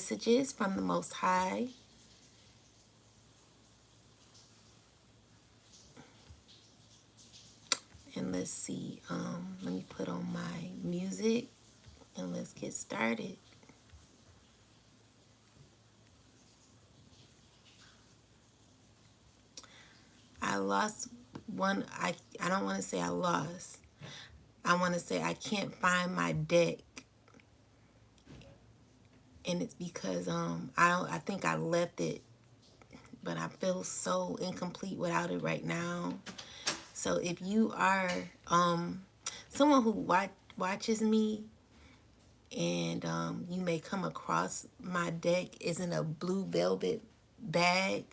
messages from the Most High. And let's see, let me put on my music and let's get started. I lost one, I don't want to say I lost. I want to say I can't find my deck. And it's because I think I left it, but I feel so incomplete without it right now. So if you are someone who watches me and you may come across my deck is in a blue velvet bag,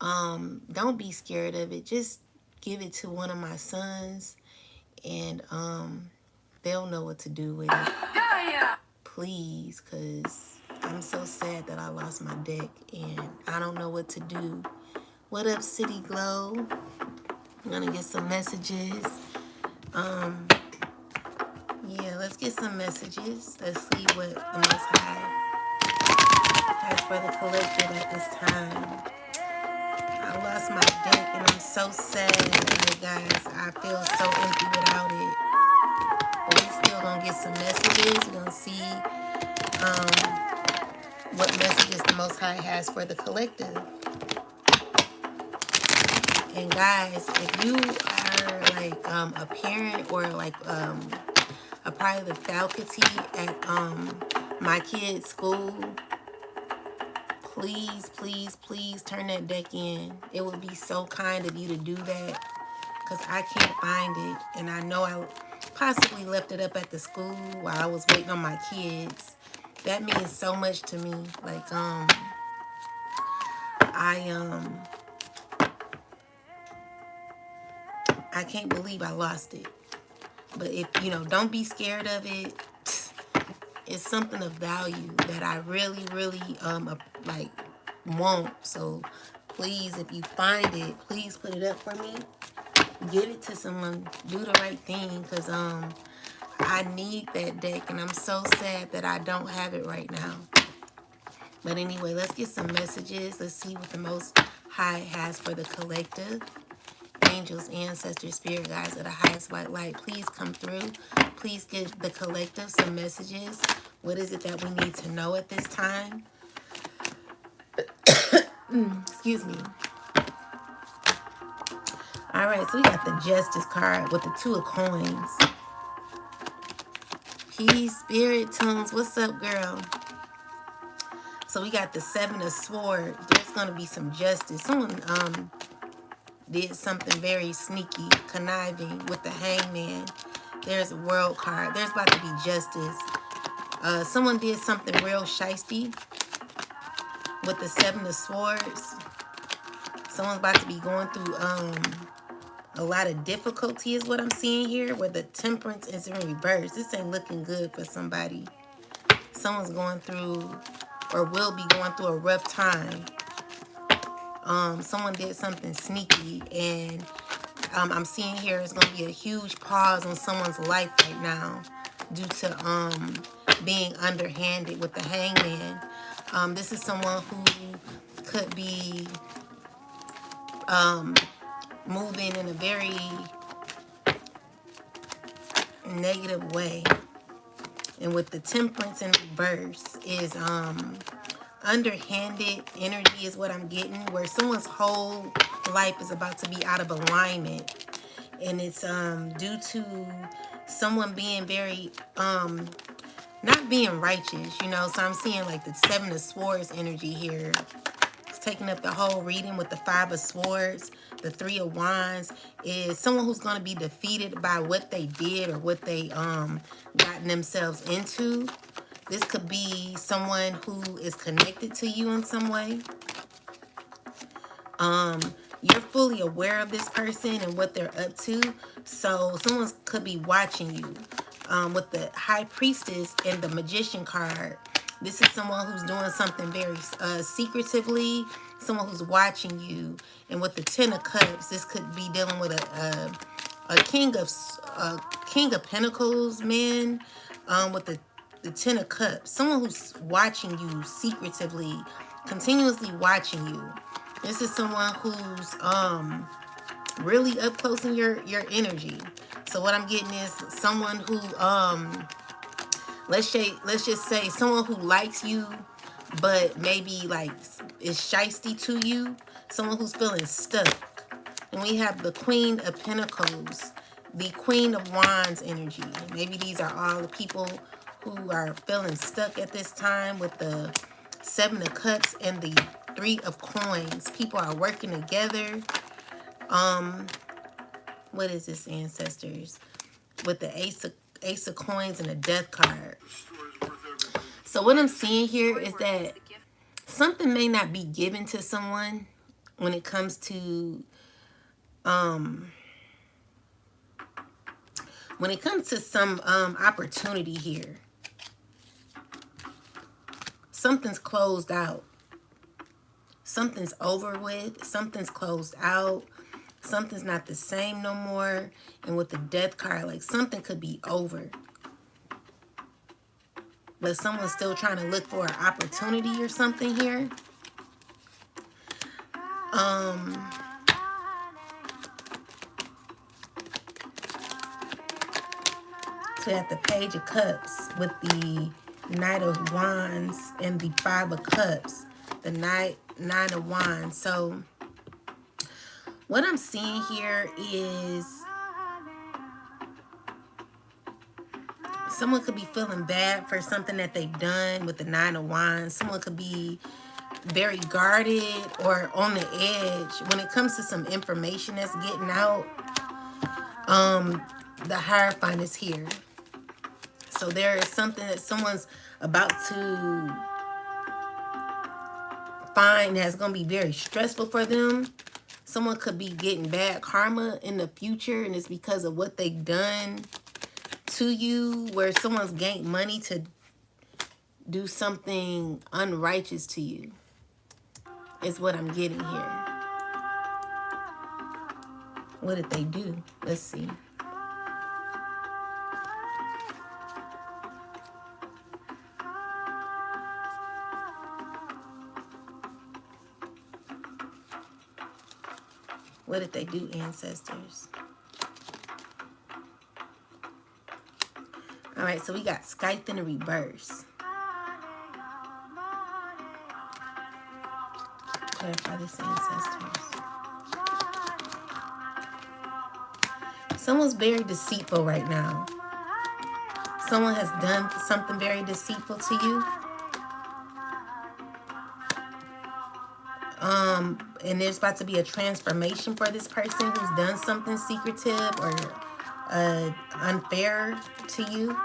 don't be scared of it. Just give it to one of my sons and they'll know what to do with it. Please, because I'm so sad that I lost my deck and I don't know what to do. What up, City Glow? I'm gonna get some messages. Yeah, let's get some messages. Let's see what the Most High has for the collective at this time. I lost my deck and I'm so sad, like, guys. I feel so empty without it. But we still gonna get some messages. We're gonna see what messages the Most High has for the collective. And guys, if you are like a parent or like a part of the faculty at my kid's school, please, please, please turn that deck in. It would be so kind of you to do that because I can't find it. And I know I possibly left it up at the school while I was waiting on my kids. That means so much to me. Like, I can't believe I lost it. But if, you know, don't be scared of it. It's something of value that I really, really, like, want. So, please, if you find it, please put it up for me. Give it to someone. Do the right thing. Because, I need that deck. And I'm so sad that I don't have it right now. But anyway, let's get some messages. Let's see what the Most High has for the collective. Angels, ancestors, spirit guides of the highest white light, please come through. Please give the collective some messages. What is it that we need to know at this time? Excuse me. All right, so we got the Justice card with the Two of Coins. Peace, spirit tunes. What's up, girl? So we got the Seven of Swords. There's going to be some justice. Someone did something very sneaky, conniving with the Hangman. There's a World card. There's about to be justice. Someone did something real shiesty with the Seven of Swords. Someone's about to be going through a lot of difficulty is what I'm seeing here, where the Temperance is in reverse. This ain't looking good for somebody. Someone's going through or will be going through a rough time. Someone did something sneaky, and I'm seeing here it's going to be a huge pause on someone's life right now due to being underhanded with the Hangman. This is someone who could be moving in a very negative way. And with the Temperance in reverse is underhanded energy is what I'm getting, where someone's whole life is about to be out of alignment, and it's due to someone being very not being righteous, you know. So I'm seeing like the Seven of Swords energy here. It's taking up the whole reading with the Five of Swords. The Three of Wands is someone who's going to be defeated by what they did or what they gotten themselves into. This could be someone who is connected to you in some way. You're fully aware of this person and what they're up to. So someone could be watching you. With the High Priestess and the Magician card, this is someone who's doing something very secretively. Someone who's watching you. And with the Ten of Cups, this could be dealing with a King of Pentacles, man. With the the Ten of Cups. Someone who's watching you secretively, continuously watching you. This is someone who's really up close in your energy. So what I'm getting is someone who let's just say someone who likes you, but maybe like is shysty to you. Someone who's feeling stuck. And we have the Queen of Pentacles, the Queen of Wands energy. Maybe these are all the people who are feeling stuck at this time with the Seven of Cups and the Three of Coins. People are working together. What is this, ancestors? With the Ace of Coins and the Death card. So what I'm seeing here is that something may not be given to someone when it comes to some opportunity here. Something's closed out. Something's over with. Something's closed out. Something's not the same no more. And with the Death card, like something could be over. But someone's still trying to look for an opportunity or something here. So we have the Page of Cups with the Knight of Wands and the Five of Cups. The Nine of Wands. So what I'm seeing here is someone could be feeling bad for something that they've done with the Nine of Wands. Someone could be very guarded or on the edge when it comes to some information that's getting out. The Hierophant is here. So there is something that someone's about to find that's going to be very stressful for them. Someone could be getting bad karma in the future, and it's because of what they've done to you, where someone's gained money to do something unrighteous to you, is what I'm getting here. What did they do? Let's see. What did they do, ancestors? All right, so we got Scythe in the reverse. Clarify this, ancestors. Someone's very deceitful right now. Someone has done something very deceitful to you. And there's about to be a transformation for this person who's done something secretive or unfair to you.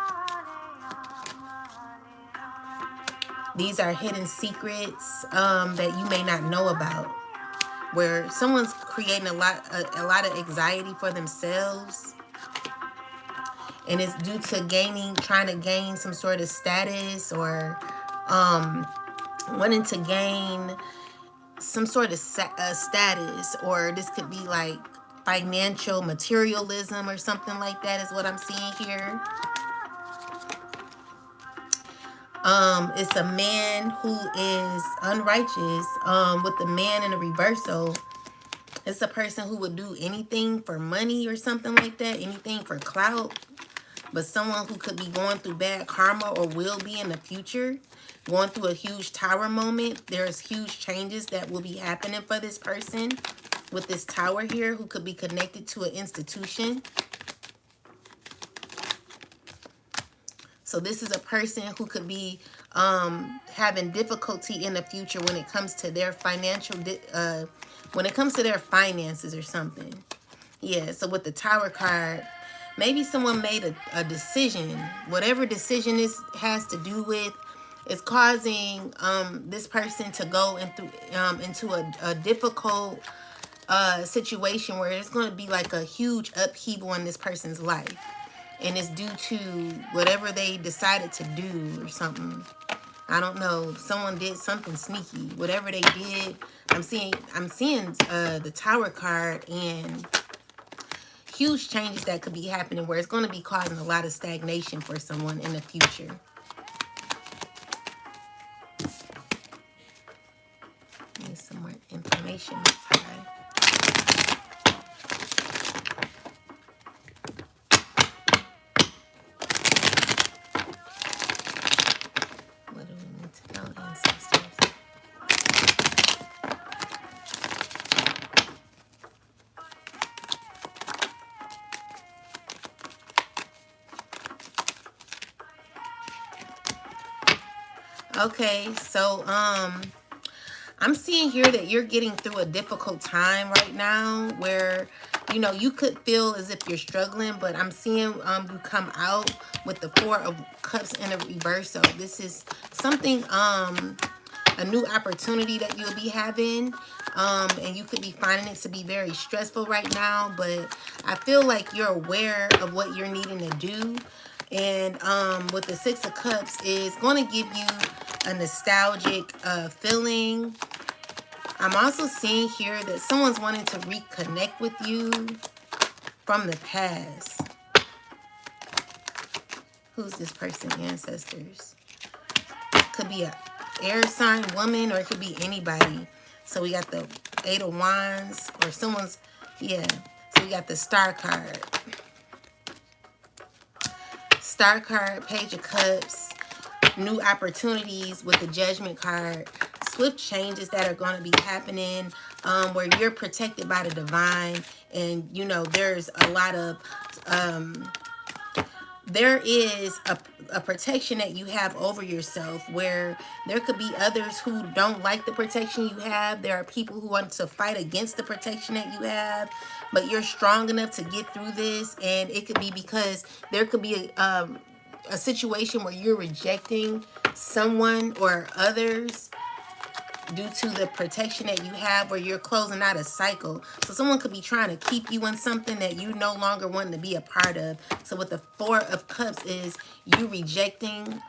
These are hidden secrets that you may not know about, where someone's creating a lot of anxiety for themselves, and it's due to trying to gain some sort of status, or wanting to gain some sort of status, or this could be like financial materialism or something like that, is what I'm seeing here. It's a man who is unrighteous. With the man in the reversal, it's a person who would do anything for money or something like that, anything for clout. But someone who could be going through bad karma, or will be in the future, going through a huge tower moment. There's huge changes that will be happening for this person with this tower here, who could be connected to an institution. So this is a person who could be having difficulty in the future when it comes to their finances or something. Yeah, so with the Tower card, maybe someone made a decision. Whatever decision this has to do with, is causing this person to go into a difficult situation where it's going to be like a huge upheaval in this person's life. And it's due to whatever they decided to do or something. I don't know. Someone did something sneaky. Whatever they did, I'm seeing the Tower card, and huge changes that could be happening where it's going to be causing a lot of stagnation for someone in the future. information this time. What do we need to know, ancestors? Okay, so I'm seeing here that you're getting through a difficult time right now where, you know, you could feel as if you're struggling, but I'm seeing you come out with the Four of Cups in a reversal. This is something, a new opportunity that you'll be having, and you could be finding it to be very stressful right now, but I feel like you're aware of what you're needing to do. And with the Six of Cups is going to give you a nostalgic feeling. I'm also seeing here that someone's wanting to reconnect with you from the past. Who's this person, ancestors? Could be a air sign woman, or it could be anybody. So we got the Eight of Wands, or someone's, yeah. So we got the Star card. Star card, Page of Cups, new opportunities with the Judgment card. Swift changes that are going to be happening, where you're protected by the divine, and you know there's a lot of there is a protection that you have over yourself, where there could be others who don't like the protection you have. There are people who want to fight against the protection that you have, but you're strong enough to get through this. And it could be because there could be a situation where you're rejecting someone or others due to the protection that you have, where you're closing out a cycle. So someone could be trying to keep you in something that you no longer want to be a part of. So with the Four of Cups is you rejecting,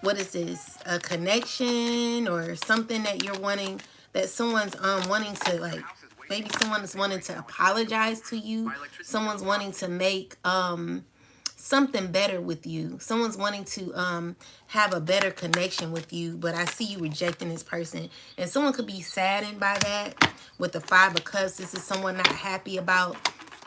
what is this? A connection or something that you're wanting, that someone's wanting to, like, maybe someone is wanting to apologize to you. Someone's wanting to make something better with you. Someone's wanting to have a better connection with you, but I see you rejecting this person. And someone could be saddened by that. With the Five of Cups, this is someone not happy about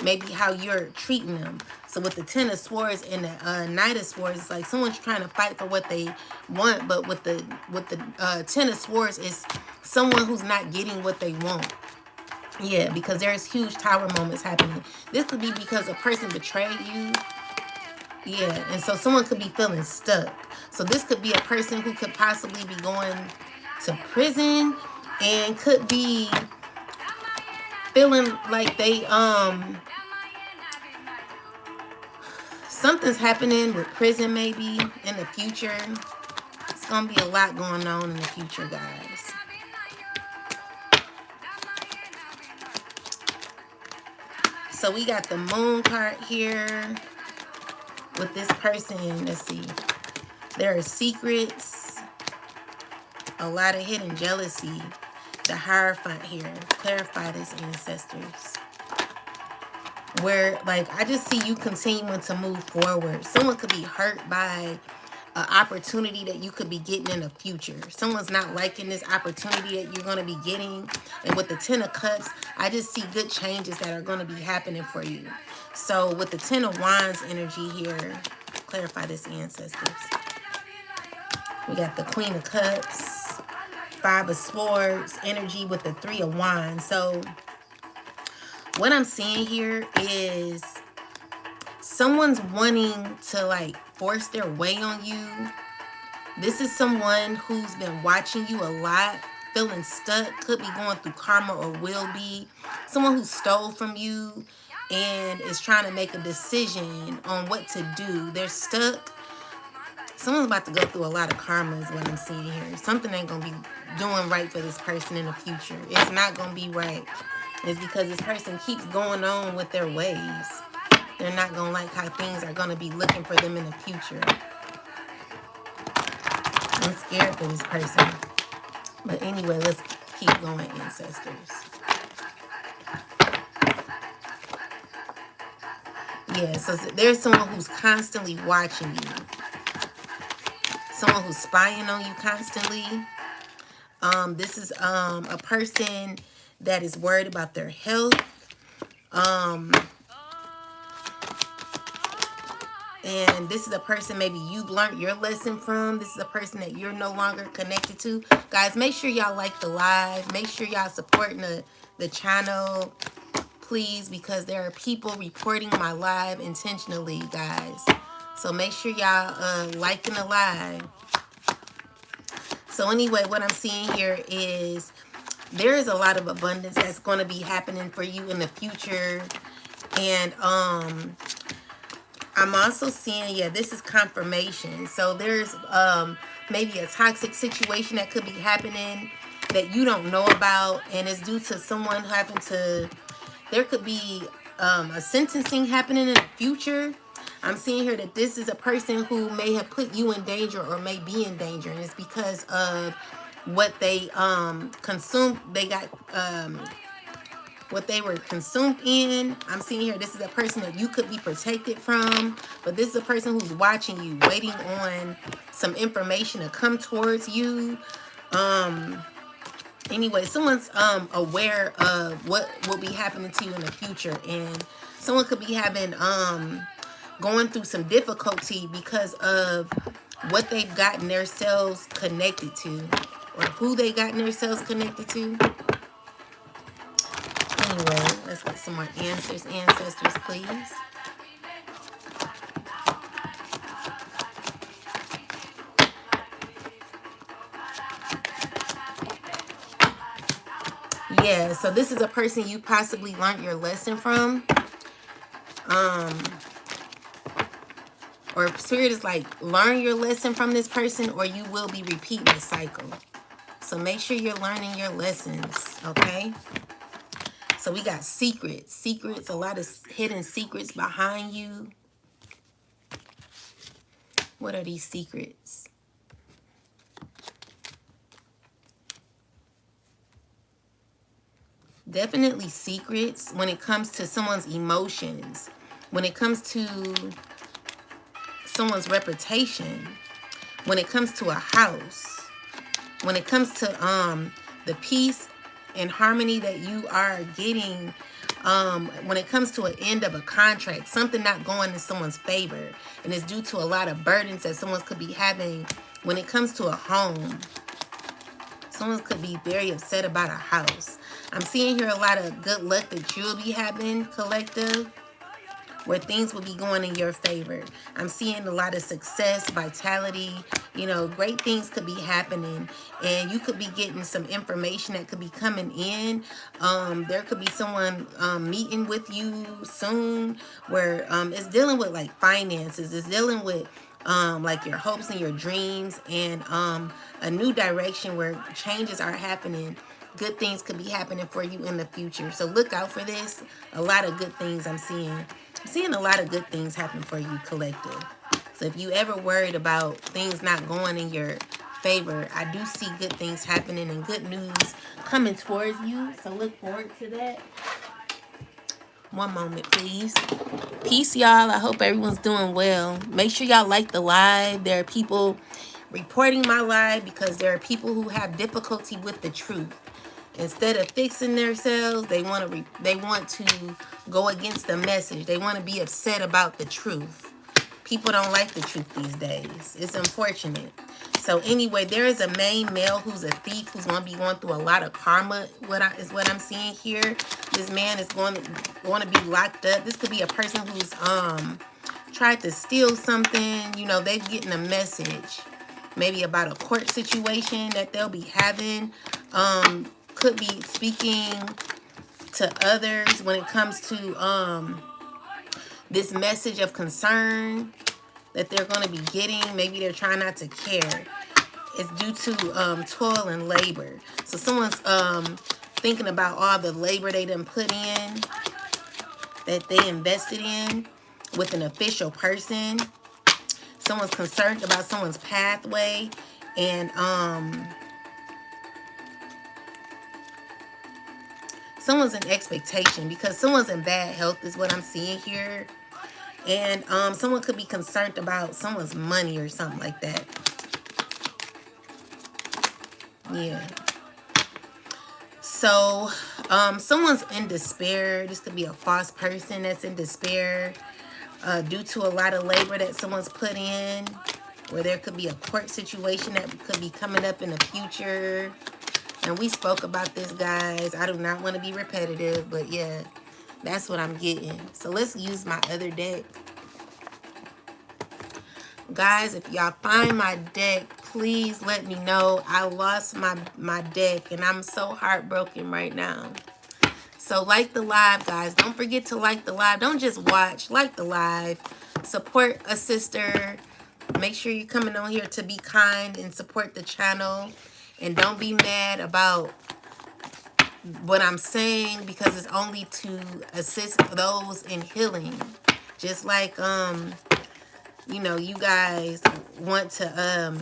maybe how you're treating them. So with the Ten of Swords and the Knight of Swords, it's like someone's trying to fight for what they want, but with the Ten of Swords, is someone who's not getting what they want. Yeah, because there's huge tower moments happening. This could be because a person betrayed you. Yeah, and so someone could be feeling stuck. So this could be a person who could possibly be going to prison, and could be feeling like they something's happening with prison maybe in the future. It's gonna be a lot going on in the future, guys. So we got the Moon card here. With this person, let's see, there are secrets, a lot of hidden jealousy. The Hierophant here, clarify this, ancestors. Where, like, I just see you continuing to move forward. Someone could be hurt by an opportunity that you could be getting in the future. Someone's not liking this opportunity that you're going to be getting. And with the Ten of Cups, I just see good changes that are going to be happening for you. So with the Ten of Wands energy here, clarify this, ancestors. We got the Queen of Cups, Five of Swords energy with the Three of Wands. So what I'm seeing here is someone's wanting to, like, force their way on you. This is someone who's been watching you a lot, feeling stuck, could be going through karma or will be. Someone who stole from you and is trying to make a decision on what to do. They're stuck. Someone's about to go through a lot of karma is what I'm seeing here. Something ain't going to be doing right for this person in the future. It's not going to be right. It's because this person keeps going on with their ways. They're not going to like how things are going to be looking for them in the future. I'm scared for this person. But anyway, let's keep going, ancestors. Yeah, so there's someone who's constantly watching you. Someone who's spying on you constantly. This is a person that is worried about their health. And this is a person maybe you've learned your lesson from. This is a person that you're no longer connected to. Guys, make sure y'all like the live. Make sure y'all supporting the channel, please, because there are people reporting my live intentionally, guys. So make sure y'all liking the live. So anyway, what I'm seeing here is there is a lot of abundance that's going to be happening for you in the future. And I'm also seeing, yeah, this is confirmation. So there's maybe a toxic situation that could be happening that you don't know about, and it's due to someone having to, there could be a sentencing happening in the future. I'm seeing here that this is a person who may have put you in danger or may be in danger, and it's because of what they consumed. They got what they were consumed in. I'm seeing here this is a person that you could be protected from, but this is a person who's watching you, waiting on some information to come towards you. Anyway, someone's aware of what will be happening to you in the future, and someone could be having going through some difficulty because of what they've gotten themselves connected to, or who they gotten themselves connected to. Anyway, let's get some more answers. Ancestors, please. Yeah, so this is a person you possibly learned your lesson from. Or Spirit is like, learn your lesson from this person, or you will be repeating the cycle. So make sure you're learning your lessons, okay? So we got secrets, a lot of hidden secrets behind you. What are these secrets? Definitely secrets when it comes to someone's emotions, when it comes to someone's reputation, when it comes to a house, when it comes to the peace and harmony that you are getting, when it comes to an end of a contract, something not going in someone's favor, and it's due to a lot of burdens that someone could be having. When it comes to a home, someone could be very upset about a house. I'm seeing here a lot of good luck that you'll be having, collective, where things will be going in your favor. I'm seeing a lot of success, vitality, you know, great things could be happening, and you could be getting some information that could be coming in. There could be someone meeting with you soon, where it's dealing with like finances, it's dealing with like your hopes and your dreams, and a new direction where changes are happening. Good things could be happening for you in the future. So look out for this. A lot of good things I'm seeing. I'm seeing a lot of good things happen for you, collective. So if you ever worried about things not going in your favor, I do see good things happening and good news coming towards you. So look forward to that. One moment, please. Peace, y'all. I hope everyone's doing well. Make sure y'all like the live. There are people reporting my live because there are people who have difficulty with the truth. Instead of fixing themselves, they want to go against the message. They want to be upset about the truth. People don't like the truth these days. It's unfortunate. So anyway, there is a main male who's a thief, who's going to be going through a lot of karma. Is what I'm seeing here. This man is going to be locked up. This could be a person who's tried to steal something. You know, they're getting a message, maybe about a court situation that they'll be having. Could be speaking to others when it comes to this message of concern that they're going to be getting. Maybe they're trying not to care. It's due to toil and labor. So someone's thinking about all the labor they done put in, that they invested in with an official person. Someone's concerned about someone's pathway, and someone's in expectation because someone's in bad health is what I'm seeing here. And someone could be concerned about someone's money or something like that. Yeah. So, someone's in despair. This could be a false person that's in despair due to a lot of labor that someone's put in, or there could be a court situation that could be coming up in the future. And we spoke about this, guys. I do not want to be repetitive, but yeah, that's what I'm getting. So let's use my other deck. Guys, if y'all find my deck, please let me know. I lost my deck, and I'm so heartbroken right now. So like the live, guys. Don't forget to like the live. Don't just watch. Like the live. Support a sister. Make sure you're coming on here to be kind and support the channel. And don't be mad about what I'm saying, because it's only to assist those in healing. Just like, you know, you guys want to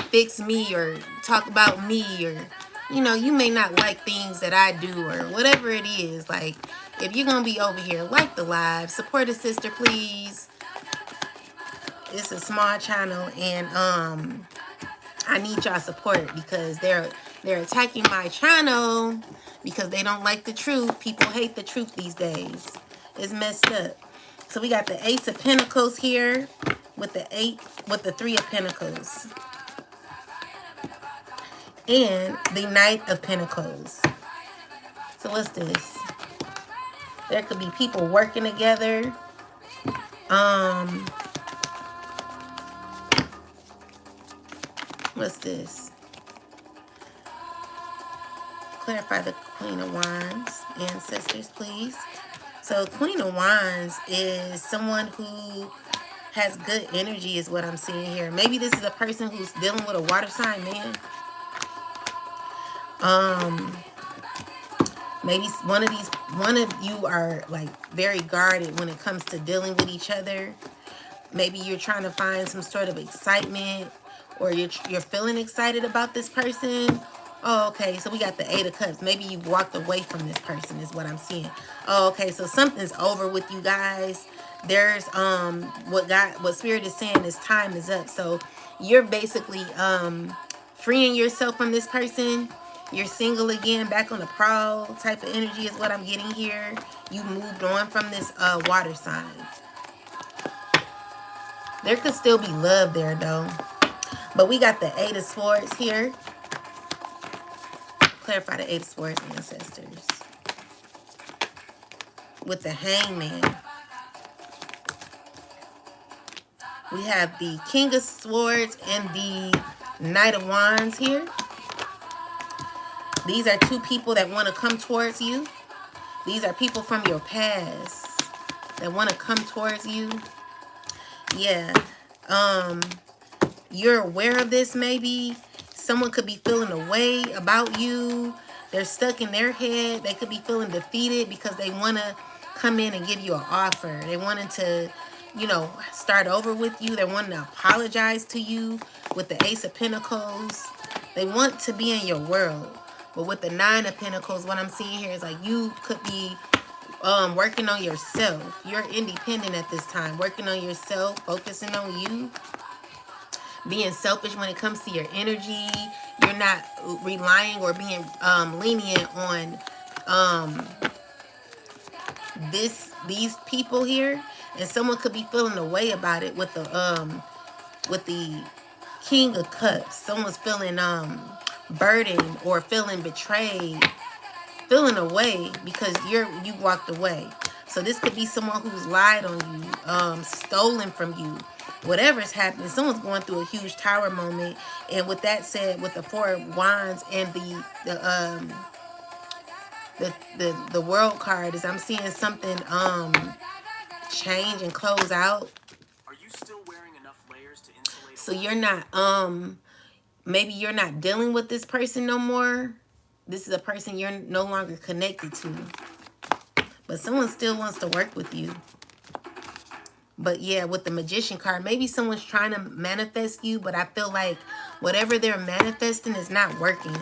fix me or talk about me, or, you know, you may not like things that I do or whatever it is. Like, if you're going to be over here, like the live, support a sister, please. It's a small channel, and I need y'all support, because they're attacking my channel because they don't like the truth. People hate the truth these days. It's messed up. So we got the Ace of Pentacles here with the Three of Pentacles. And the Knight of Pentacles. So what's this? There could be people working together. What's this? Clarify the Queen of Wands. Ancestors, please. So Queen of Wands is someone who has good energy, is what I'm seeing here. Maybe this is a person who's dealing with a water sign, man. Maybe one of you are like very guarded when it comes to dealing with each other. Maybe you're trying to find some sort of excitement, or you're feeling excited about this person. Oh, okay, so we got the Eight of Cups. Maybe you walked away from this person, is what I'm seeing. Oh, okay, so something's over with you guys. There's what Spirit is saying is time is up. So you're basically freeing yourself from this person. You're single again, back on the prowl type of energy is what I'm getting here. You moved on from this water sign. There could still be love there, though. But we got the Eight of Swords here. Clarify the Eight of Swords, ancestors. With the Hangman. We have the King of Swords and the Knight of Wands here. These are two people that want to come towards you. These are people from your past that want to come towards you. Yeah. You're aware of this, maybe. Someone could be feeling a way about you. They're stuck in their head. They could be feeling defeated because they want to come in and give you an offer. They wanted to, you know, start over with you. They want to apologize to you with the Ace of Pentacles. They want to be in your world. But with the Nine of Pentacles, what I'm seeing here is like you could be working on yourself. You're independent at this time. Working on yourself, focusing on you. Being selfish when it comes to your energy. You're not relying or being lenient on these people here. And someone could be feeling a way about it with the King of Cups. Someone's feeling burdened or feeling betrayed, feeling away because you walked away. So this could be someone who's lied on you, stolen from you. Whatever's happening, someone's going through a huge tower moment. And with that said, with the Four of Wands and the World card, is I'm seeing something change and close out. Are you still wearing enough layers to insulate? So you're not maybe you're not dealing with this person no more. This is a person you're no longer connected to. But someone still wants to work with you. But yeah, with the Magician card, maybe someone's trying to manifest you, but I feel like whatever they're manifesting is not working.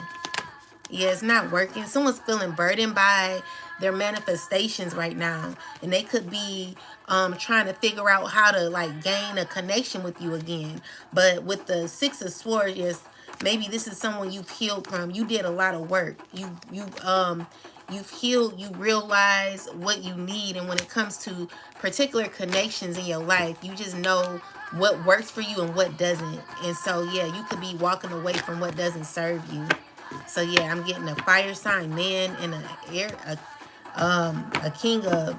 Yeah, it's not working. Someone's feeling burdened by their manifestations right now. And they could be trying to figure out how to like gain a connection with you again. But with the Six of Swords, yes, Maybe this is someone you've healed from. You did a lot of work. You've healed. You realize what you need, and when it comes to particular connections in your life, you just know what works for you and what doesn't. And so yeah, you could be walking away from what doesn't serve you. So yeah, I'm getting a fire sign man and a king of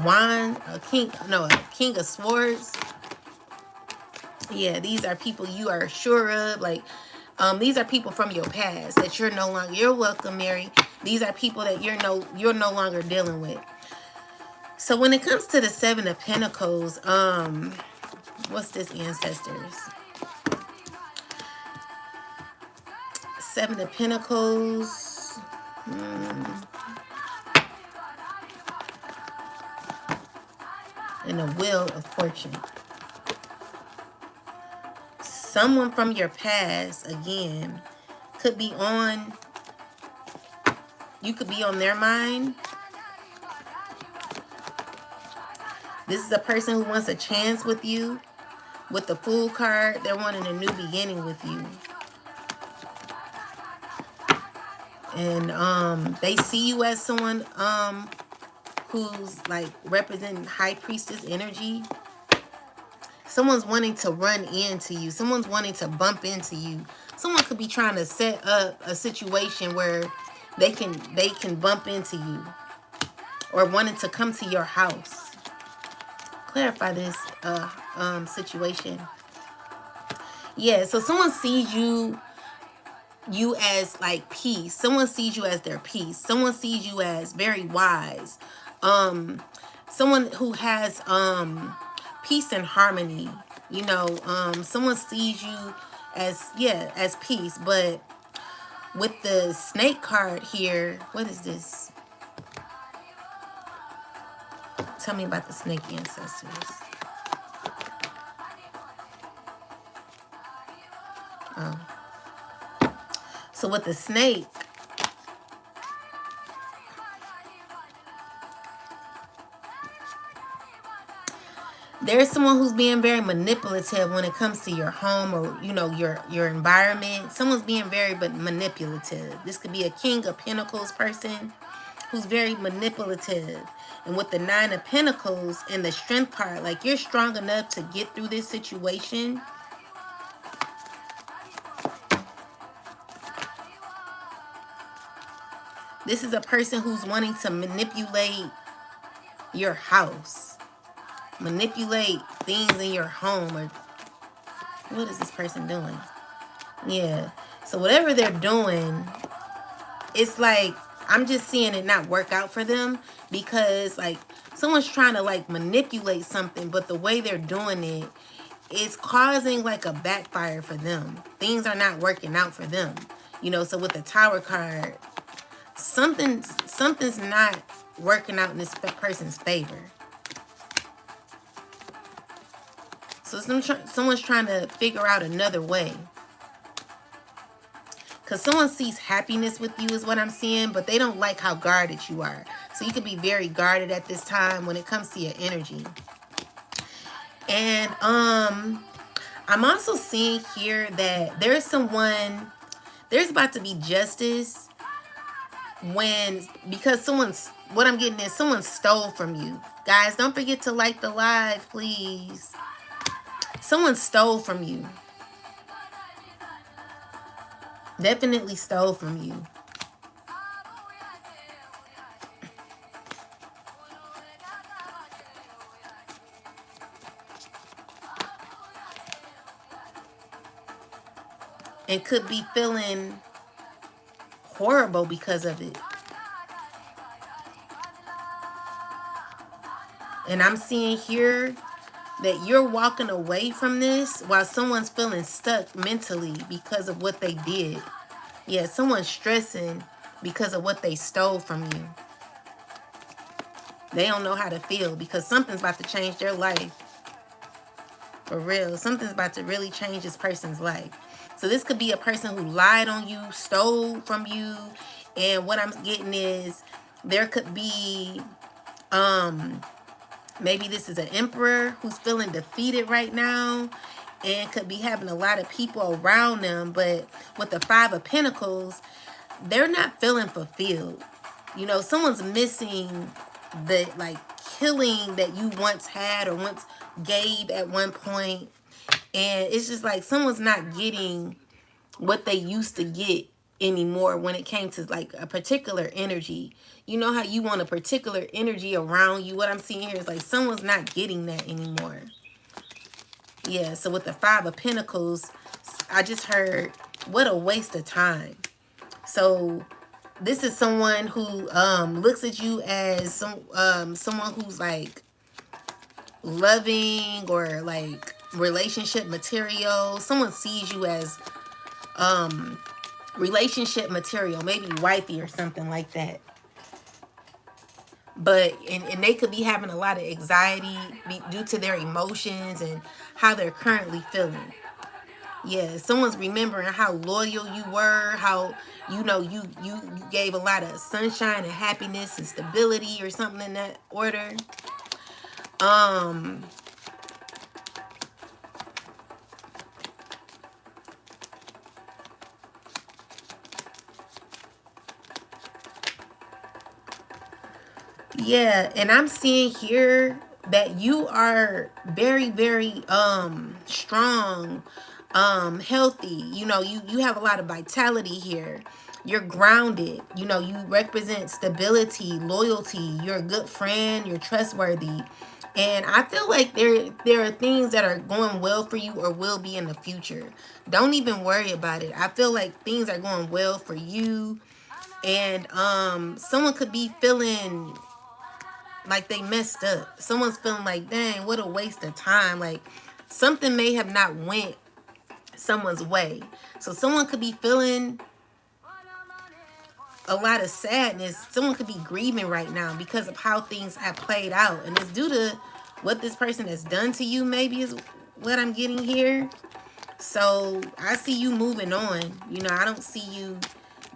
wand, a king of swords. Yeah, these are people you are sure of. Like, these are people from your past that you're no longer. You're welcome, Mary. These are people that you're no longer dealing with. So when it comes to the Seven of Pentacles, what's this, ancestors? Seven of Pentacles. And the Wheel of Fortune. Someone from your past, again, could be on, you could be on their mind. This is a person who wants a chance with you. With the Fool card, they're wanting a new beginning with you. And they see you as someone who's like representing High Priestess energy. Someone's wanting to run into you. Someone's wanting to bump into you. Someone could be trying to set up a situation where they can bump into you, or wanting to come to your house. Clarify this situation. Yeah, so someone sees you as like peace. Someone sees you as their peace. Someone sees you as very wise. Someone who has peace and harmony. You know, someone sees you as, yeah, as peace. But with the Snake card here, what is this? Tell me about the Snake ancestors. Oh. So with the Snake, there's someone who's being very manipulative when it comes to your home, or, you know, your environment. Someone's being very manipulative. This could be a King of Pentacles person who's very manipulative. And with the Nine of Pentacles and the Strength card, like, you're strong enough to get through this situation. This is a person who's wanting to manipulate your house. Manipulate things in your home. Or what is this person doing? Yeah. So whatever they're doing, it's like, I'm just seeing it not work out for them, because like someone's trying to like manipulate something, but the way they're doing it is causing like a backfire for them. Things are not working out for them. You know, so with the Tower card, something's not working out in this person's favor. So someone's trying to figure out another way. Because someone sees happiness with you is what I'm seeing, but they don't like how guarded you are. So you could be very guarded at this time when it comes to your energy. And I'm also seeing here that there's about to be justice because what I'm getting is someone stole from you. Guys, don't forget to like the live, please. Someone stole from you. Definitely stole from you. And could be feeling horrible because of it. And I'm seeing here that you're walking away from this while someone's feeling stuck mentally because of what they did. Yeah, someone's stressing because of what they stole from you. They don't know how to feel because something's about to change their life. For real. Something's about to really change this person's life. So this could be a person who lied on you, stole from you. And what I'm getting is there could be, maybe this is an emperor who's feeling defeated right now. and could be having a lot of people around them. But with the Five of Pentacles, they're not feeling fulfilled. You know, someone's missing the like killing that you once had or once gave at one point. And it's just like someone's not getting what they used to get anymore when it came to like a particular energy. You know how you want a particular energy around you? What I'm seeing here is like someone's not getting that anymore. Yeah, so with the Five of Pentacles, I just heard, what a waste of time. So this is someone who looks at you as someone who's like loving or like relationship material. Someone sees you as relationship material, maybe wifey or something like that. But and they could be having a lot of anxiety due to their emotions and how they're currently feeling. Yeah, someone's remembering how loyal you were, how you know you gave a lot of sunshine and happiness and stability or something in that order. Yeah, and I'm seeing here that you are very, very strong, healthy. You know, you have a lot of vitality here. You're grounded. You know, you represent stability, loyalty. You're a good friend. You're trustworthy. And I feel like there are things that are going well for you or will be in the future. Don't even worry about it. I feel like things are going well for you. And someone could be feeling like they messed up. Someone's feeling like, dang, what a waste of time. Like something may have not went someone's way. So someone could be feeling a lot of sadness. Someone could be grieving right now because of how things have played out. And it's due to what this person has done to you, maybe, is what I'm getting here. So I see you moving on. You know, I don't see you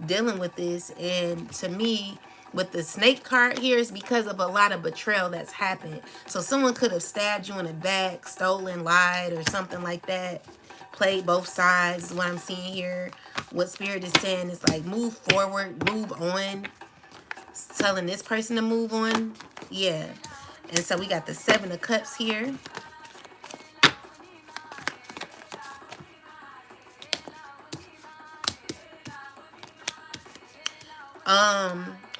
dealing with this. And to me, with the snake card here, is because of a lot of betrayal that's happened. So someone could have stabbed you in the back, stolen, lied, or something like that. Played both sides is what I'm seeing here. What Spirit is saying is like, move forward, move on. It's telling this person to move on. Yeah. And so we got the Seven of Cups here.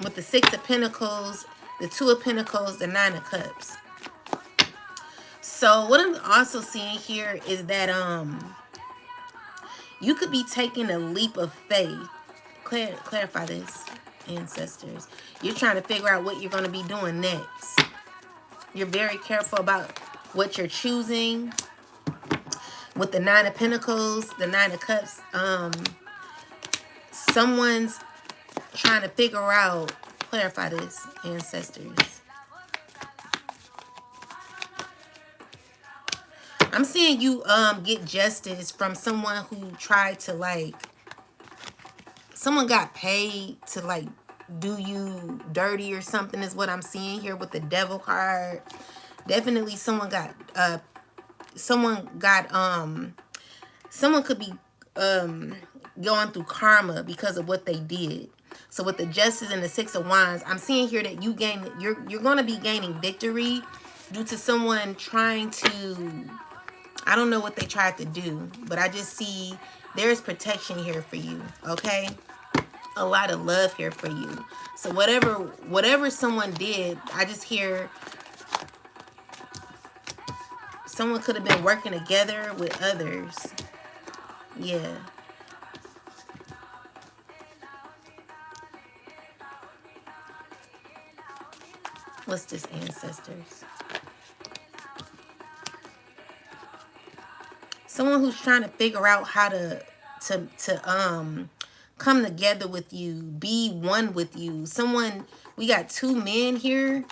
With the Six of Pentacles, the Two of Pentacles, the Nine of Cups. So what I'm also seeing here is that you could be taking a leap of faith. Clarify this, ancestors. You're trying to figure out what you're going to be doing next. You're very careful about what you're choosing. With the Nine of Pentacles, the Nine of Cups, someone's trying to figure out, clarify this, ancestors. I'm seeing you get justice from someone who tried to like, someone got paid to like do you dirty or something is what I'm seeing here with the Devil card. Definitely someone could be going through karma because of what they did. So with the Justice and the Six of Wands, I'm seeing here that you're going to be gaining victory due to someone trying to, I don't know what they tried to do, but I just see there's protection here for you, okay? A lot of love here for you. So whatever someone did, I just hear someone could have been working together with others. Yeah. What's this, ancestors? Someone who's trying to figure out how to come together with you, be one with you. Someone, we got two men here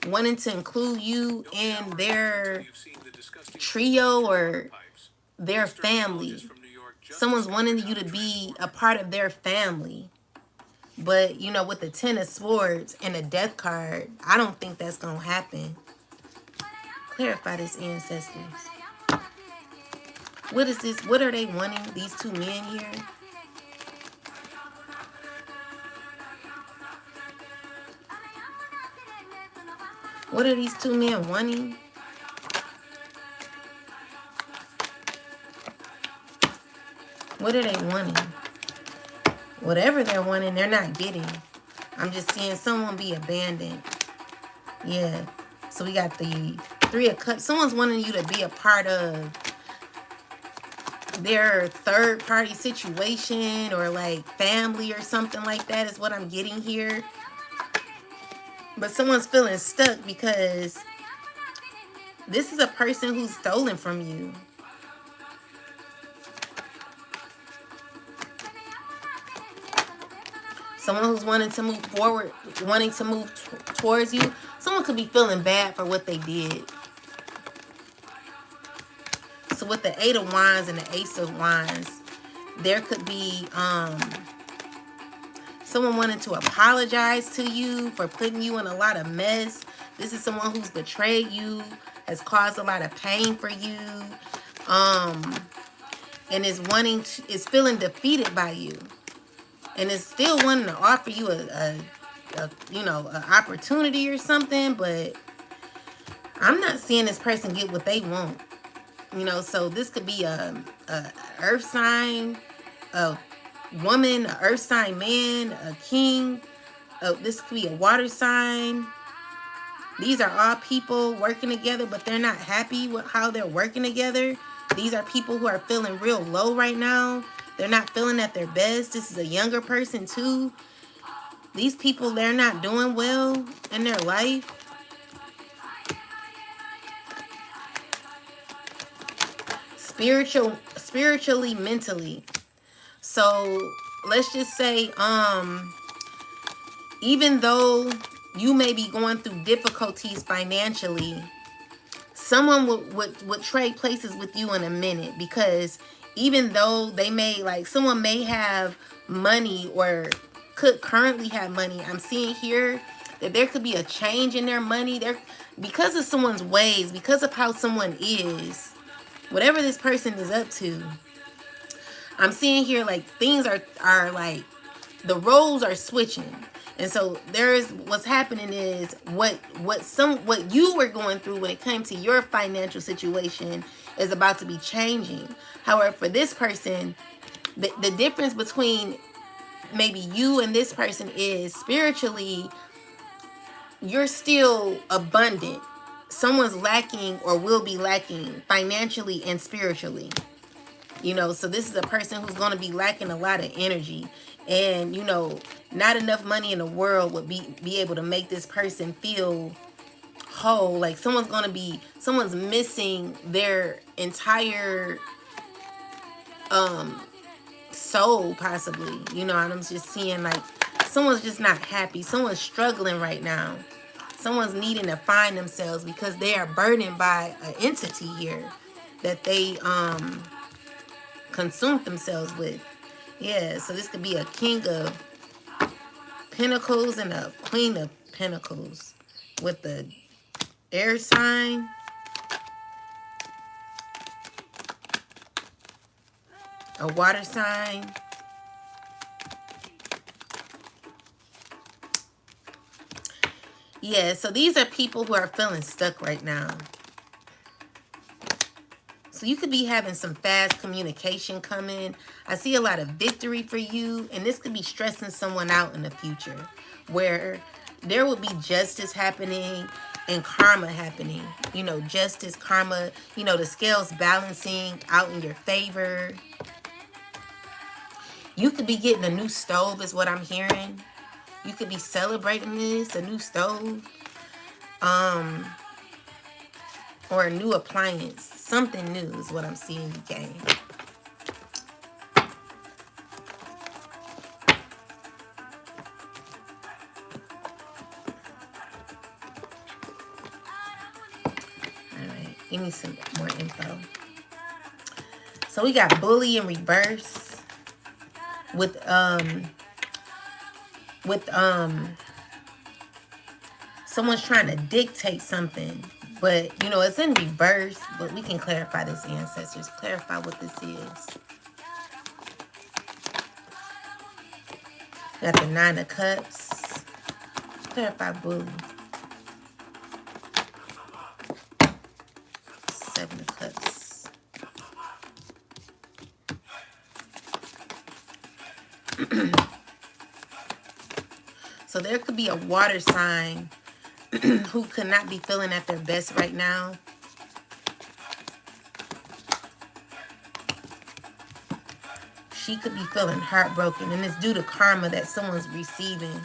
wanting to include you in their trio or their family. Someone's wanting you to be a part of their family. But, you know, with the Ten of Swords and the Death card, I don't think that's going to happen. Clarify this, ancestors. What is this? What are they wanting, these two men here? What are these two men wanting? What are they wanting? Whatever they're wanting, they're not getting. I'm just seeing someone be abandoned. Yeah. So we got the Three of Cups. Someone's wanting you to be a part of their third party situation or like family or something like that is what I'm getting here. But someone's feeling stuck because this is a person who's stolen from you. Someone who's wanting to move forward, wanting to move towards you. Someone could be feeling bad for what they did. So with the Eight of Wands and the Ace of Wands, there could be someone wanting to apologize to you for putting you in a lot of mess. This is someone who's betrayed you, has caused a lot of pain for you, and is feeling defeated by you, and is still wanting to offer you a an opportunity or something. But I'm not seeing this person get what they want. So this could be a earth sign, a woman, an earth sign man, a king. This could be a water sign. These are all people working together, but they're not happy with how they're working together. These are people who are feeling real low right now. They're not feeling at their best. This is a younger person too. These people, they're not doing well in their life. Spiritually, mentally. So let's just say, even though you may be going through difficulties financially, someone would trade places with you in a minute, because even though they may, like, someone may have money or could currently have money, I'm seeing here that there could be a change in their money there because of someone's ways, because of how someone is. Whatever this person is up to, I'm seeing here like things are like the roles are switching. And so what's happening is what you were going through when it came to your financial situation is about to be changing. However, for this person, the difference between maybe you and this person is spiritually, you're still abundant. Someone's lacking or will be lacking financially and spiritually. So this is a person who's going to be lacking a lot of energy. And, not enough money in the world would be able to make this person feel whole. Like someone's missing their entire soul, possibly. And I'm just seeing like someone's just not happy. Someone's struggling right now. Someone's needing to find themselves because they are burdened by an entity here that they consumed themselves with. Yeah, so this could be a King of Pentacles and a Queen of Pentacles with the air sign. A water sign. Yeah, so these are people who are feeling stuck right now. So you could be having some fast communication coming. I see a lot of victory for you. And this could be stressing someone out in the future, where there will be justice happening and karma happening. Justice, karma, the scales balancing out in your favor. You could be getting a new stove is what I'm hearing. You could be celebrating this, a new stove, or a new appliance. Something new is what I'm seeing you gain. All right, give me some more info. So we got bully in reverse with someone's trying to dictate something, But, you know, it's in reverse. But we can clarify this, ancestors. Clarify what this is. Got the 9 of Cups. Clarify, boo. 7 of Cups. So there could be a water sign who could not be feeling at their best right now. She could be feeling heartbroken, and it's due to karma that someone's receiving.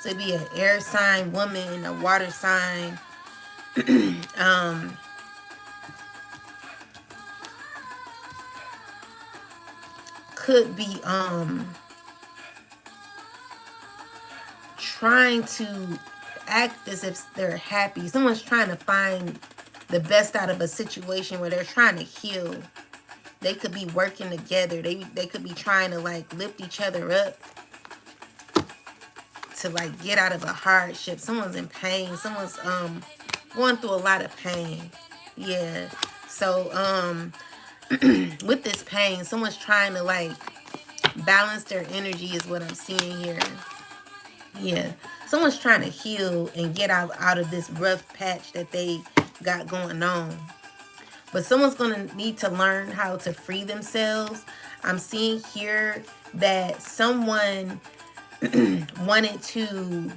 So it'd be an air sign woman, a water sign. Could be trying to act as if they're happy. Someone's trying to find the best out of a situation where they're trying to heal. They could be working together. They could be trying to like lift each other up to like get out of a hardship. Someone's in pain. Someone's going through a lot of pain. Yeah. So with this pain, someone's trying to like balance their energy is what I'm seeing here. Yeah. Someone's trying to heal and get out of this rough patch that they got going on. But someone's going to need to learn how to free themselves. I'm seeing here that someone wanted to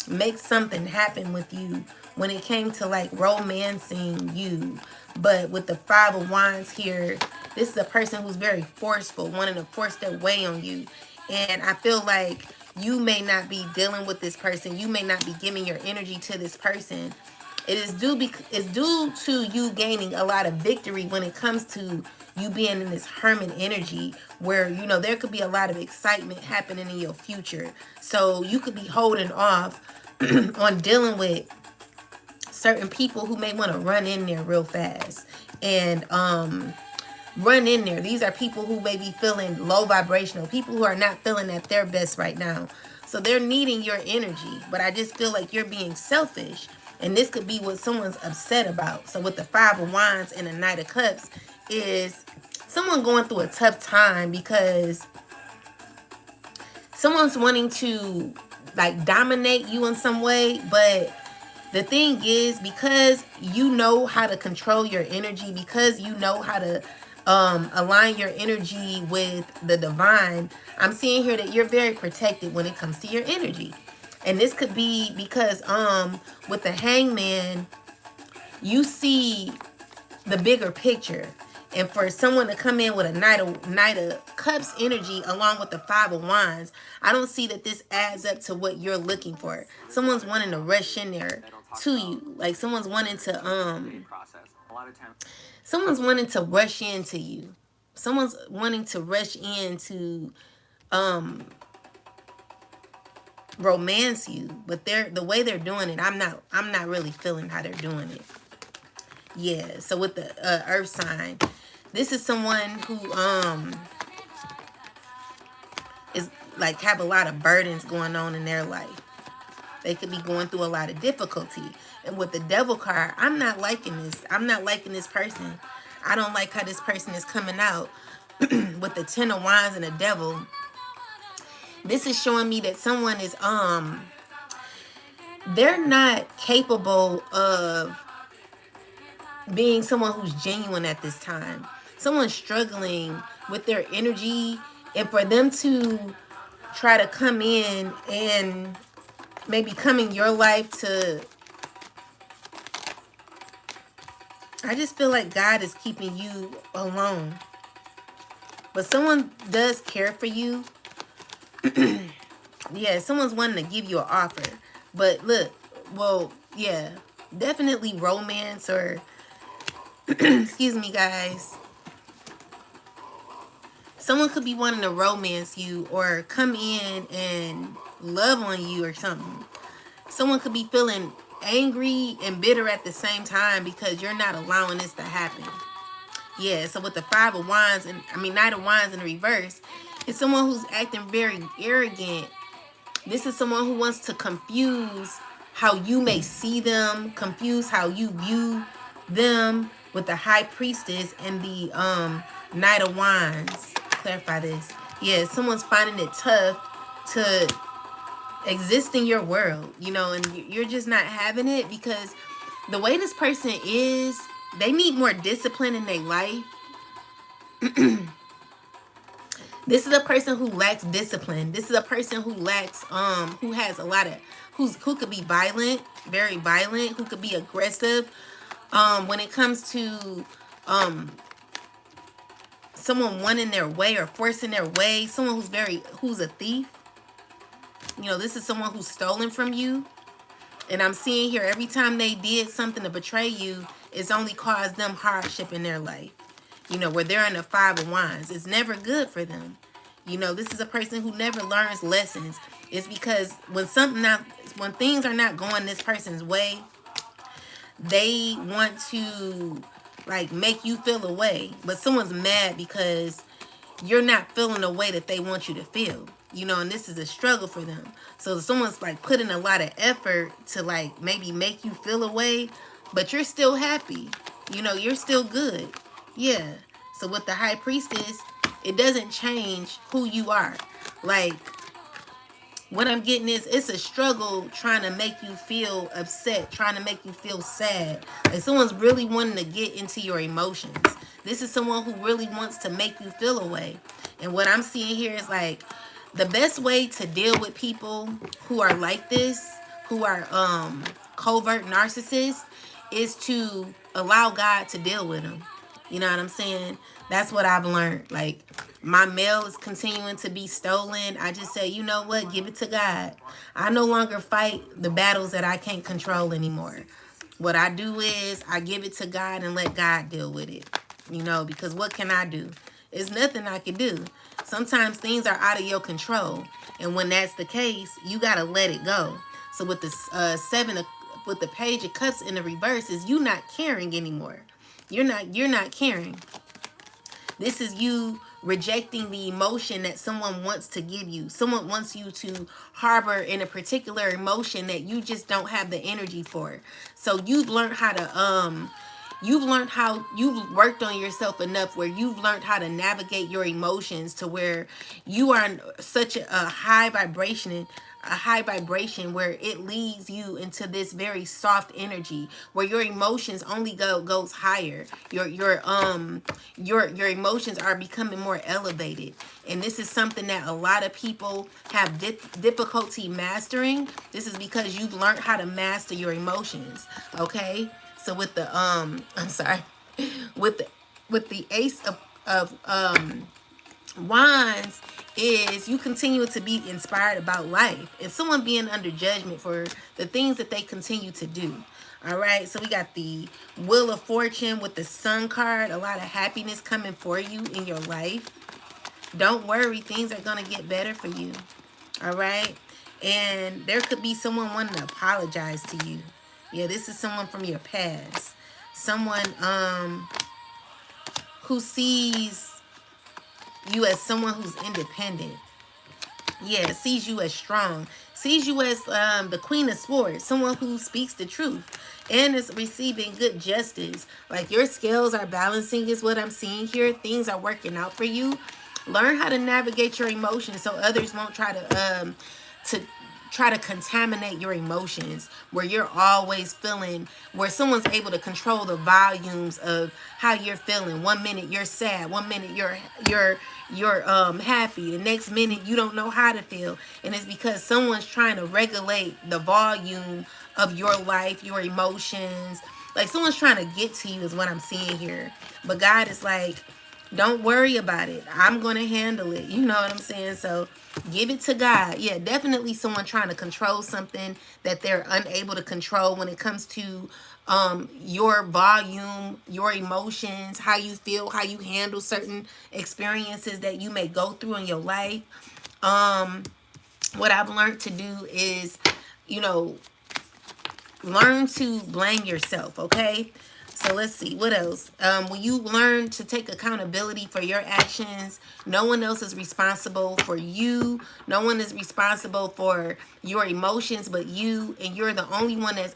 make something happen with you when it came to like romancing you. But with the 5 of Wands here, this is a person who's very forceful, wanting to force their way on you. And I feel like you may not be dealing with this person. You may not be giving your energy to this person. It is due to you gaining a lot of victory when it comes to you being in this hermit energy where, you know, there could be a lot of excitement happening in your future. So you could be holding off on dealing with certain people who may want to run in there real fast and run in there. These are people who may be feeling low vibrational, people who are not feeling at their best right now. So they're needing your energy, but I just feel like you're being selfish. And this could be what someone's upset about. So with the 5 of Wands and the Knight of Cups is someone going through a tough time because someone's wanting to like dominate you in some way. But the thing is, because you know how to control your energy, because you know how to align your energy with the divine, I'm seeing here that you're very protected when it comes to your energy. And this could be because with the Hangman, you see the bigger picture. And for someone to come in with a Knight of Cups energy along with the 5 of Wands, I don't see that this adds up to what you're looking for. Someone's wanting to rush in there to you. Like someone's wanting to rush into you. Someone's wanting to rush into romance you, but the way they're doing it, I'm not really feeling how they're doing it. Yeah. So with the earth sign, this is someone who is like have a lot of burdens going on in their life. They could be going through a lot of difficulty. And with the devil card, I'm not liking this. I'm not liking this person. I don't like how this person is coming out with the 10 of Wands and the devil. This is showing me that someone is, they're not capable of being someone who's genuine at this time. Someone's struggling with their energy, and for them to try to come in and maybe come in your life to, I just feel like God is keeping you alone. But someone does care for you. Yeah, someone's wanting to give you an offer. But look, well, yeah, definitely romance or, excuse me, guys. Someone could be wanting to romance you or come in and love on you or something. Someone could be feeling angry and bitter at the same time because you're not allowing this to happen. Yeah, so with the 5 of Wands and Knight of Wands in the reverse, it's someone who's acting very arrogant. This is someone who wants to confuse how you may see them, confused how you view them with the high priestess and the knight of wands. Clarify this. Yeah, someone's finding it tough to exist in your world, you know, and you're just not having it because the way this person is, they need more discipline in their life. This is a person who lacks discipline. This is a person who lacks who has a lot of who could be violent, very violent, who could be aggressive when it comes to someone wanting their way or forcing their way, someone who's a thief. You know, this is someone who's stolen from you. And I'm seeing here every time they did something to betray you, it's only caused them hardship in their life. You know, where they're in the Five of Wands. It's never good for them. You know, this is a person who never learns lessons. It's because when things are not going this person's way, they want to like make you feel a way. But someone's mad because you're not feeling the way that they want you to feel. You know, and this is a struggle for them. So someone's like putting a lot of effort to like maybe make you feel a way, but you're still happy. You know, you're still good. Yeah. So with the high priestess, it doesn't change who you are. Like, what I'm getting is it's a struggle trying to make you feel upset, trying to make you feel sad. Like someone's really wanting to get into your emotions. This is someone who really wants to make you feel a way. And what I'm seeing here is like the best way to deal with people who are like this, who are covert narcissists, is to allow God to deal with them. You know what I'm saying? That's what I've learned. Like, my mail is continuing to be stolen. I just say, you know what? Give it to God. I no longer fight the battles that I can't control anymore. What I do is I give it to God and let God deal with it. You know, because what can I do? There's nothing I can do. Sometimes things are out of your control. And when that's the case, you got to let it go. So with the with the Page of Cups in the reverse is you not caring anymore. You're not caring. This is you rejecting the emotion that someone wants to give you. Someone wants you to harbor in a particular emotion that you just don't have the energy for. So you've learned how to you've worked on yourself enough where you've learned how to navigate your emotions to where you are in such a high vibration where it leads you into this very soft energy where your emotions only goes higher. Your emotions are becoming more elevated, and this is something that a lot of people have difficulty mastering. This is because you've learned how to master your emotions. Okay, so with the I'm sorry, with the Ace of Wands is you continue to be inspired about life and someone being under judgment for the things that they continue to do. All right, so we got the Wheel of Fortune with the Sun card. A lot of happiness coming for you in your life. Don't worry, things are going to get better for you. All right, and there could be someone wanting to apologize to you. Yeah, this is someone from your past. Someone who sees you as someone who's independent. Yeah, sees you as strong. Sees you as the Queen of Swords. Someone who speaks the truth and is receiving good justice. Like your scales are balancing is what I'm seeing here. Things are working out for you. Learn how to navigate your emotions so others won't try to contaminate your emotions, where you're always feeling, where someone's able to control the volumes of how you're feeling. 1 minute you're sad, 1 minute you're happy, the next minute you don't know how to feel, and it's because someone's trying to regulate the volume of your life, your emotions. Like someone's trying to get to you is what I'm seeing here. But God is like, don't worry about it. I'm going to handle it. You know what I'm saying? So give it to God. Yeah, definitely someone trying to control something that they're unable to control when it comes to your volume, your emotions, how you feel, how you handle certain experiences that you may go through in your life. What I've learned to do is, you know, learn to blame yourself, okay? So let's see, what else? When you learn to take accountability for your actions, no one else is responsible for you. No one is responsible for your emotions but you, and you're the only one that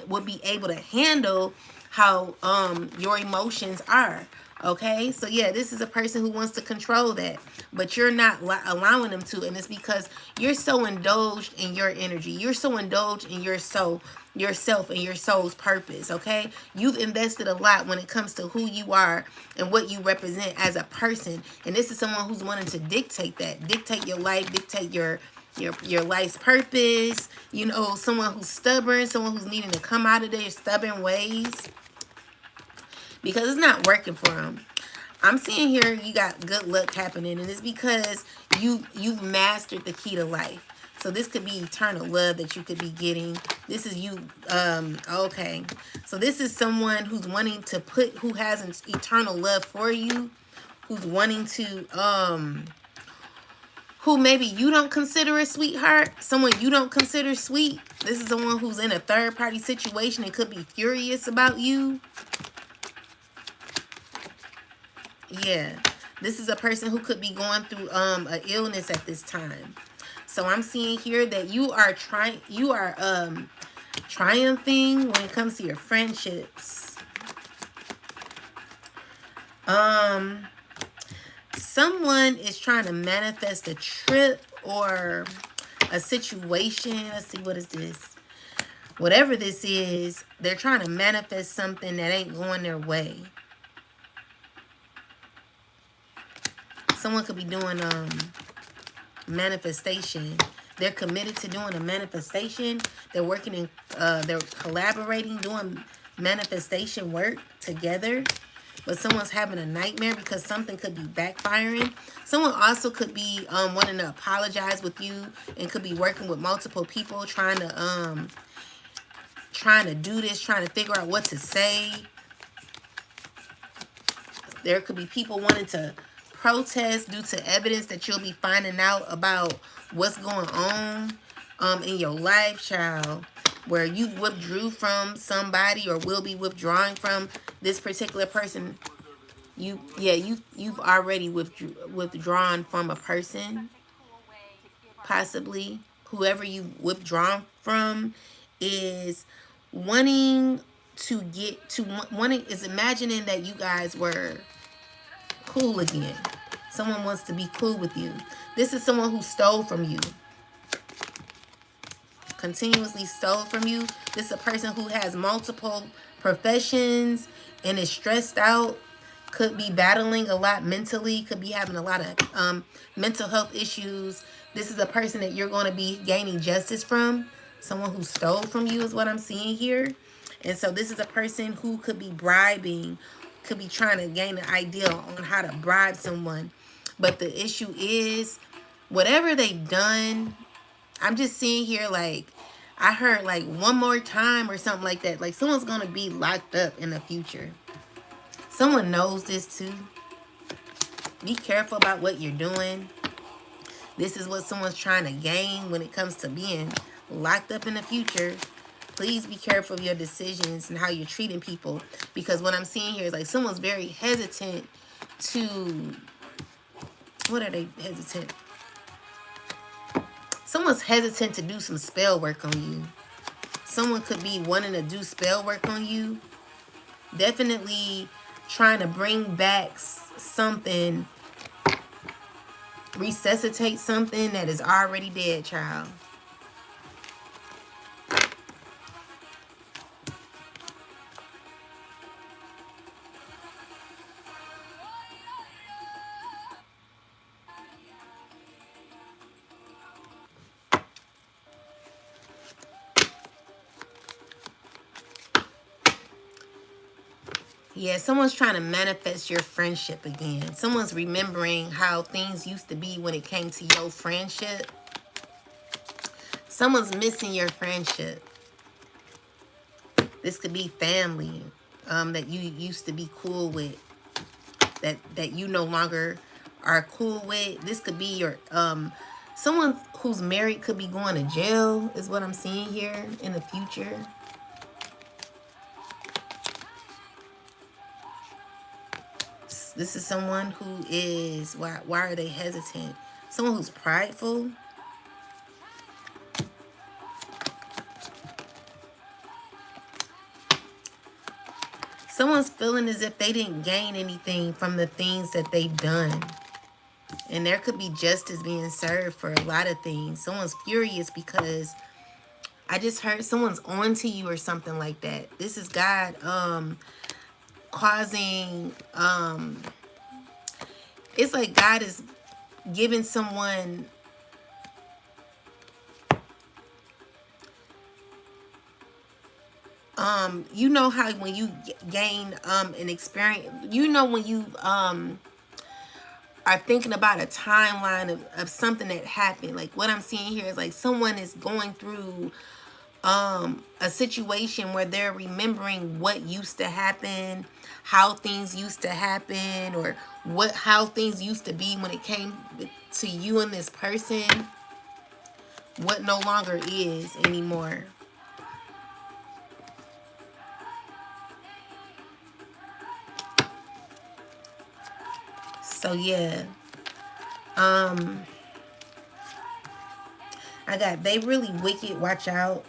would be able to handle how your emotions are. Okay, so yeah, this is a person who wants to control that, but you're not allowing them to, and it's because you're so indulged in your energy. You're so indulged in your soul, yourself, and your soul's purpose. Okay, you've invested a lot when it comes to who you are and what you represent as a person, and this is someone who's wanting to dictate your life, dictate your life's purpose. You know, someone who's stubborn, someone who's needing to come out of their stubborn ways because it's not working for them. I'm seeing here you got good luck happening, and it's because you've mastered the key to life. So this could be eternal love that you could be getting. This is you. Okay. So this is someone who's wanting to who has an eternal love for you, who's wanting to who maybe you don't consider a sweetheart, someone you don't consider sweet. This is someone who's in a third party situation and could be furious about you. Yeah, this is a person who could be going through an illness at this time. So I'm seeing here that you are triumphing when it comes to your friendships. Someone is trying to manifest a trip or a situation. Let's see, what is this? Whatever this is, they're trying to manifest something that ain't going their way. Someone could be doing manifestation. They're committed to doing a manifestation. They're working in they're collaborating, doing manifestation work together. But someone's having a nightmare because something could be backfiring. Someone also could be wanting to apologize with you and could be working with multiple people trying to do this, trying to figure out what to say. There could be people wanting to protest due to evidence that you'll be finding out about what's going on in your life, child, where you withdrew from somebody or will be withdrawing from this particular person. You've already withdrawn from a person, possibly. Whoever you withdrawn from is wanting to get to wanting is imagining that you guys were cool again. Someone wants to be cool with you. This is someone who stole from you. Continuously stole from you. This is a person who has multiple professions and is stressed out. Could be battling a lot mentally. Could be having a lot of mental health issues. This is a person that you're going to be gaining justice from. Someone who stole from you is what I'm seeing here. And so this is a person who could be bribing, could be trying to gain an idea on how to bribe someone. But the issue is, whatever they've done, I'm just seeing here, like, I heard, like, one more time or something like that. Like, someone's going to be locked up in the future. Someone knows this, too. Be careful about what you're doing. This is what someone's trying to gain when it comes to being locked up in the future. Please be careful of your decisions and how you're treating people. Because what I'm seeing here is, like, someone's very hesitant to... What are they hesitant? Someone's hesitant to do some spell work on you. Someone could be wanting to do spell work on you. Definitely trying to bring back something, resuscitate something that is already dead, child. Yeah, someone's trying to manifest your friendship again. Someone's remembering how things used to be when it came to your friendship. Someone's missing your friendship. This could be family that you used to be cool with, that you no longer are cool with. This could be your someone who's married could be going to jail, is what I'm seeing here in the future. This is someone who is, why are they hesitant? Someone who's prideful. Someone's feeling as if they didn't gain anything from the things that they've done. And there could be justice being served for a lot of things. Someone's furious because I just heard someone's on to you or something like that. This is God causing, it's like God is giving someone, you know how when you gain an experience, you know when you are thinking about a timeline of something that happened. Like what I'm seeing here is like someone is going through a situation where they're remembering what used to happen, how things used to happen, or how things used to be when it came to you and this person, what no longer is anymore. So yeah, I got, they really wicked, watch out.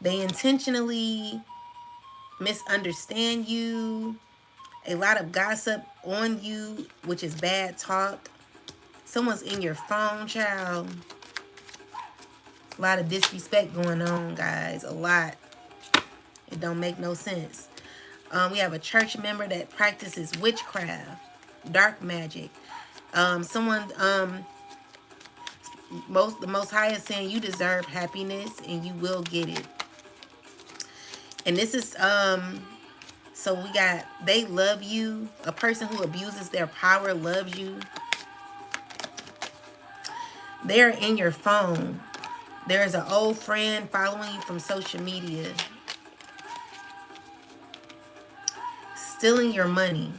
They intentionally misunderstand you. A lot of gossip on you, which is bad talk. Someone's in your phone, child. A lot of disrespect going on, guys. A lot. It don't make no sense. We have a church member that practices witchcraft, dark magic. Someone, the Most High is saying you deserve happiness and you will get it. And this is, so we got, they love you. A person who abuses their power loves you. They're in your phone. There's an old friend following you from social media. Stealing your money.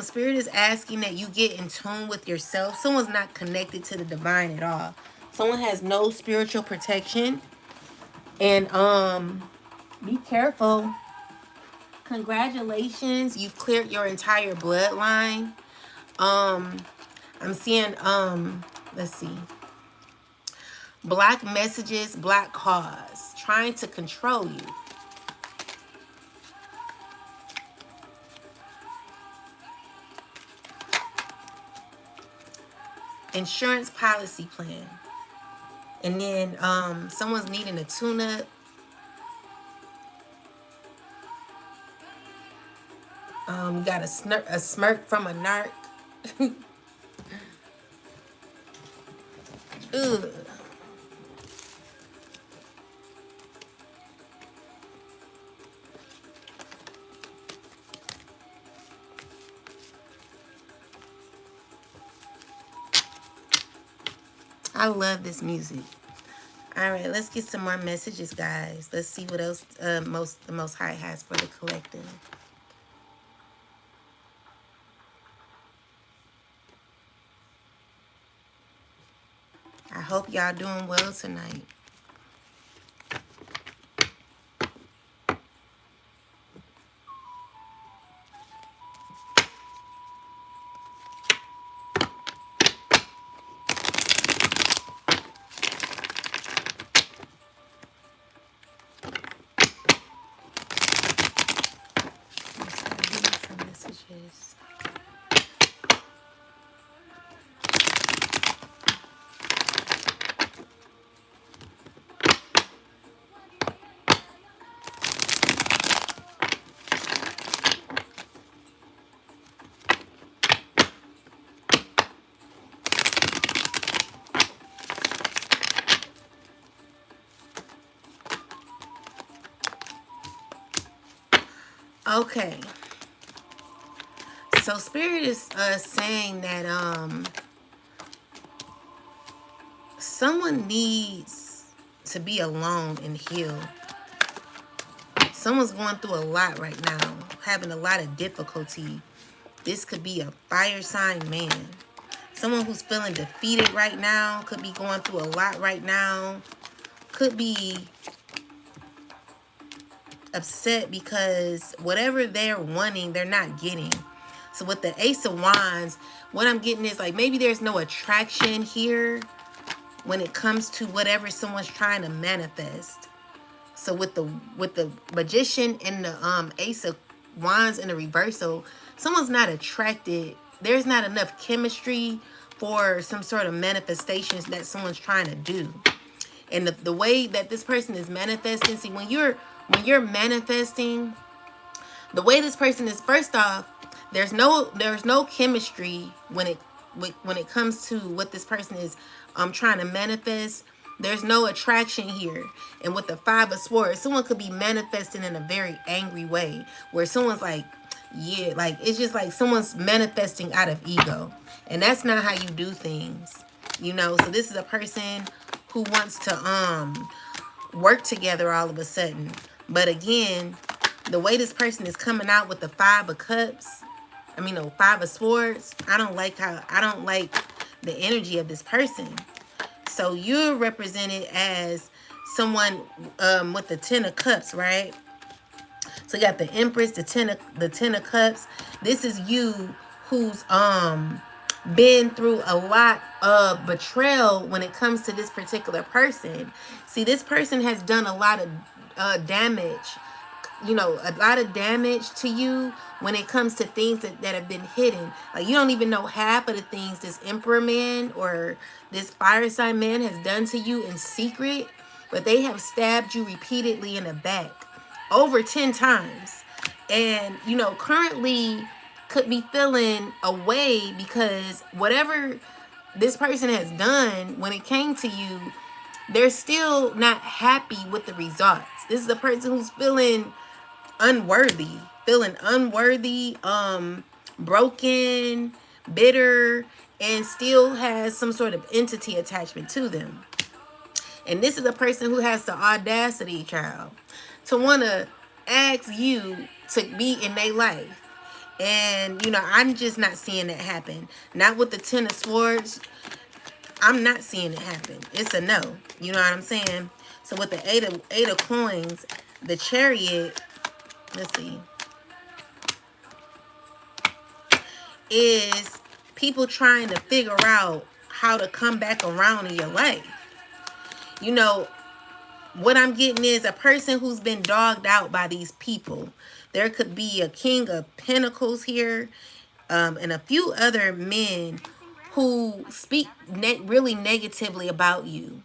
Spirit is asking that you get in tune with yourself. Someone's not connected to the divine at all. Someone has no spiritual protection. And be careful. Congratulations. You've cleared your entire bloodline. I'm seeing, let's see. Black messages, black cause. Trying to control you. Insurance policy plan. And then someone's needing a tune-up. You got a smirk from a narc. Ugh. I love this music. All right, let's get some more messages, guys. Let's see what else the Most High has for the collective. I hope y'all doing well tonight. Okay. So Spirit is saying that someone needs to be alone and heal. Someone's going through a lot right now, having a lot of difficulty This could be a fire sign man. Someone who's feeling defeated right now. Could be going through a lot right now. Could be upset because whatever they're wanting, they're not getting. So with the Ace of Wands, what I'm getting is like maybe there's no attraction here when it comes to whatever someone's trying to manifest. So with the Magician and the Ace of Wands in the reversal, someone's not attracted. There's not enough chemistry for some sort of manifestations that someone's trying to do. And the way that this person is manifesting, see, when you're manifesting, the way this person is, first off, there's no chemistry when it comes to what this person is trying to manifest. There's no attraction here. And with the Five of Swords, someone could be manifesting in a very angry way, where someone's like, yeah, like it's just like someone's manifesting out of ego. And that's not how you do things, you know. So this is a person who wants to work together all of a sudden. But again, the way this person is coming out with the Five of Cups, no, Five of Swords, I don't like the energy of this person. So you're represented as someone with the Ten of Cups, right? So you got the Empress, the Ten of Cups. This is you who's been through a lot of betrayal when it comes to this particular person. See, this person has done a lot of damage, you know, a lot of damage to you when it comes to things that have been hidden. Like, you don't even know half of the things this Emperor man or this fire sign man has done to you in secret, but they have stabbed you repeatedly in the back over 10 times. And, you know, currently could be feeling away because whatever this person has done when it came to you, they're still not happy with the results. This is a person who's feeling unworthy, broken, bitter, and still has some sort of entity attachment to them. And this is a person who has the audacity, child, to want to ask you to be in their life. And, you know, I'm just not seeing that happen. Not with the Ten of Swords. I'm not seeing it happen. It's a no. You know what I'm saying? So with the Eight of Coins, the Chariot, let's see, is people trying to figure out how to come back around in your life. You know, what I'm getting is a person who's been dogged out by these people. There could be a King of Pentacles here, and a few other men who speak really negatively about you.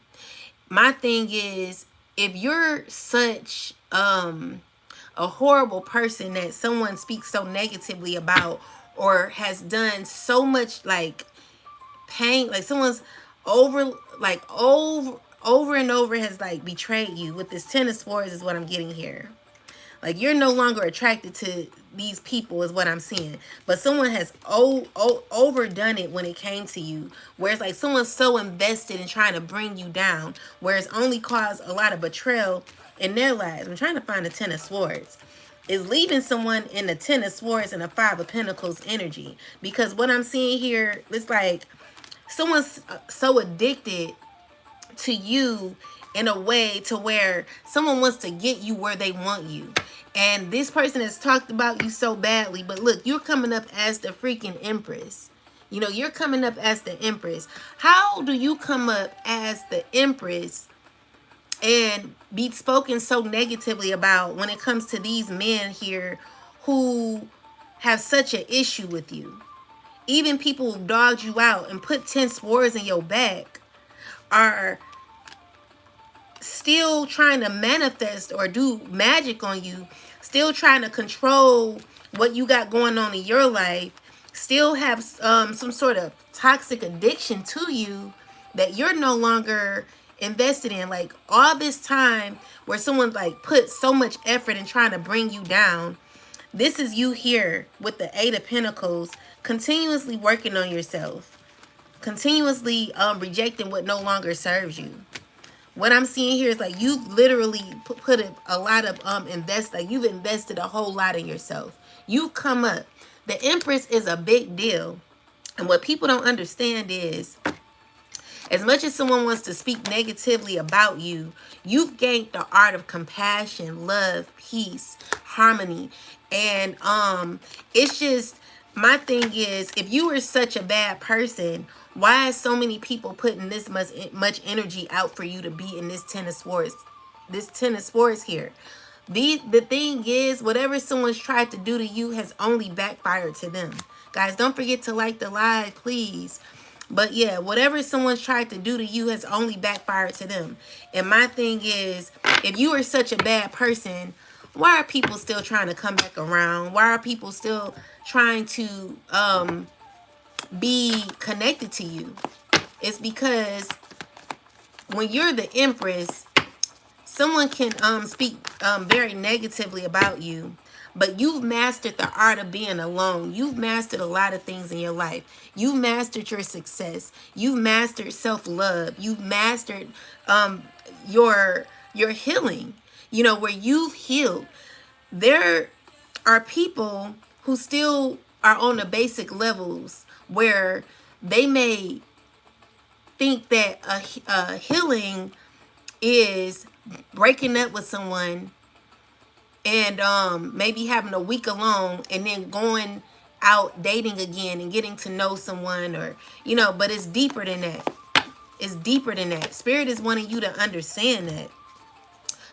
My thing is, if you're such a horrible person that someone speaks so negatively about, or has done so much like pain, like someone's over and over has like betrayed you. With this Ten of Swords is what I'm getting here. Like, you're no longer attracted to these people is what I'm seeing. But someone has overdone it when it came to you. Whereas like someone's so invested in trying to bring you down, whereas only caused a lot of betrayal in their lives. I'm trying to find the Ten of Swords. Is leaving someone in the Ten of Swords and the Five of Pentacles energy. Because what I'm seeing here, it's like someone's so addicted to you in a way to where someone wants to get you where they want you. And this person has talked about you so badly. But look, you're coming up as the freaking Empress. You know, you're coming up as the Empress. How do you come up as the Empress and be spoken so negatively about when it comes to these men here who have such an issue with you? Even people who dogged you out and put 10 swords in your back are still trying to manifest or do magic on you, still trying to control what you got going on in your life, still have some sort of toxic addiction to you that you're no longer invested in. Like, all this time where someone like put so much effort in trying to bring you down, this is you here with the Eight of Pentacles, continuously working on yourself, continuously rejecting what no longer serves you. What I'm seeing here is like you've literally put a lot of like you've invested a whole lot in yourself. You've come up The Empress is a big deal. And what people don't understand is, as much as someone wants to speak negatively about you, you've gained the art of compassion, love, peace, harmony. And it's just, my thing is, if you were such a bad person, why is so many people putting this much energy out for you to be in this Ten of Swords? This Ten of Swords here. The thing is, whatever someone's tried to do to you has only backfired to them. Guys, don't forget to like the live, please. But yeah, whatever someone's tried to do to you has only backfired to them. And my thing is, if you are such a bad person, why are people still trying to come back around? Why are people still trying to be connected to you? It's because when you're the Empress, someone can speak very negatively about you, but you've mastered the art of being alone. You've mastered a lot of things in your life. You've mastered your success. You've mastered self-love. You've mastered your healing. You know, where you've healed. There are people who still are on the basic levels where they may think that a healing is breaking up with someone and maybe having a week alone and then going out dating again and getting to know someone, or you know, but it's deeper than that. It's deeper than that. Spirit is wanting you to understand that.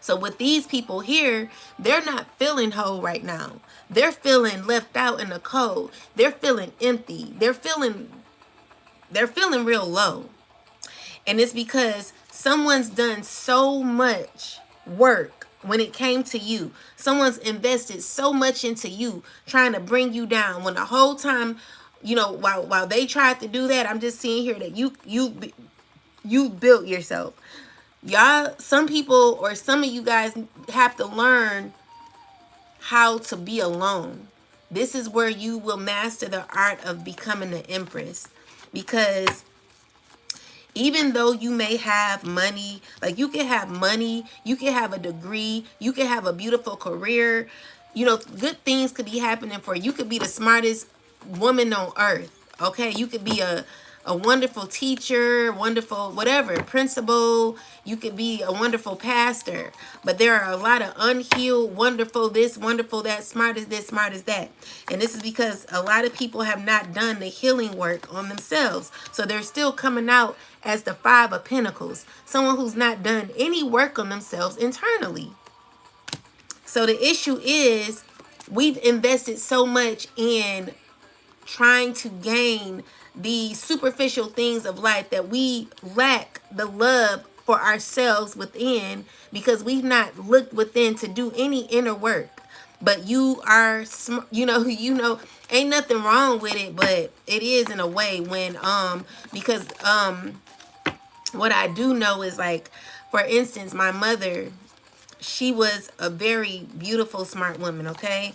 So with these people here, they're not feeling whole right now. They're feeling left out in the cold. They're feeling empty. They're feeling real low. And it's because someone's done so much work when it came to you. Someone's invested so much into you, trying to bring you down. When the whole time, you know, while they tried to do that, I'm just seeing here that you built yourself. Y'all, some people or some of you guys have to learn how to be alone. This is where you will master the art of becoming the Empress. Because even though you may have money, like you can have money, you can have a degree, you can have a beautiful career, you know, good things could be happening for you. You could be the smartest woman on earth, okay? You could be a wonderful teacher, wonderful whatever, principal. You could be a wonderful pastor. But there are a lot of unhealed, wonderful this, wonderful that, smart as this, smart as that. And this is because a lot of people have not done the healing work on themselves. So they're still coming out as the Five of Pentacles. Someone who's not done any work on themselves internally. So the issue is, we've invested so much in trying to gain the superficial things of life that we lack the love for ourselves within, because we've not looked within to do any inner work. But you are, you know, ain't nothing wrong with it, but it is in a way when, because, what I do know is, like, for instance, my mother, she was a very beautiful, smart woman, okay?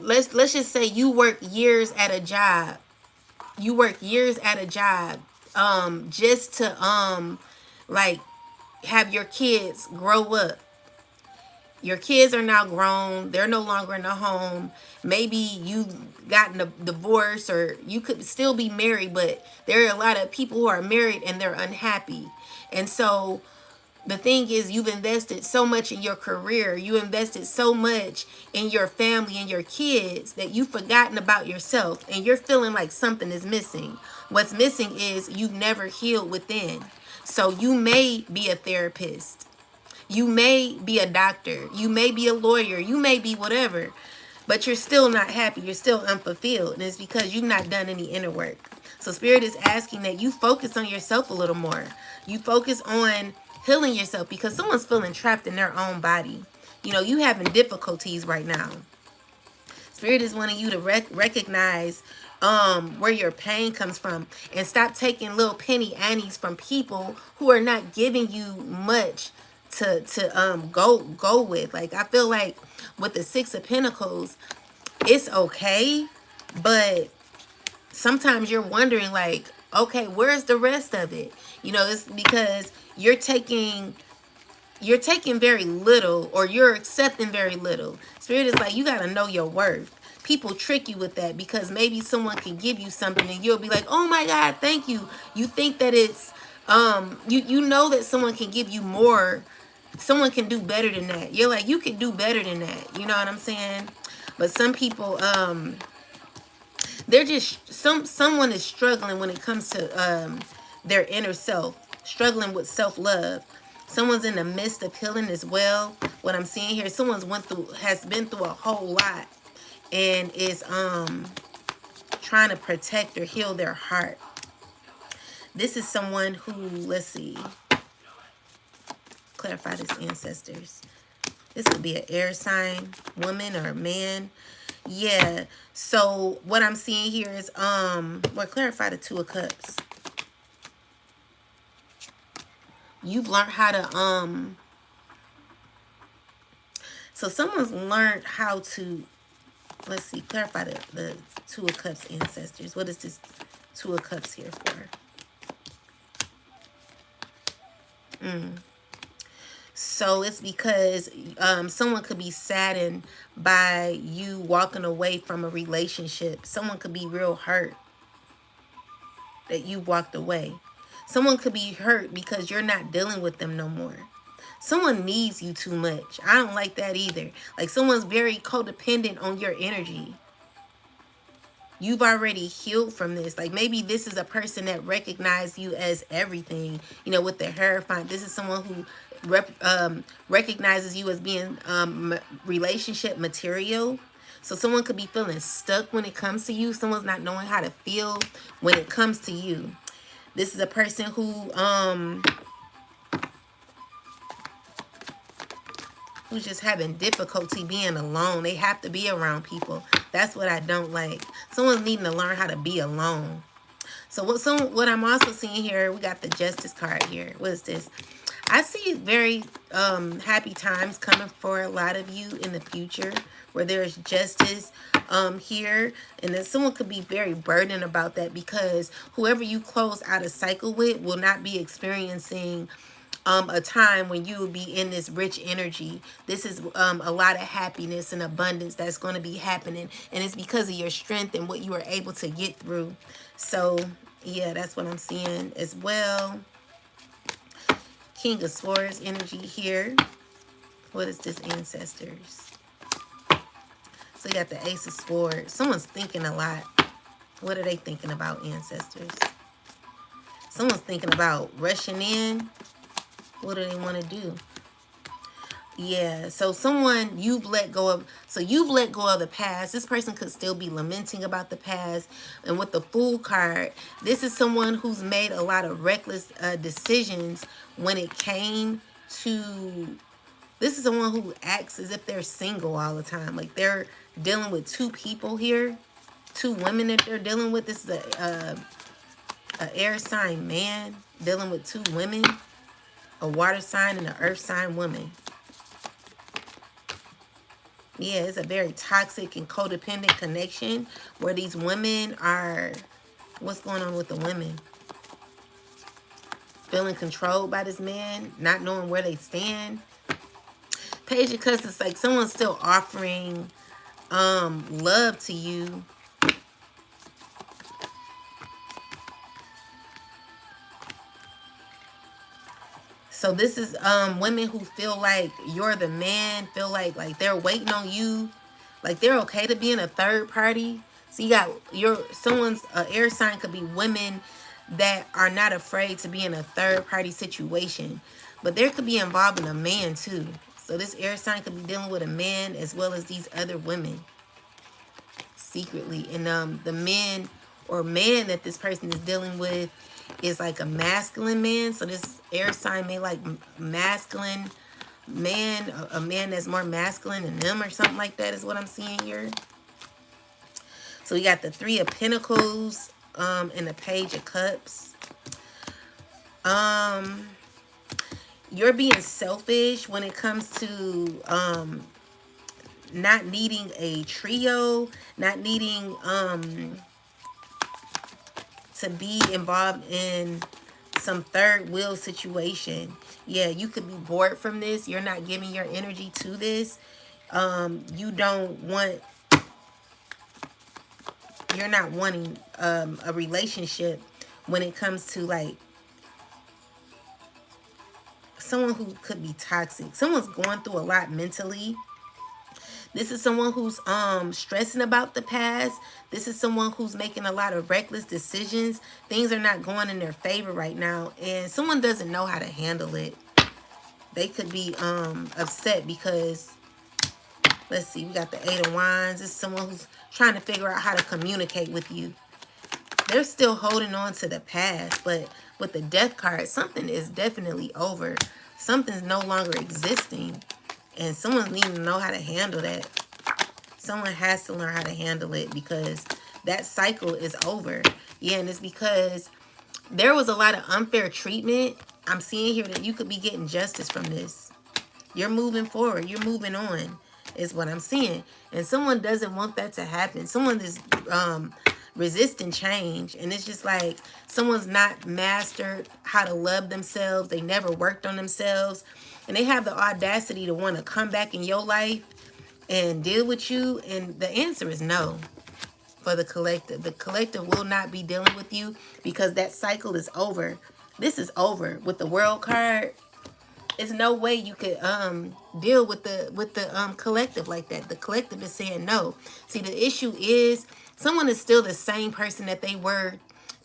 Let's just say you work years at a job. You work years at a job just to like have your kids grow up. Your kids are now grown. They're no longer in the home. Maybe you've gotten a divorce, or you could still be married, but there are a lot of people who are married and they're unhappy. And so the thing is, you've invested so much in your career. You invested so much in your family and your kids that you've forgotten about yourself, and you're feeling like something is missing. What's missing is you've never healed within. So you may be a therapist. You may be a doctor. You may be a lawyer. You may be whatever. But you're still not happy. You're still unfulfilled. And it's because you've not done any inner work. So Spirit is asking that you focus on yourself a little more. You focus on healing yourself, because someone's feeling trapped in their own body. You know, you having difficulties right now. Spirit is wanting you to recognize where your pain comes from, and stop taking little penny annies from people who are not giving you much to go with. Like, I feel like with the Six of Pentacles, it's okay, but sometimes you're wondering, like, okay, where's the rest of it? You know, it's because you're taking you're taking very little, or you're accepting very little. Spirit is like, you got to know your worth. People trick you with that because maybe someone can give you something and you'll be like, oh my God, thank you. You think that it's, you know that someone can give you more. Someone can do better than that. You're like, you can do better than that. You know what I'm saying? But some people, they're just, someone is struggling when it comes to their inner self, struggling with self-love. Someone's in the midst of healing as well. What I'm seeing here, someone's has been through a whole lot and is trying to protect or heal their heart. This is someone who, let's see, clarify this, ancestors. This could be an air sign, woman or man. Yeah. So what I'm seeing here is well, clarify the Two of Cups. You've learned how to so someone's learned how to, let's see, clarify the Two of Cups, ancestors. What is this Two of Cups here for? So it's because someone could be saddened by you walking away from a relationship. Someone could be real hurt that you walked away. Someone could be hurt because you're not dealing with them no more. Someone needs you too much. I don't like that either. Like someone's very codependent on your energy. You've already healed from this. Like maybe this is a person that recognizes you as everything, you know, with the Hierophant. This is someone who recognizes you as being relationship material. So someone could be feeling stuck when it comes to you. Someone's not knowing how to feel when it comes to you. This is a person who's just having difficulty being alone. They have to be around people. That's what I don't like. Someone's needing to learn how to be alone. So what I'm also seeing here, we got the Justice card here. What is this? I see very happy times coming for a lot of you in the future where there's justice here. And then someone could be very burdened about that because whoever you close out a cycle with will not be experiencing a time when you will be in this rich energy. This is a lot of happiness and abundance that's going to be happening. And it's because of your strength and what you are able to get through. So, yeah, that's what I'm seeing as well. King of Swords energy here. What is this, ancestors? So you got the Ace of Swords. Someone's thinking a lot. What are they thinking about, ancestors? Someone's thinking about rushing in. What do they want to do? Yeah, so someone you've let go of. So you've let go of the past. This person could still be lamenting about the past. And with the Fool card, this is someone who's made a lot of reckless decisions when it came to... This is someone who acts as if they're single all the time. Like they're dealing with two people here. Two women that they're dealing with. This is a air sign man dealing with two women. A water sign and an earth sign woman. Yeah, it's a very toxic and codependent connection where these women are... What's going on with the women? Feeling controlled by this man, not knowing where they stand. Page of Cups is like someone's still offering love to you. So this is women who feel like you're the man, feel like they're waiting on you, like they're okay to be in a third party. So you got someone's air sign could be women that are not afraid to be in a third party situation, but there could be involving a man too. So this air sign could be dealing with a man as well as these other women secretly. And the men or man that this person is dealing with is like a masculine man. So this air sign may like masculine man, a man that's more masculine than them or something like that is what I'm seeing here. So we got the Three of Pentacles and the Page of Cups. You're being selfish when it comes to not needing a trio, not needing to be involved in some third wheel situation. Yeah, you could be bored from this. You're not giving your energy to this. You don't want, you're not wanting a relationship when it comes to like someone who could be toxic. Someone's going through a lot mentally. This is someone who's stressing about the past. This is someone who's making a lot of reckless decisions. Things are not going in their favor right now, and someone doesn't know how to handle it. They could be upset because, let's see, we got the Eight of Wands. This is someone who's trying to figure out how to communicate with you. They're still holding on to the past, but with the Death card, something is definitely over. Something's no longer existing, and someone needs to know how to handle that. Someone has to learn how to handle it because that cycle is over. Yeah, and it's because there was a lot of unfair treatment. I'm seeing here that you could be getting justice from this. You're moving forward. You're moving on is what I'm seeing. And someone doesn't want that to happen. Someone is resisting change. And it's just like someone's not mastered how to love themselves. They never worked on themselves. And they have the audacity to want to come back in your life and deal with you. And the answer is no for the collective. The collective will not be dealing with you because that cycle is over. This is over. With the World card, there's no way you could deal with the collective like that. The collective is saying no. See, the issue is someone is still the same person that they were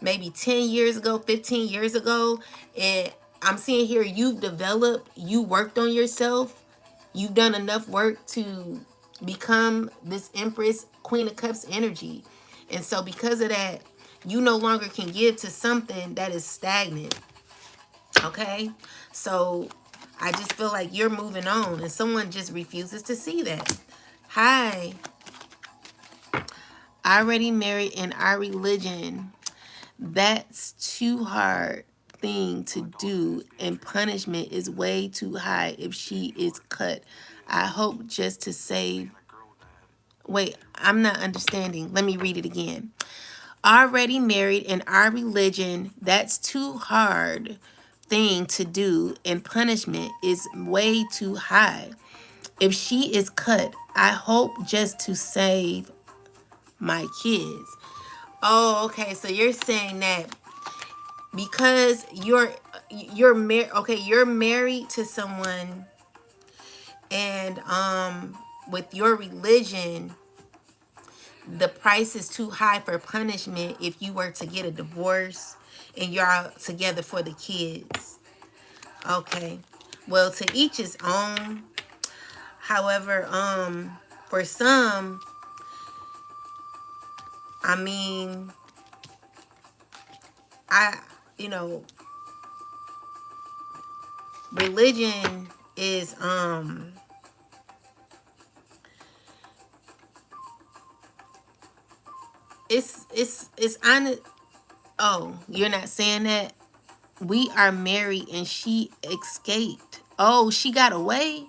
maybe 10 years ago, 15 years ago. And I'm seeing here you've developed, you worked on yourself. You've done enough work to become this Empress, Queen of Cups energy. And so because of that, you no longer can give to something that is stagnant. Okay? So I just feel like you're moving on and someone just refuses to see that. Hi. Already married in our religion. That's too hard thing to do and punishment is way too high if she is cut. I hope just to save. Wait, I'm not understanding. Let me read it again. Already married in our religion, that's too hard thing to do and punishment is way too high. If she is cut, I hope just to save my kids. Oh, okay. So you're saying that because you're married, okay, you're married to someone and with your religion, the price is too high for punishment if you were to get a divorce and you're all together for the kids. Okay. Well, to each his own. However, for some, I mean, you know, religion is, it's honest. Oh, you're not saying that? We are married and she escaped. Oh, she got away?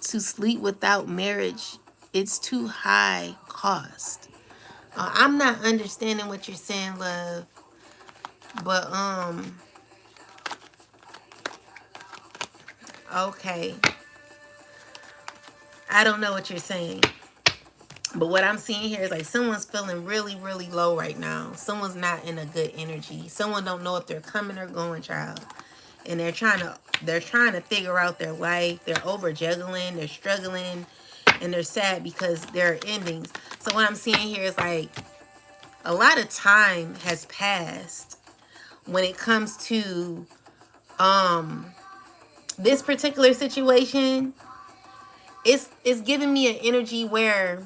To sleep without marriage, it's too high cost. I'm not understanding what you're saying, love. But, okay. I don't know what you're saying. But what I'm seeing here is like someone's feeling really, really low right now. Someone's not in a good energy. Someone don't know if they're coming or going, child. And they're trying to figure out their life. They're over juggling, they're struggling, and they're sad because there are endings. So what I'm seeing here is like a lot of time has passed when it comes to this particular situation. It's giving me an energy where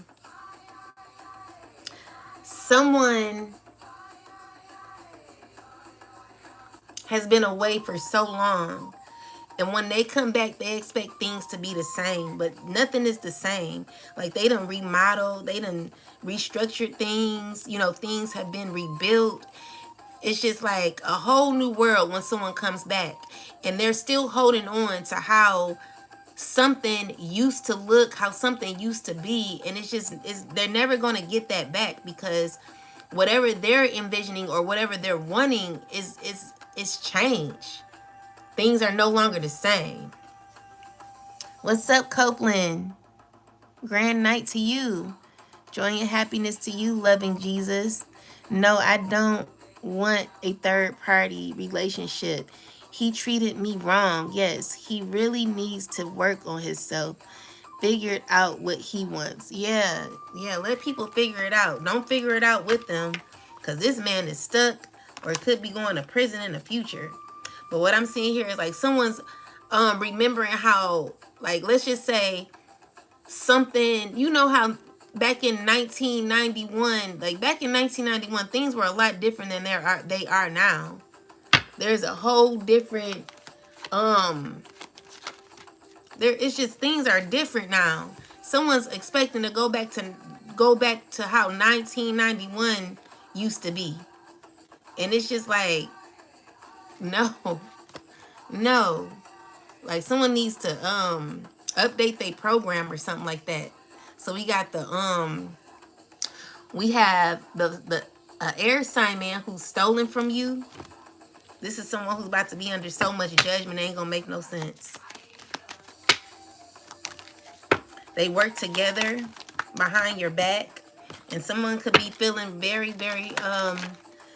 someone has been away for so long, and when they come back, they expect things to be the same, but nothing is the same. Like they done remodeled, they done restructured things, you know, things have been rebuilt. It's just like a whole new world when someone comes back, and they're still holding on to how something used to look, how something used to be, and they're never going to get that back because whatever they're envisioning or whatever they're wanting is change. Things are no longer the same. What's up, Copeland? Grand night to you. Joy and happiness to you, loving Jesus. No, I don't want a third party relationship. He treated me wrong. Yes, he really needs to work on himself. Figure out what he wants. Yeah, let people figure it out. Don't figure it out with them, because this man is stuck or could be going to prison in the future. But what I'm seeing here is like someone's remembering how, like, let's just say something, you know how back in 1991, like back in 1991, things were a lot different than they are now. There's a whole different it's just things are different now. Someone's expecting to go back to how 1991 used to be. And it's just like, no. No. Like someone needs to update their program or something like that. So we got we have the air sign man who's stolen from you. This is someone who's about to be under so much judgment, it ain't gonna make no sense. They work together behind your back, and someone could be feeling very, very,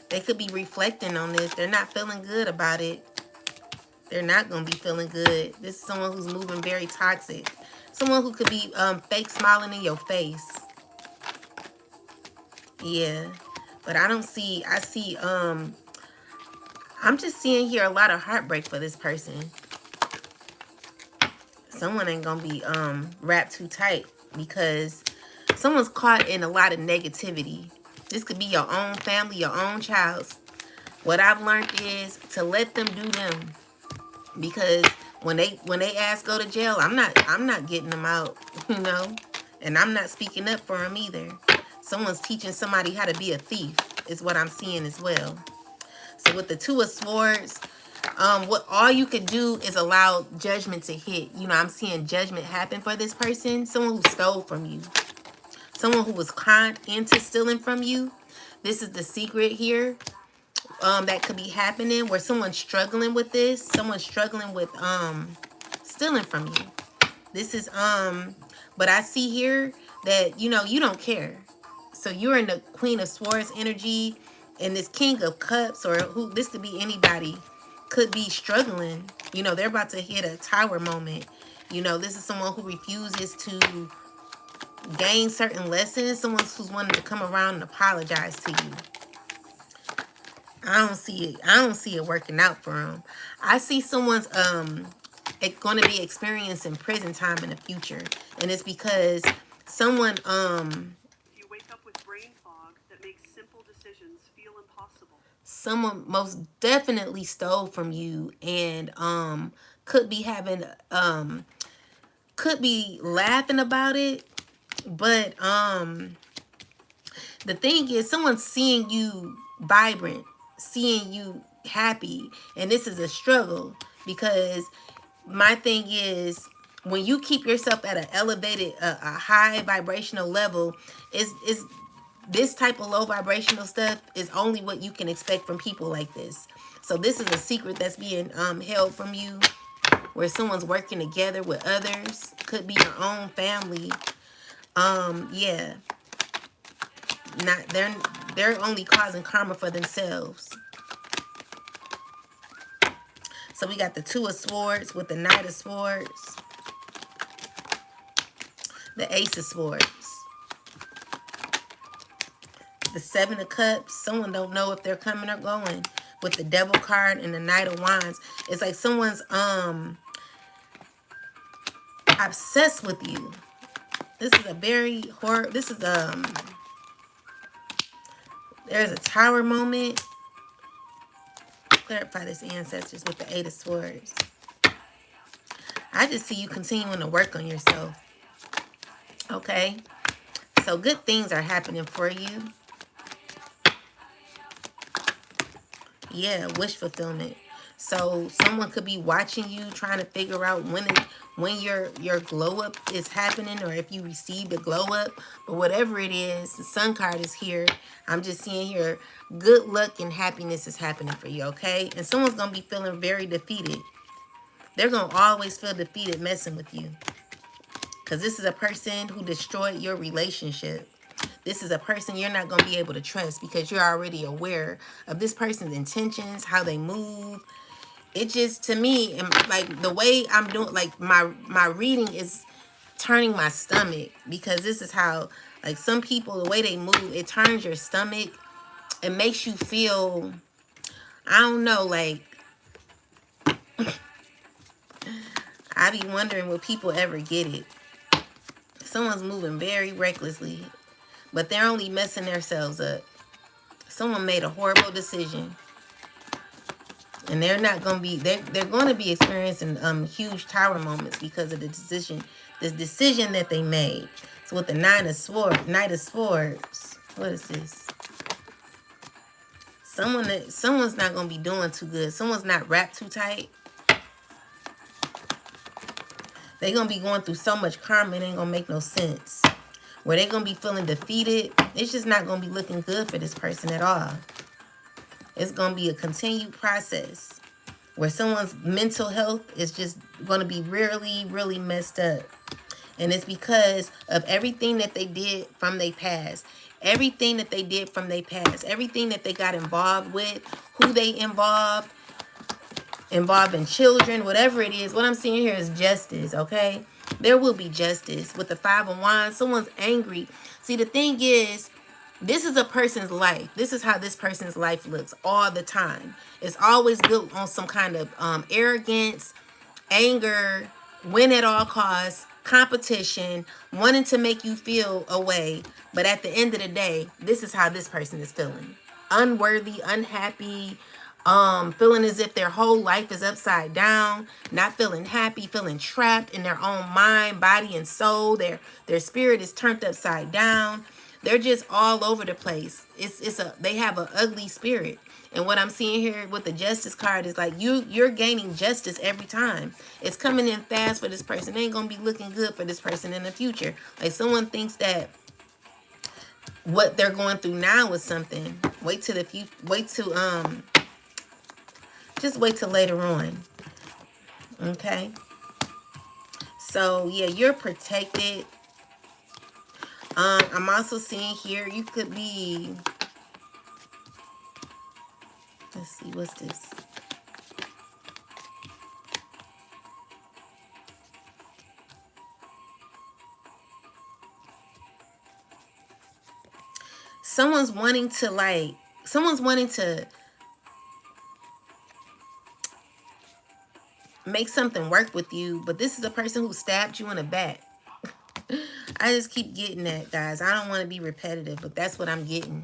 they could be reflecting on this. They're not feeling good about it. They're not going to be feeling good. This is someone who's moving very toxic. Someone who could be fake smiling in your face. Yeah. But I don't see, I'm just seeing here a lot of heartbreak for this person. Someone ain't going to be wrapped too tight because someone's caught in a lot of negativity. This could be your own family, your own child. What I've learned is to let them do them. Because when they ask go to jail, I'm not getting them out, you know, and I'm not speaking up for them either. Someone's teaching somebody how to be a thief is what I'm seeing as well. So with the Two of Swords, what all you could do is allow judgment to hit. You know, I'm seeing judgment happen for this person. Someone who stole from you, someone who was conned into stealing from you. This is the secret here. That could be happening where someone's struggling with this. Someone's struggling with stealing from you. This is but I see here that, you know, you don't care. So you're in the Queen of Swords energy, and this King of Cups, or who this could be, anybody could be struggling. You know, they're about to hit a tower moment. You know, this is someone who refuses to gain certain lessons. Someone who's wanting to come around and apologize to you. I don't see it working out for them. I see someone's going to be experiencing prison time in the future, and it's because someone you wake up with brain fog that makes simple decisions feel impossible. Someone most definitely stole from you, and could be having could be laughing about it, but the thing is, someone's seeing you vibrant, seeing you happy, and this is a struggle, because my thing is, when you keep yourself at an elevated, a high vibrational level, is this type of low vibrational stuff is only what you can expect from people like this. So this is a secret that's being held from you, where someone's working together with others. Could be your own family. Yeah. Not they're only causing karma for themselves. So we got the Two of Swords with the Knight of Swords, the Ace of Swords, the Seven of Cups. Someone don't know if they're coming or going, with the Devil card and the Knight of Wands. It's like someone's obsessed with you. This is a very horror. This is there's a tower moment. Clarify this, ancestors, with the Eight of Swords. I just see you continuing to work on yourself. Okay? So good things are happening for you. Yeah, wish fulfillment. So someone could be watching you, trying to figure out when your glow up is happening, or if you received a glow up. But whatever it is, the sun card is here. I'm just seeing here, good luck and happiness is happening for you, okay? And someone's gonna be feeling very defeated. They're gonna always feel defeated messing with you, because this is a person who destroyed your relationship. This is a person you're not going to be able to trust, because you're already aware of this person's intentions, how they move. It just, to me, like the way I'm doing, like my reading is turning my stomach, because this is how, like, some people, the way they move, it turns your stomach. It makes you feel, I don't know, like, I be wondering, will people ever get it? Someone's moving very recklessly, but they're only messing themselves up. Someone made a horrible decision, and they're not going to be, they're going to be experiencing huge tower moments because of the decision that they made. So with the Knight of Swords, what is this? Someone's not going to be doing too good. Someone's not wrapped too tight. They're going to be going through so much karma, it ain't going to make no sense. Where they're going to be feeling defeated, it's just not going to be looking good for this person at all. It's going to be a continued process where someone's mental health is just going to be really, really messed up. And it's because of everything that they did from their past. Everything that they did from their past. Everything that they got involved with. Who they involved in children. Whatever it is. What I'm seeing here is justice, okay? There will be justice. With the Five of Wands, someone's angry. See, the thing is, this is a person's life. This is how this person's life looks all the time. It's always built on some kind of arrogance, anger, win at all costs, competition, wanting to make you feel a way. But at the end of the day, this is how this person is feeling. Unworthy, unhappy, feeling as if their whole life is upside down, not feeling happy, feeling trapped in their own mind, body, and soul. Their spirit is turned upside down. They're just all over the place. They have an ugly spirit. And what I'm seeing here with the Justice card is like you're gaining justice every time. It's coming in fast for this person. It ain't gonna be looking good for this person in the future. Like, someone thinks that what they're going through now is something. Wait till the future. Just wait till later on. Okay. So yeah, you're protected. I'm also seeing here you could be, let's see, what's this? Someone's wanting to make something work with you, but this is a person who stabbed you in the back. I just keep getting that, guys. I don't want to be repetitive, but that's what I'm getting.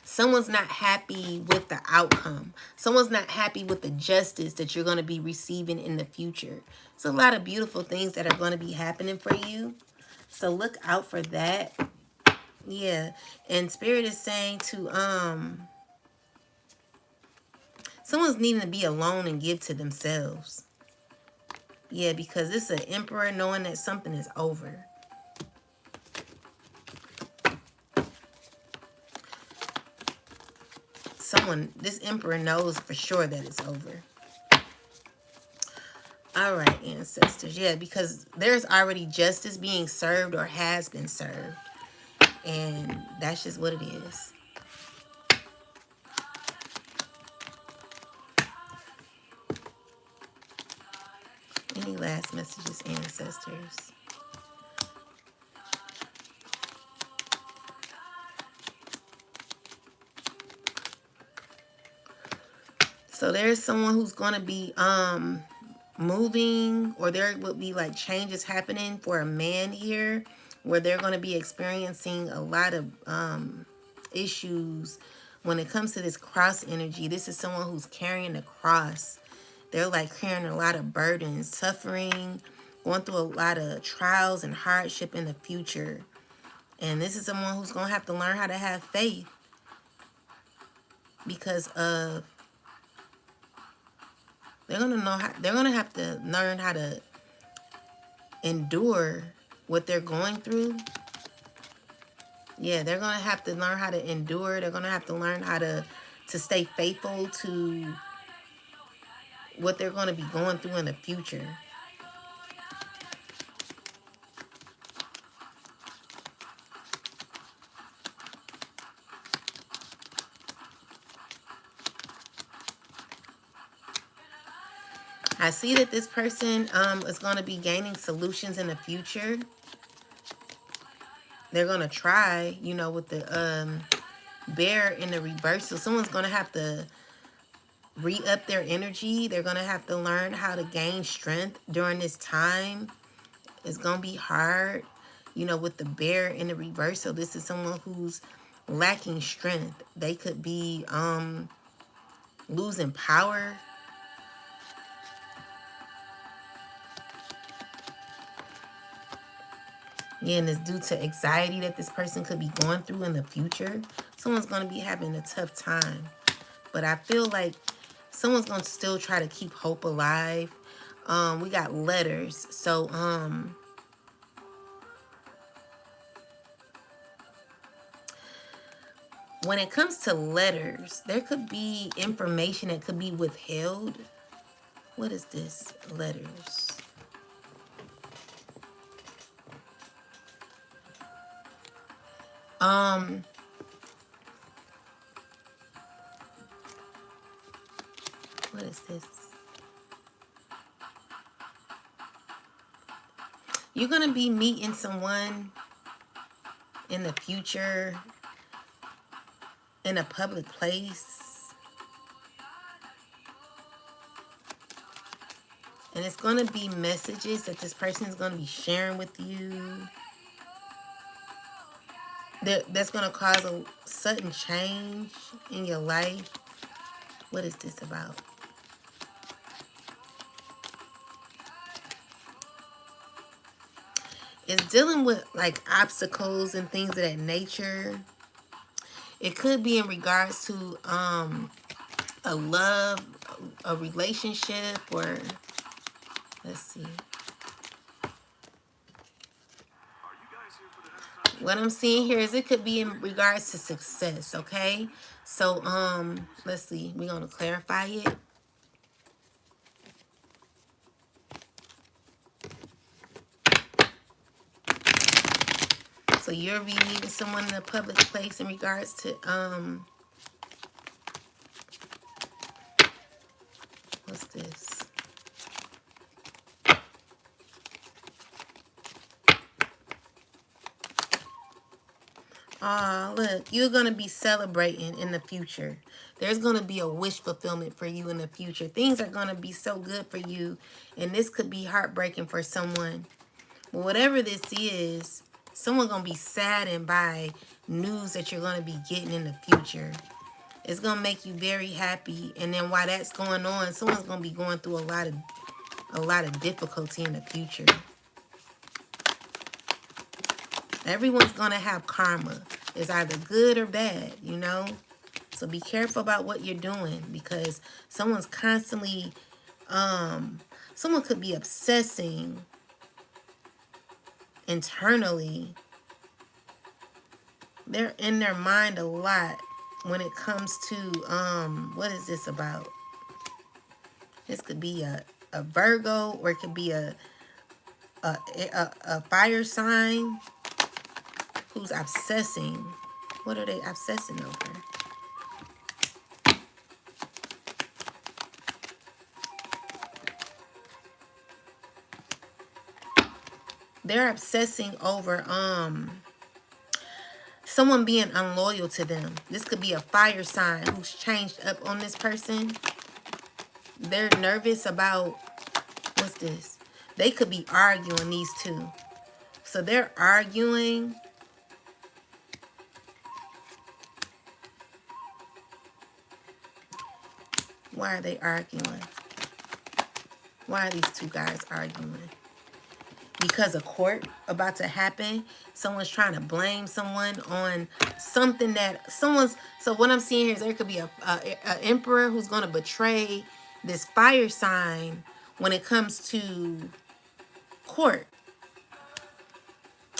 Someone's not happy with the outcome. Someone's not happy with the justice that you're going to be receiving in the future. It's a lot of beautiful things that are going to be happening for you. So look out for that. Yeah. And Spirit is saying to, someone's needing to be alone and give to themselves. Yeah, because this is an Emperor knowing that something is over. This Emperor knows for sure that it's over. All right, ancestors. Yeah, because there's already justice being served or has been served. And that's just what it is. Any last messages, ancestors? So there's someone who's going to be moving, or there will be like changes happening for a man here, where they're going to be experiencing a lot of issues when it comes to this cross energy. This is someone who's carrying a cross. They're like carrying a lot of burdens, suffering, going through a lot of trials and hardship in the future. And this is someone who's going to have to learn how to have faith because of They're gonna know how. They're gonna have to learn how to endure what they're going through. Yeah, they're gonna have to learn how to endure. They're gonna have to learn how to stay faithful to what they're gonna be going through in the future. I see that this person is gonna be gaining solutions in the future. They're gonna try, you know, with the bear in the reversal. Someone's gonna have to re-up their energy. They're gonna have to learn how to gain strength during this time. It's gonna be hard, you know, with the bear in the reversal. This is someone who's lacking strength. They could be losing power. Yeah, and it's due to anxiety that this person could be going through in the future. Someone's gonna be having a tough time. But I feel like someone's gonna still try to keep hope alive. We got letters. So when it comes to letters, there could be information that could be withheld. What is this? Letters. What is this? You're gonna be meeting someone in the future in a public place. And it's going to be messages that this person is going to be sharing with you. That's going to cause a sudden change in your life. What is this about? It's dealing with like obstacles and things of that nature. It could be in regards to a love, a relationship, or let's see. What I'm seeing here is it could be in regards to success, okay? So, let's see. We're going to clarify it. So you're be meeting someone in a public place in regards to, what's this? Oh, look, you're going to be celebrating in the future. There's going to be a wish fulfillment for you in the future. Things are going to be so good for you, and this could be heartbreaking for someone. But whatever this is, someone's going to be saddened by news that you're going to be getting in the future. It's going to make you very happy, and then while that's going on, someone's going to be going through a lot of difficulty in the future. Everyone's going to have karma. It's either good or bad, you know? So be careful about what you're doing, because someone's constantly, someone could be obsessing internally. They're in their mind a lot when it comes to, what is this about? This could be a Virgo, or it could be a fire sign who's obsessing. What are they obsessing over? They're obsessing over someone being unloyal to them. This could be a fire sign who's changed up on this person. They're nervous about, what's this? They could be arguing, these two. So they're arguing. Why are they arguing? Why are these two guys arguing? Because a court about to happen. Someone's trying to blame someone on something that someone's. So what I'm seeing here is there could be a emperor who's going to betray this fire sign when it comes to court.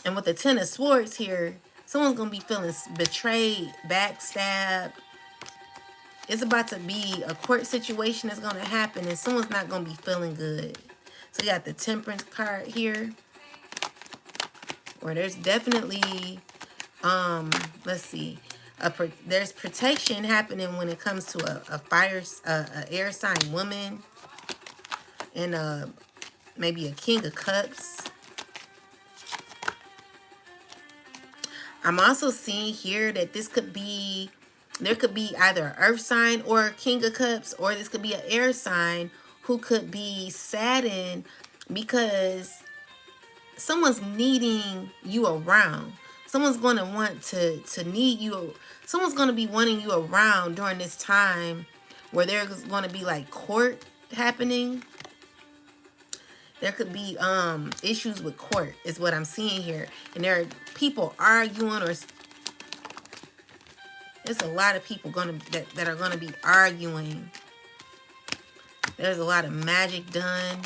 And with the Ten of Swords here, someone's going to be feeling betrayed, backstabbed. It's about to be a court situation that's going to happen, and someone's not going to be feeling good. So you got the Temperance card here, where there's definitely, let's see, there's protection happening when it comes to a air sign woman, and maybe a King of Cups. I'm also seeing here that there could be either an earth sign or a King of Cups, or this could be an air sign who could be saddened because someone's needing you around. Someone's going to want to need you. Someone's going to be wanting you around during this time where there's going to be like court happening. There could be issues with court is what I'm seeing here. And there are people arguing, or there's a lot of people that are going to be arguing. There's a lot of magic done.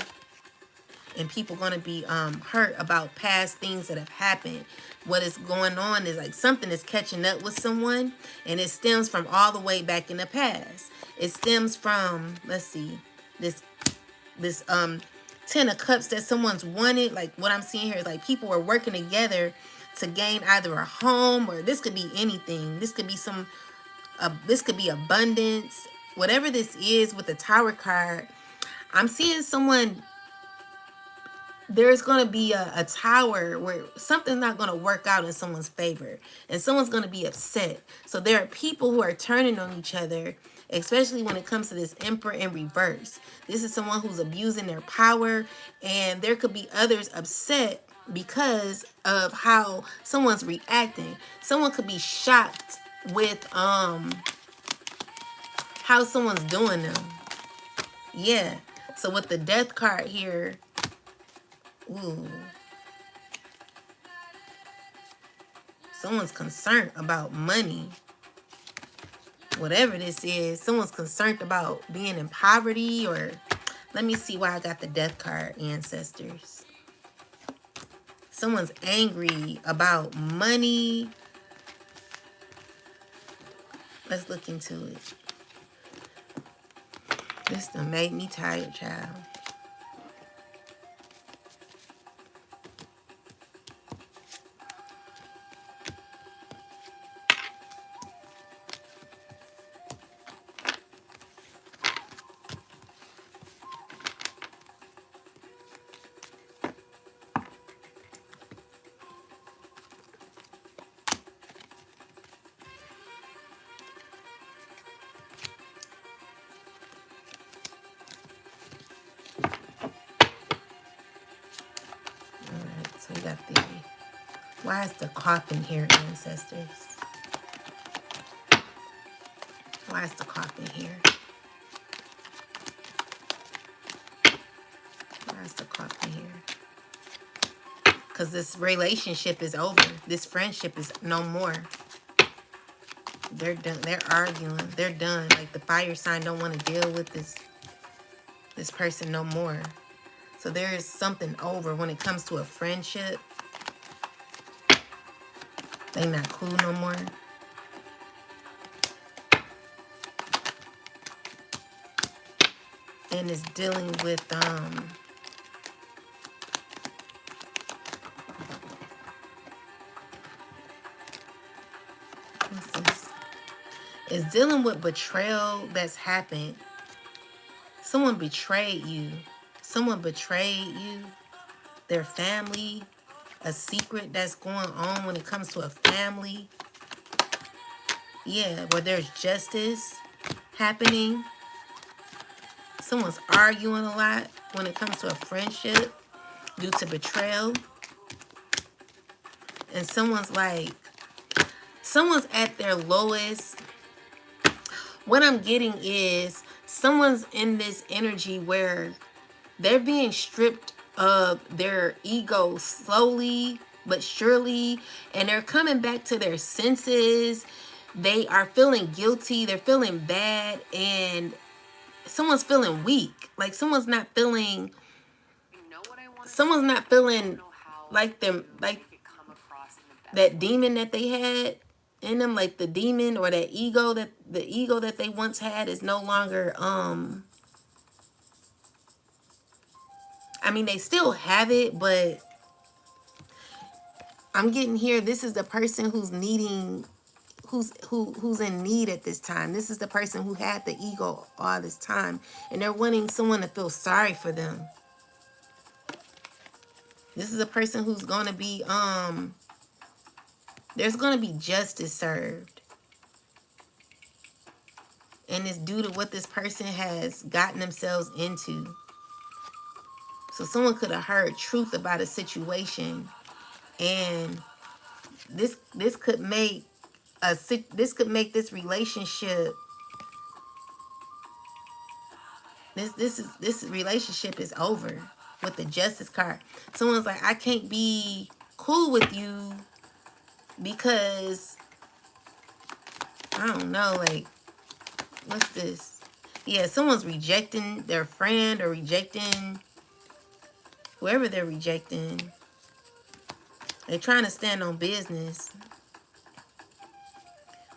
And people going to be hurt about past things that have happened. What is going on is like something is catching up with someone. And it stems from all the way back in the past. It stems from, let's see, this Ten of Cups that someone's wanted. Like what I'm seeing here is like people are working together to gain either a home, or this could be anything. This could be this could be abundance. Whatever this is with the Tower card, I'm seeing someone, there's going to be a tower where something's not going to work out in someone's favor, and someone's going to be upset. So there are people who are turning on each other, especially when it comes to this Emperor in reverse. This is someone who's abusing their power, and there could be others upset because of how someone's reacting. Someone could be shocked with how someone's doing them. Yeah. So with the Death card here, ooh, someone's concerned about money. Whatever this is, someone's concerned about being in poverty, or let me see why I got the Death card, ancestors. Someone's angry about money. Let's look into it. This done made me tired, child. So we got the, why is the coffin here, ancestors? Why is the coffin here? Why is the coffin here? Because this relationship is over. This friendship is no more. They're done. They're arguing. They're done. Like the fire sign don't want to deal with this person no more. So there is something over when it comes to a friendship. They not cool no more. And it's dealing with what's this? It's dealing with betrayal that's happened. Someone betrayed you. Someone betrayed you, their family, a secret that's going on when it comes to a family. Yeah, where there's justice happening. Someone's arguing a lot when it comes to a friendship due to betrayal. And someone's at their lowest. What I'm getting is someone's in this energy where they're being stripped of their ego slowly but surely, and they're coming back to their senses. They are feeling guilty. They're feeling bad, and someone's feeling weak. Like someone's not feeling like them, like that demon that they had in them, like the demon or that ego, that the ego that they once had is no longer I mean, they still have it, but I'm getting here, this is the person who's needing, who's in need at this time. This is the person who had the ego all this time, and they're wanting someone to feel sorry for them. This is a person who's going to be there's going to be justice served, and it's due to what this person has gotten themselves into. So someone could have heard truth about a situation, and this could make this relationship, this relationship is over with the justice card. Someone's like, I can't be cool with you because I don't know, like, what's this? Yeah, someone's rejecting their friend or rejecting whoever they're rejecting. They're trying to stand on business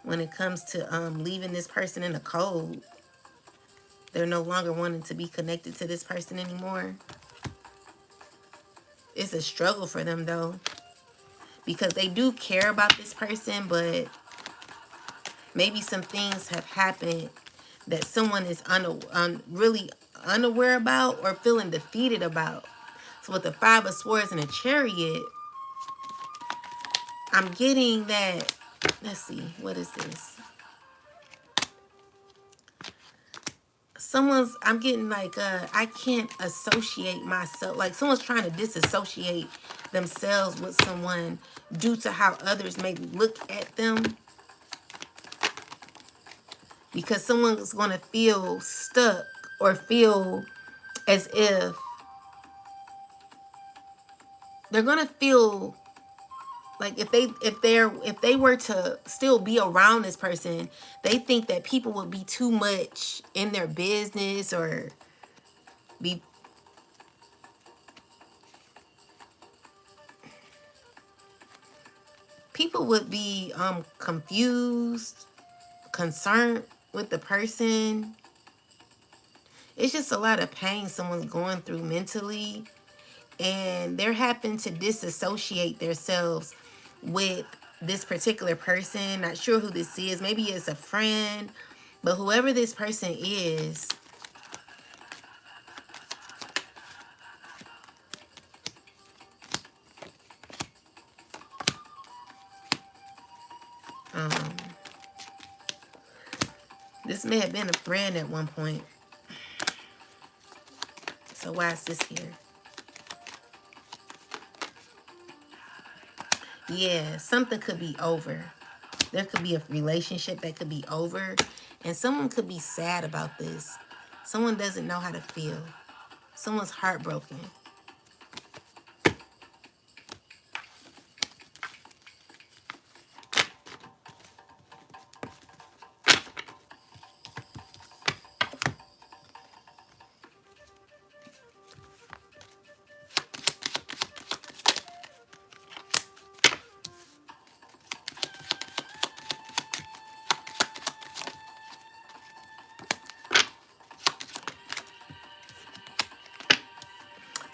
when it comes to leaving this person in the cold. They're no longer wanting to be connected to this person anymore. It's a struggle for them though, because they do care about this person, but maybe some things have happened that someone is really unaware about or feeling defeated about. So with the Five of Swords and a Chariot, I'm getting that, let's see, what is this? I'm getting like, I can't associate myself, like someone's trying to disassociate themselves with someone due to how others maybe look at them. Because someone's going to feel stuck or feel as if they're going to feel like if they were to still be around this person, they think that people would be too much in their business or be people would be confused, concerned with the person. It's just a lot of pain someone's going through mentally, and they're having to disassociate themselves with this particular person. Not sure who this is. Maybe it's a friend, but whoever this person is, this may have been a friend at one point. So why is this here? Yeah, something could be over. There could be a relationship that could be over, and someone could be sad about this. Someone doesn't know how to feel. Someone's heartbroken.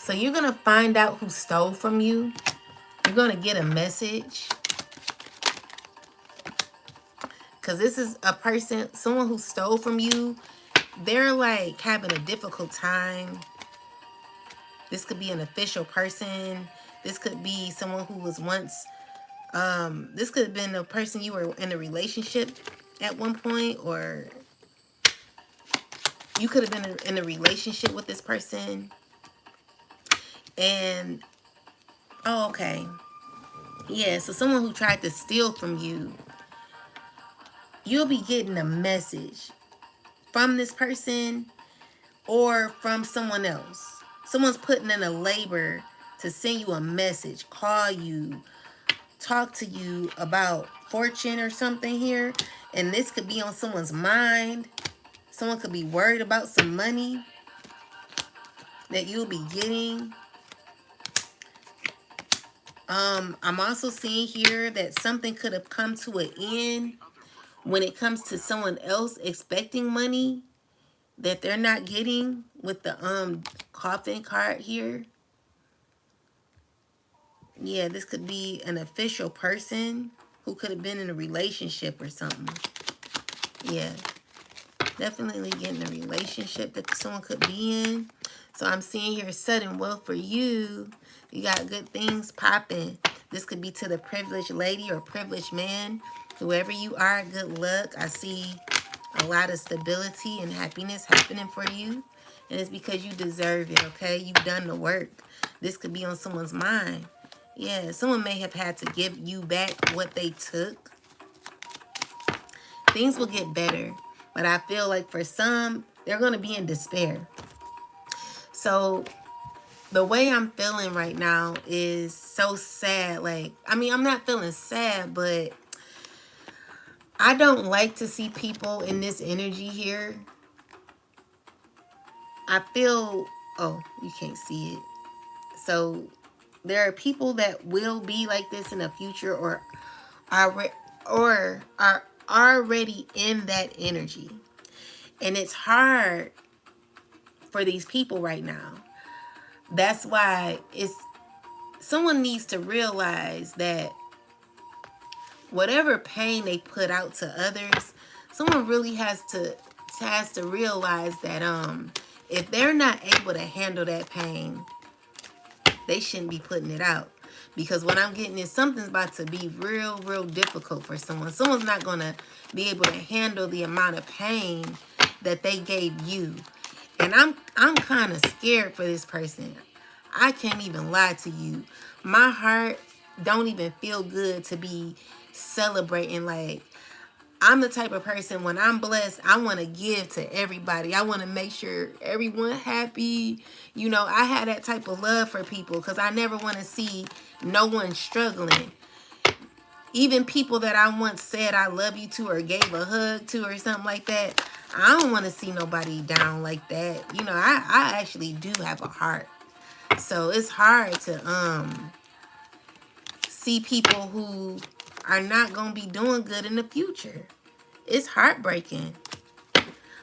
So you're going to find out who stole from you. You're going to get a message. Because this is a person, someone who stole from you. They're like having a difficult time. This could be an official person. This could be someone who was once, this could have been a person you were in a relationship at one point, or you could have been in a relationship with this person. And, oh, okay. Yeah, so someone who tried to steal from you, you'll be getting a message from this person or from someone else. Someone's putting in a labor to send you a message, call you, talk to you about fortune or something here. And this could be on someone's mind. Someone could be worried about some money that you'll be getting. I'm also seeing here that something could have come to an end when it comes to someone else expecting money that they're not getting with the coffin card here. Yeah, this could be an official person who could have been in a relationship or something. Yeah, definitely getting a relationship that someone could be in. So I'm seeing here sudden wealth for you. You got good things popping. This could be to the privileged lady or privileged man. Whoever you are, good luck. I see a lot of stability and happiness happening for you. And it's because you deserve it, okay? You've done the work. This could be on someone's mind. Yeah, someone may have had to give you back what they took. Things will get better. But I feel like for some, they're going to be in despair. So the way I'm feeling right now is so sad. Like, I mean, I'm not feeling sad, but I don't like to see people in this energy here. I feel, oh, you can't see it. So there are people that will be like this in the future are already in that energy. And it's hard for these people right now. That's why someone needs to realize that whatever pain they put out to others, someone really has to realize that if they're not able to handle that pain, they shouldn't be putting it out. Because what I'm getting is something's about to be real difficult for someone. Someone's not going to be able to handle the amount of pain that they gave you. And I'm kind of scared for this person. I can't even lie to you. My heart don't even feel good to be celebrating. Like, I'm the type of person, when I'm blessed, I want to give to everybody. I want to make sure everyone happy. You know, I have that type of love for people because I never want to see no one struggling. Even people that I once said I love you to or gave a hug to or something like that, I don't want to see nobody down like that. You know, I actually do have a heart. So it's hard to see people who are not going to be doing good in the future. It's heartbreaking.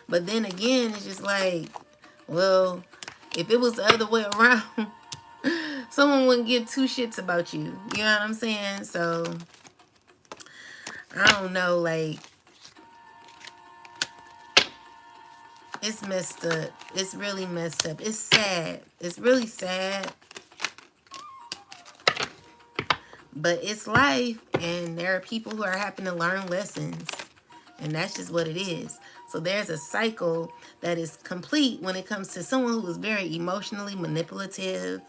But then again, it's just like, well, if it was the other way around, someone wouldn't give two shits about you. You know what I'm saying? So, I don't know, like, it's messed up. It's really messed up. It's sad. It's really sad. But it's life, and there are people who are having to learn lessons. And that's just what it is. So there's a cycle that is complete when it comes to someone who is very emotionally manipulative.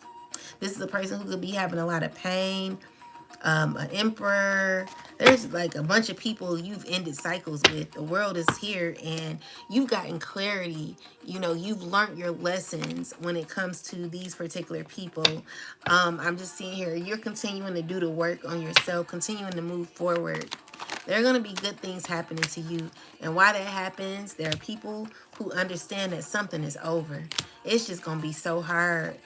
This is a person who could be having a lot of pain. An emperor. There's like a bunch of people you've ended cycles with. The world is here and you've gotten clarity. You know, you've learned your lessons when it comes to these particular people. I'm just seeing here, you're continuing to do the work on yourself, continuing to move forward. There are going to be good things happening to you. And why that happens, there are people who understand that something is over. It's just going to be so hard.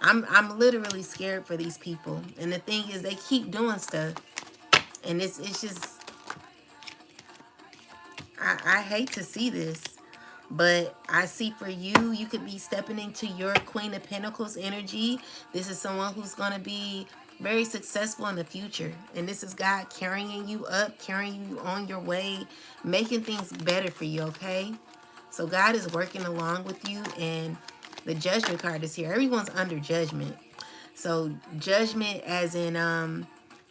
I'm literally scared for these people. And the thing is, they keep doing stuff. And it's just, I hate to see this. But I see for you, you could be stepping into your Queen of Pentacles energy. This is someone who's going to be very successful in the future. And this is God carrying you up, carrying you on your way, making things better for you, okay? So God is working along with you, and the Judgment card is here. Everyone's under judgment. So judgment as in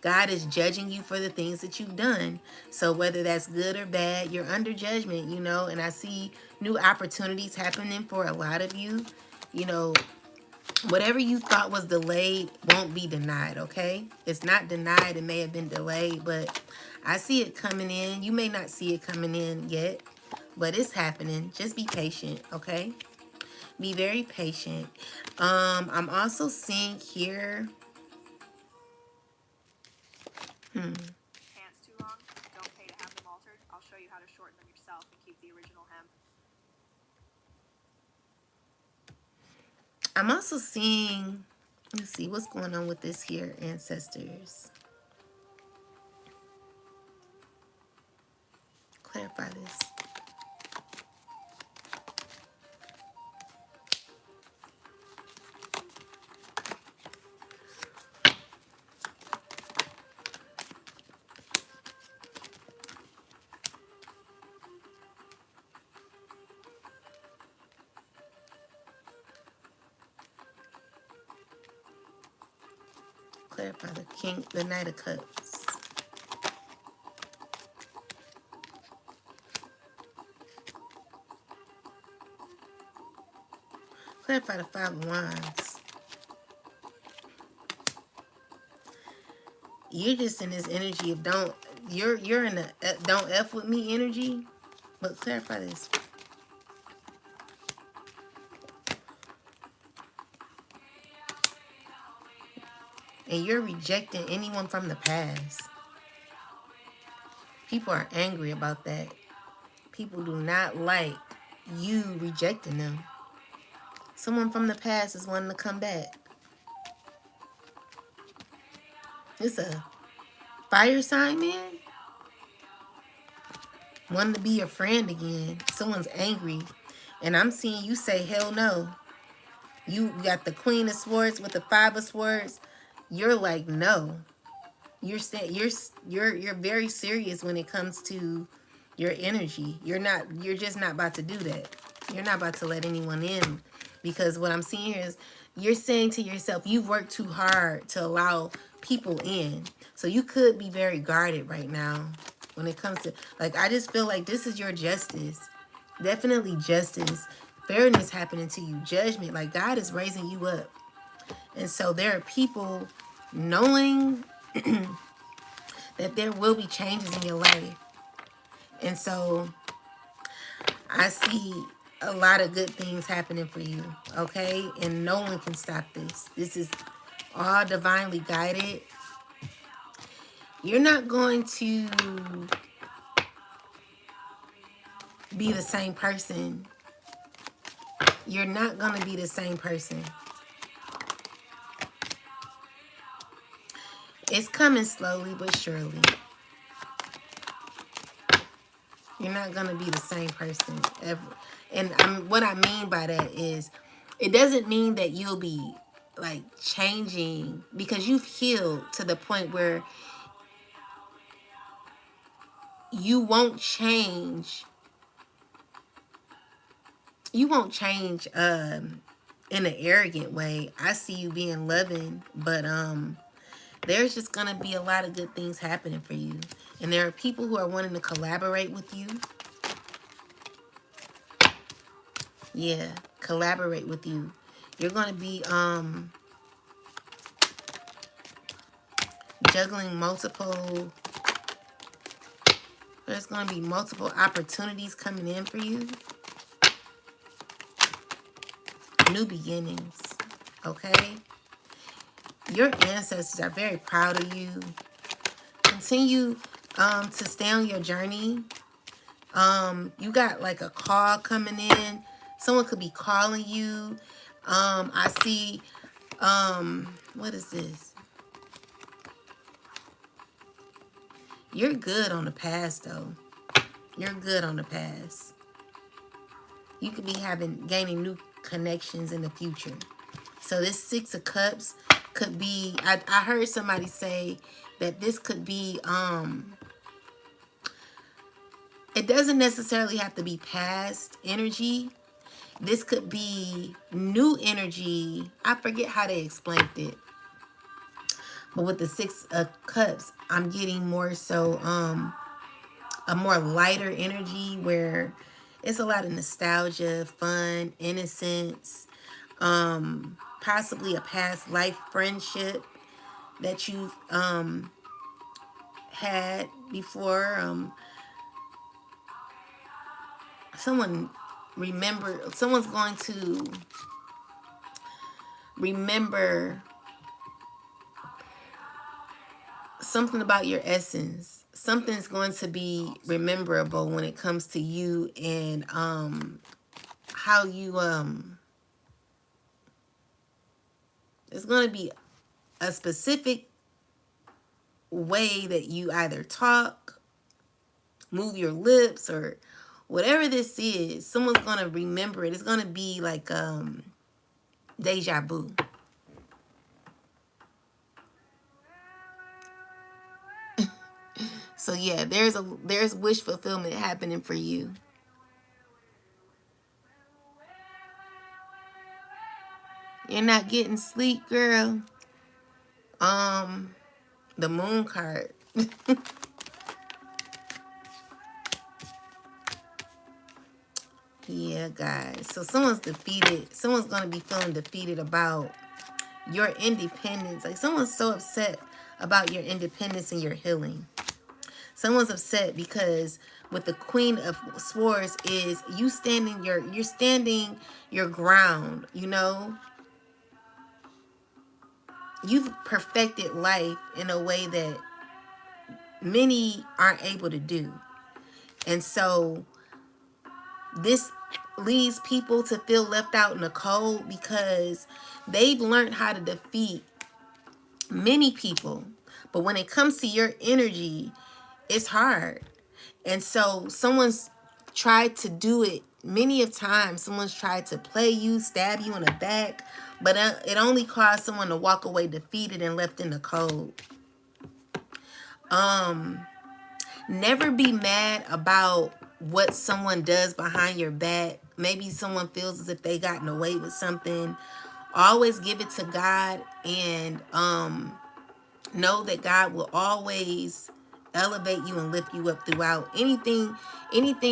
God is judging you for the things that you've done. So whether that's good or bad, you're under judgment, you know. And I see new opportunities happening for a lot of you. You know, whatever you thought was delayed won't be denied, okay? It's not denied. It may have been delayed, but I see it coming in. You may not see it coming in yet, but it's happening. Just be patient, okay? Be very patient. I'm also seeing here. Pants too long? Don't pay to have them altered. I'll show you how to shorten them yourself and keep the original hem. I'm also seeing, let's see, what's going on with this here, ancestors. Clarify this. Clarify the king, the Knight of Cups. Clarify the Five of Wands. You're just in this energy of don't, you're in a don't F with me energy. But clarify this. And you're rejecting anyone from the past. People are angry about that. People do not like you rejecting them. Someone from the past is wanting to come back. It's a fire sign, man. Wanting to be your friend again. Someone's angry. And I'm seeing you say, hell no. You got the Queen of Swords with the Five of Swords. You're like, no. You're very serious when it comes to your energy. You're just not about to do that. You're not about to let anyone in. Because what I'm seeing here is you're saying to yourself, you've worked too hard to allow people in. So you could be very guarded right now when it comes to, like, I just feel like this is your justice. Definitely justice. Fairness happening to you. Judgment. Like, God is raising you up. And so there are people knowing that there will be changes in your life. And so I see a lot of good things happening for you, okay? And no one can stop this. This is all divinely guided. You're not going to be the same person. You're not going to be the same person. It's coming slowly but surely. You're not going to be the same person ever. And what I mean by that is, it doesn't mean that you'll be like changing, because you've healed to the point where you won't change. You won't change in an arrogant way. I see you being loving, but there's just going to be a lot of good things happening for you. And there are people who are wanting to collaborate with you. Yeah, collaborate with you. You're going to be juggling multiple. There's going to be multiple opportunities coming in for you. New beginnings. Okay? Your ancestors are very proud of you. Continue to stay on your journey. You got like a call coming in. Someone could be calling you. I see, what is this? You're good on the past, though. You're good on the past. You could be gaining new connections in the future. So this Six of Cups could be, I heard somebody say that this could be, it doesn't necessarily have to be past energy. This could be new energy. I forget how they explained it. But with the Six of Cups, I'm getting more so a more lighter energy where it's a lot of nostalgia, fun, innocence, possibly a past life friendship that you've had before. Someone's going to remember something about your essence. Something's going to be rememberable when it comes to you and how you It's going to be a specific way that you either talk, move your lips, or whatever this is. Someone's going to remember it. It's going to be like deja vu. So yeah, there's wish fulfillment happening for you. You're not getting sleep, girl. The moon card. Yeah, guys. So someone's defeated. Someone's going to be feeling defeated about your independence. Like someone's so upset about your independence and your healing. Someone's upset because with the Queen of Swords is you're standing your ground, you know? You've perfected life in a way that many aren't able to do. And so this leads people to feel left out in the cold because they've learned how to defeat many people. But when it comes to your energy, it's hard. And so someone's tried to do it many of times. Someone's tried to play you, stab you in the back, but it only caused someone to walk away defeated and left in the cold. Never be mad about what someone does behind your back. Maybe someone feels as if they gotten away with something. Always give it to God and know that God will always elevate you and lift you up throughout anything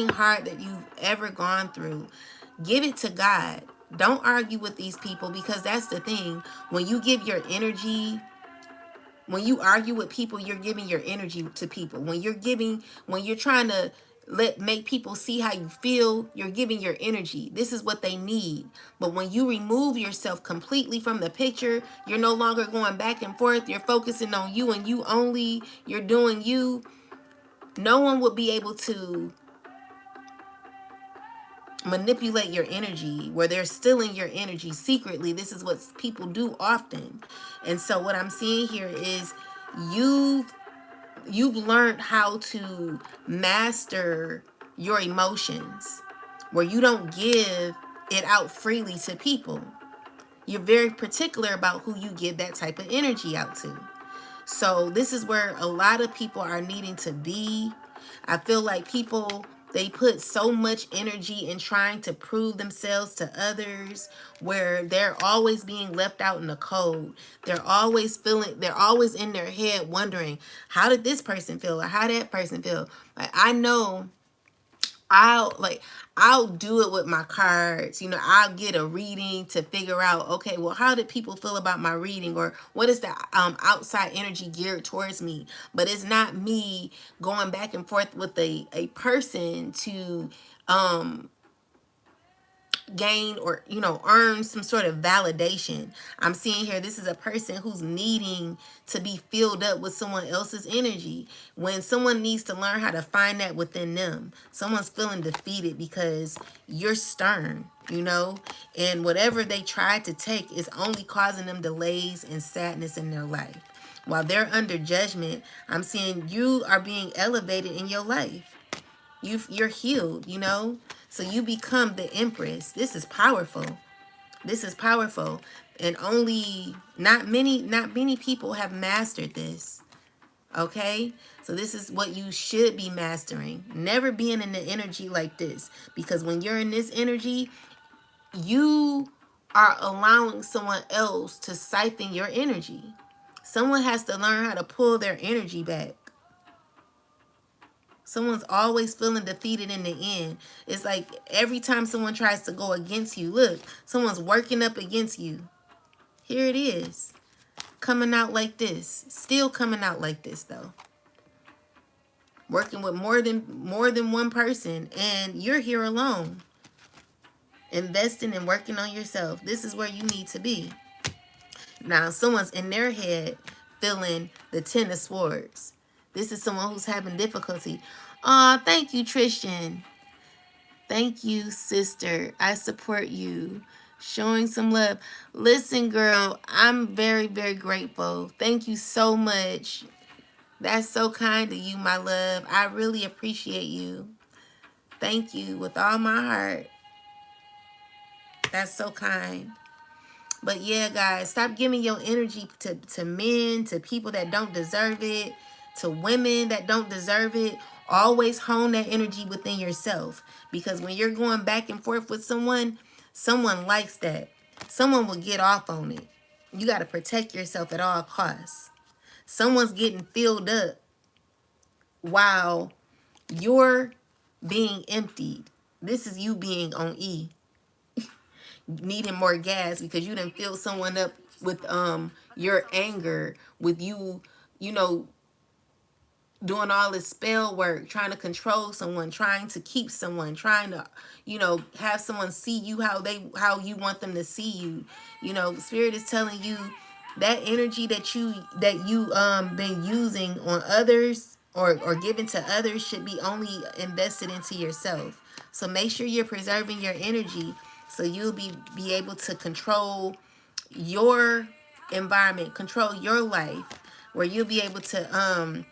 hard that you've ever gone through. Give it to God. Don't argue with these people, because that's the thing. When you give your energy, when you argue with people, you're giving your energy to people. When you're trying to make people see how you feel, you're giving your energy. This is what they need. But when you remove yourself completely from the picture, you're no longer going back and forth. You're focusing on you and you only. You're doing you. No one will be able to manipulate your energy where they're stealing your energy secretly. This is what people do often. And so what I'm seeing here is you've learned how to master your emotions where you don't give it out freely to people. You're very particular about who you give that type of energy out to. So this is where a lot of people are needing to be. I feel like people, they put so much energy in trying to prove themselves to others where they're always being left out in the cold. They're always in their head wondering, how did this person feel or how that person feel? Like, I know I'll do it with my cards. You know, I'll get a reading to figure out, okay, well, how did people feel about my reading, or what is the outside energy geared towards me? But it's not me going back and forth with a person to gain or earn some sort of validation. I'm seeing here this is a person who's needing to be filled up with someone else's energy, when someone needs to learn how to find that within them. Someone's feeling defeated because you're stern, and whatever they tried to take is only causing them delays and sadness in their life. While they're under judgment, I'm seeing you are being elevated in your life. You're healed, so you become the empress. This is powerful. This is powerful. And not many people have mastered this. Okay? So this is what you should be mastering. Never being in the energy like this. Because when you're in this energy, you are allowing someone else to siphon your energy. Someone has to learn how to pull their energy back. Someone's always feeling defeated in the end. It's like every time someone tries to go against you, look, someone's working up against you. Here it is. Coming out like this. Still coming out like this, though. Working with more than one person, and you're here alone. Investing and working on yourself. This is where you need to be. Now, someone's in their head feeling the Ten of Swords. This is someone who's having difficulty. Aw, thank you, Trishan. Thank you, sister. I support you. Showing some love. Listen, girl, I'm very, very grateful. Thank you so much. That's so kind of you, my love. I really appreciate you. Thank you with all my heart. That's so kind. But yeah, guys, stop giving your energy to men, to people that don't deserve it, to women that don't deserve it. Always hone that energy within yourself. Because when you're going back and forth with someone likes that. Someone will get off on it. You got to protect yourself at all costs. Someone's getting filled up while you're being emptied. This is you being on E, needing more gas because you didn't fill someone up with your anger, with you, you know, doing all this spell work, trying to control someone, trying to keep someone, trying to, have someone see you how you want them to see you. Spirit is telling you that energy that you been using on others or given to others should be only invested into yourself. So make sure you're preserving your energy so you'll be able to control your environment, control your life, where you'll be able to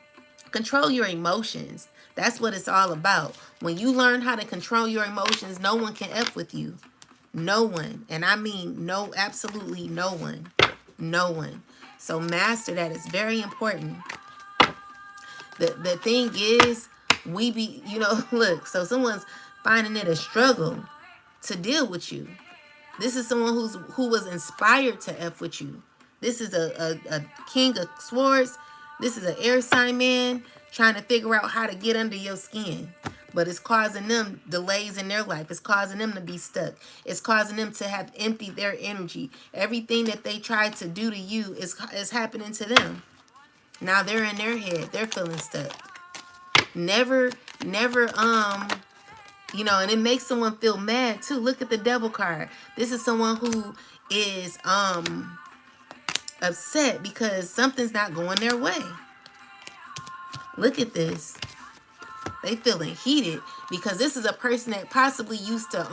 control your emotions. That's what it's all about. When you learn how to control your emotions, no one can F with you. No one. And I mean no, absolutely no one. No one. So master that. It's very important. The thing is, look, so someone's finding it a struggle to deal with you. This is someone who was inspired to F with you. This is a king of swords. This is an air sign man trying to figure out how to get under your skin. But it's causing them delays in their life. It's causing them to be stuck. It's causing them to have emptied their energy. Everything that they tried to do to you is happening to them. Now they're in their head. They're feeling stuck. Never, and it makes someone feel mad too. Look at the devil card. This is someone who is upset because something's not going their way. Look at this. They feeling heated because this is a person that possibly used to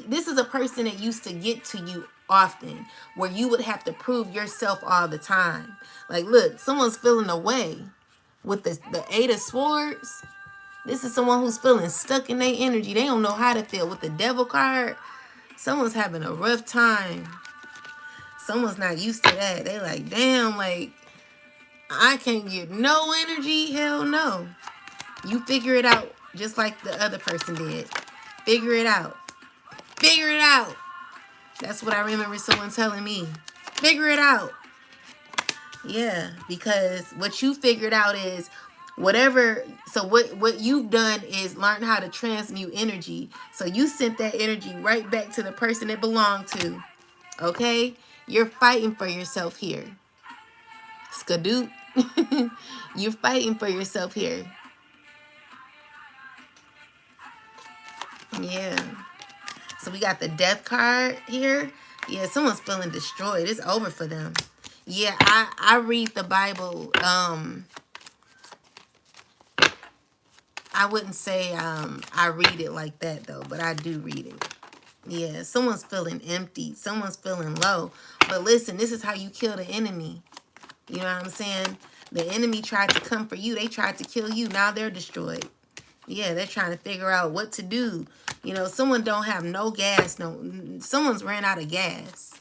this is a person that used to get to you often, where you would have to prove yourself all the time. Like, look, someone's feeling away with the Eight of Swords. This is someone who's feeling stuck in their energy. They don't know how to feel. With the devil card, someone's having a rough time. Someone's not used to that. They like, damn, like, I can't get no energy. Hell no. You figure it out just like the other person did. Figure it out. Figure it out. That's what I remember someone telling me. Figure it out. Yeah, because what you figured out is what you've done is learn how to transmute energy. So you sent that energy right back to the person it belonged to. Okay? You're fighting for yourself here. Skadoot. You're fighting for yourself here. Yeah. So we got the death card here. Yeah, someone's feeling destroyed. It's over for them. Yeah, I read the Bible. I wouldn't say I read it like that though, but I do read it. Yeah, someone's feeling empty. Someone's feeling low. But listen, this is how you kill the enemy. You know what I'm saying? The enemy tried to come for you. They tried to kill you. Now they're destroyed. Yeah, they're trying to figure out what to do. Someone don't have no gas. Someone's ran out of gas.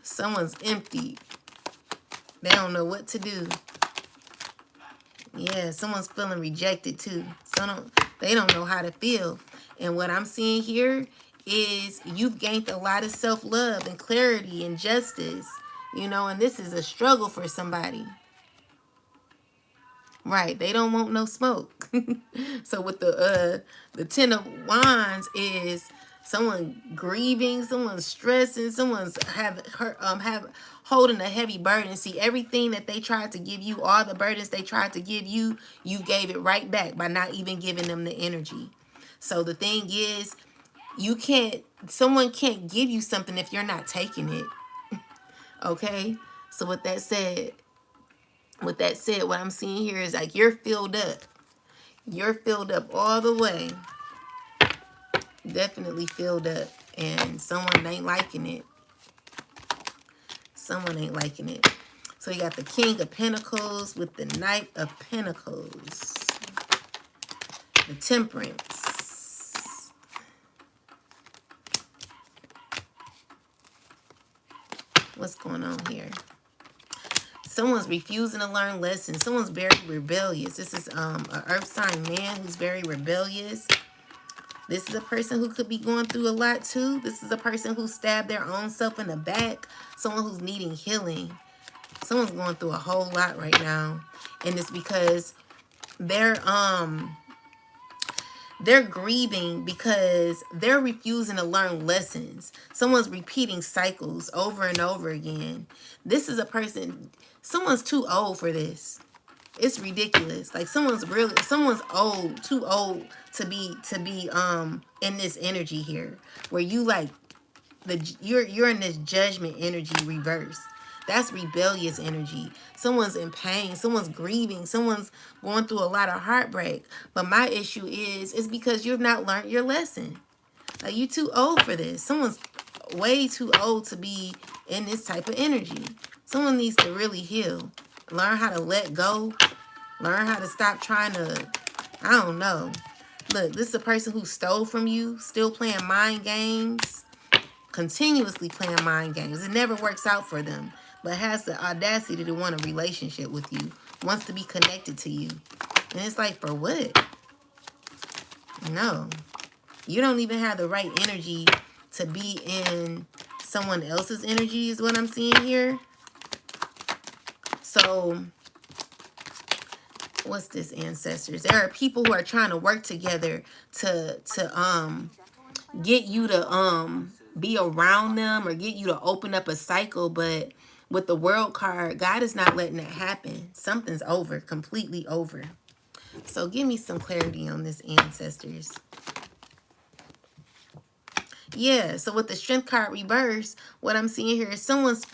Someone's empty. They don't know what to do. Yeah, someone's feeling rejected too. They don't know how to feel. And what I'm seeing here is you've gained a lot of self-love and clarity and justice. And this is a struggle for somebody. Right, they don't want no smoke. So with the Ten of Wands is someone grieving, someone's stressing, someone's holding a heavy burden. See, everything that they tried to give you, all the burdens they tried to give you, you gave it right back by not even giving them the energy. So the thing is, someone can't give you something if you're not taking it. Okay? So with that said, what I'm seeing here is like you're filled up. You're filled up all the way. Definitely filled up. And someone ain't liking it. Someone ain't liking it. So you got the King of Pentacles with the Knight of Pentacles. The Temperance. What's going on here? Someone's refusing to learn lessons. Someone's very rebellious. This is an earth sign man who's very rebellious. This is a person who could be going through a lot too. This is a person who stabbed their own self in the back. Someone who's needing healing. Someone's going through a whole lot right now. And it's because they're grieving because they're refusing to learn lessons. Someone's repeating cycles over and over again. This is a person, someone's too old for this. It's ridiculous. Like someone's old, too old to be in this energy here. Where you like you're in this judgment energy reverse. That's rebellious energy. Someone's in pain. Someone's grieving. Someone's going through a lot of heartbreak. But my issue is because you've not learned your lesson. Like, you too old for this. Someone's way too old to be in this type of energy. Someone needs to really heal. Learn how to let go. Learn how to stop trying to, I don't know. Look, this is a person who stole from you, still playing mind games, continuously playing mind games. It never works out for them, but has the audacity to want a relationship with you, wants to be connected to you. And it's like, for what? No. You don't even have the right energy to be in someone else's energy is what I'm seeing here. So, what's this, ancestors? There are people who are trying to work together to get you to be around them or get you to open up a cycle, but with the World card, God is not letting that happen. Something's over, completely over. So give me some clarity on this, ancestors. Yeah, so with the Strength card reverse, what I'm seeing here is someone's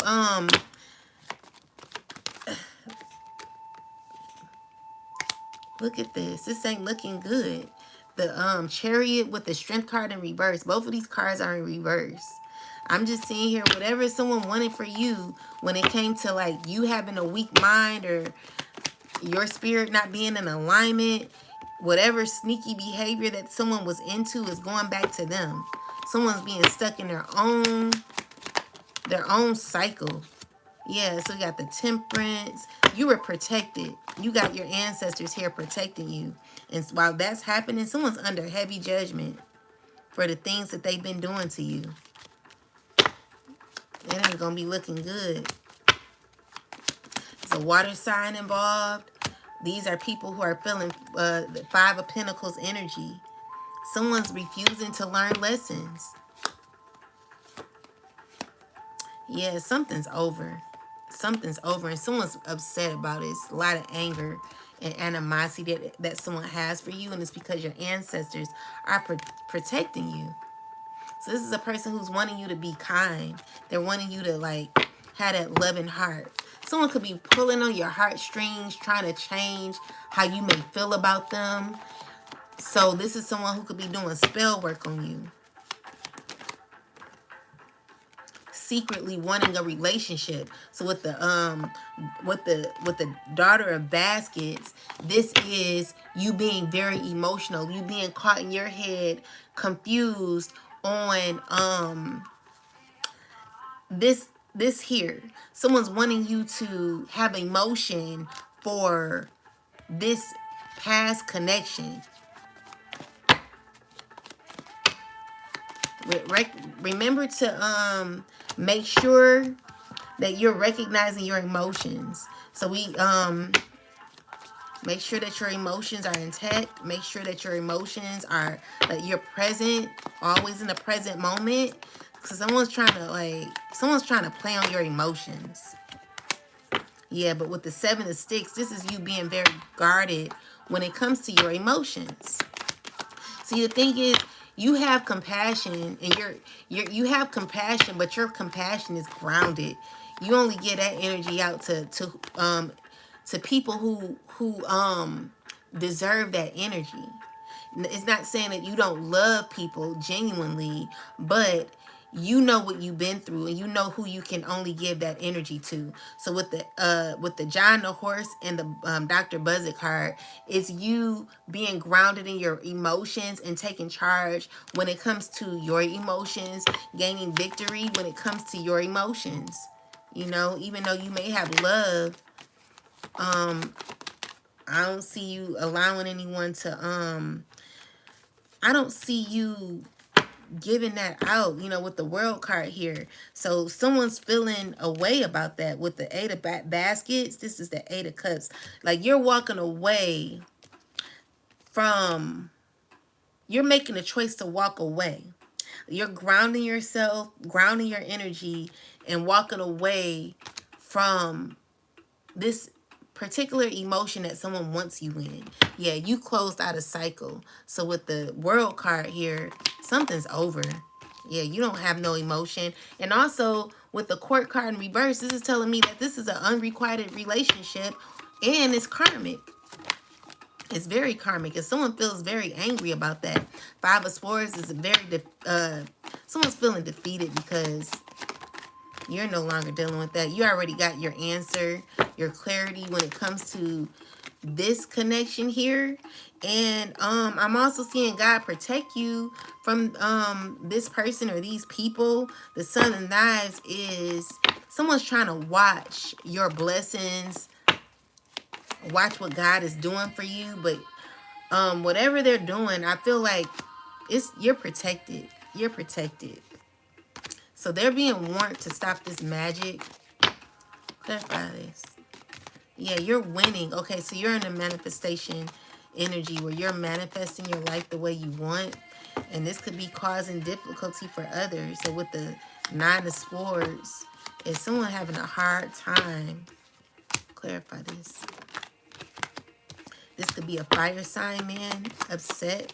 look at this. This ain't looking good. The Chariot with the Strength card in reverse. Both of these cards are in reverse. I'm just seeing here, whatever someone wanted for you when it came to like you having a weak mind or your spirit not being in alignment, whatever sneaky behavior that someone was into is going back to them. Someone's being stuck in their own cycle. Yeah, so you got the Temperance. You were protected. You got your ancestors here protecting you. And while that's happening, someone's under heavy judgment for the things that they've been doing to you. It ain't going to be looking good. There's a water sign involved. These are people who are feeling the Five of Pentacles energy. Someone's refusing to learn lessons. Yeah, something's over. Something's over and someone's upset about it. It's a lot of anger and animosity that someone has for you, and it's because your ancestors are protecting you. So this is a person who's wanting you to be kind. They're wanting you to like have that loving heart. Someone could be pulling on your heartstrings, trying to change how you may feel about them. So this is someone who could be doing spell work on you. Secretly wanting a relationship. So with the Daughter of Baskets, this is you being very emotional, you being caught in your head, confused on this here. Someone's wanting you to have emotion for this past connection. Remember to make sure that you're recognizing your emotions. So we make sure that your emotions are intact. Make sure that your emotions are that you're present, always in the present moment. Because someone's trying to play on your emotions. Yeah, but with the Seven of Sticks, this is you being very guarded when it comes to your emotions. See, the thing is, you have compassion, and you have compassion, but your compassion is grounded. You only get that energy out to people who deserve that energy. It's not saying that you don't love people genuinely, but you know what you've been through, and you know who you can only give that energy to. So with the John the horse and the Dr. Buzzard card, it's you being grounded in your emotions and taking charge when it comes to your emotions, gaining victory when it comes to your emotions. You know, even though you may have love, I don't see you allowing anyone to I don't see you giving that out, you know, with the world card here. So someone's feeling a way about that with the eight of baskets. This is the eight of cups. Like you're walking away from, you're making a choice to walk away. You're grounding yourself, grounding your energy, and walking away from this particular emotion that someone wants you in. Yeah, you closed out a cycle. So with the world card here, something's over. Yeah, you don't have no emotion. And also with the court card in reverse, this is telling me that this is an unrequited relationship and it's karmic. It's very karmic. If someone feels very angry about that, Five of Swords is a very, someone's feeling defeated because you're no longer dealing with that. You already got your answer, your clarity when it comes to this connection here. And I'm also seeing God protect you from this person or these people. The Sun of Knives is someone's trying to watch your blessings, watch what God is doing for you. But whatever they're doing, I feel like you're protected. You're protected. So they're being warned to stop this magic. Clarify this. Yeah, you're winning. Okay, so you're in a manifestation energy where you're manifesting your life the way you want. And this could be causing difficulty for others. So with the Nine of Swords, is someone having a hard time? Clarify this. This could be a fire sign man upset.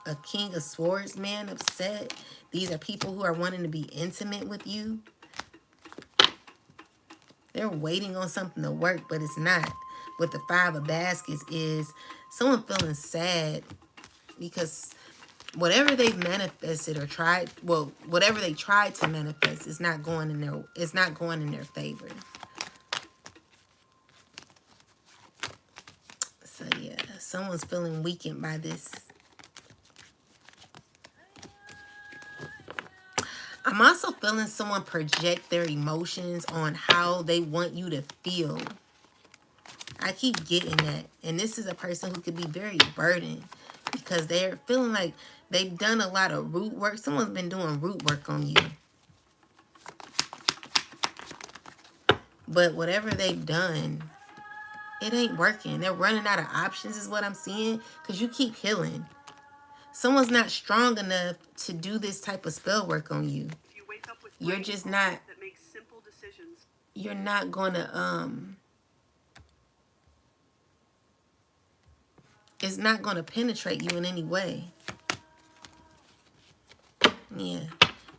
A King of Swords man upset. These are people who are wanting to be intimate with you. They're waiting on something to work, but it's not. With the Five of Baskets is someone feeling sad because whatever they've manifested or tried, well, whatever they tried to manifest is not going in their favor. So yeah, someone's feeling weakened by this. I'm also feeling someone project their emotions on how they want you to feel. I keep getting that. And this is a person who could be very burdened because they're feeling like they've done a lot of root work. Someone's been doing root work on you. But whatever they've done, it ain't working. They're running out of options is what I'm seeing because you keep healing. Someone's not strong enough to do this type of spell work on you. You're just not, that makes simple decisions. You're not gonna, it's not gonna penetrate you in any way. Yeah,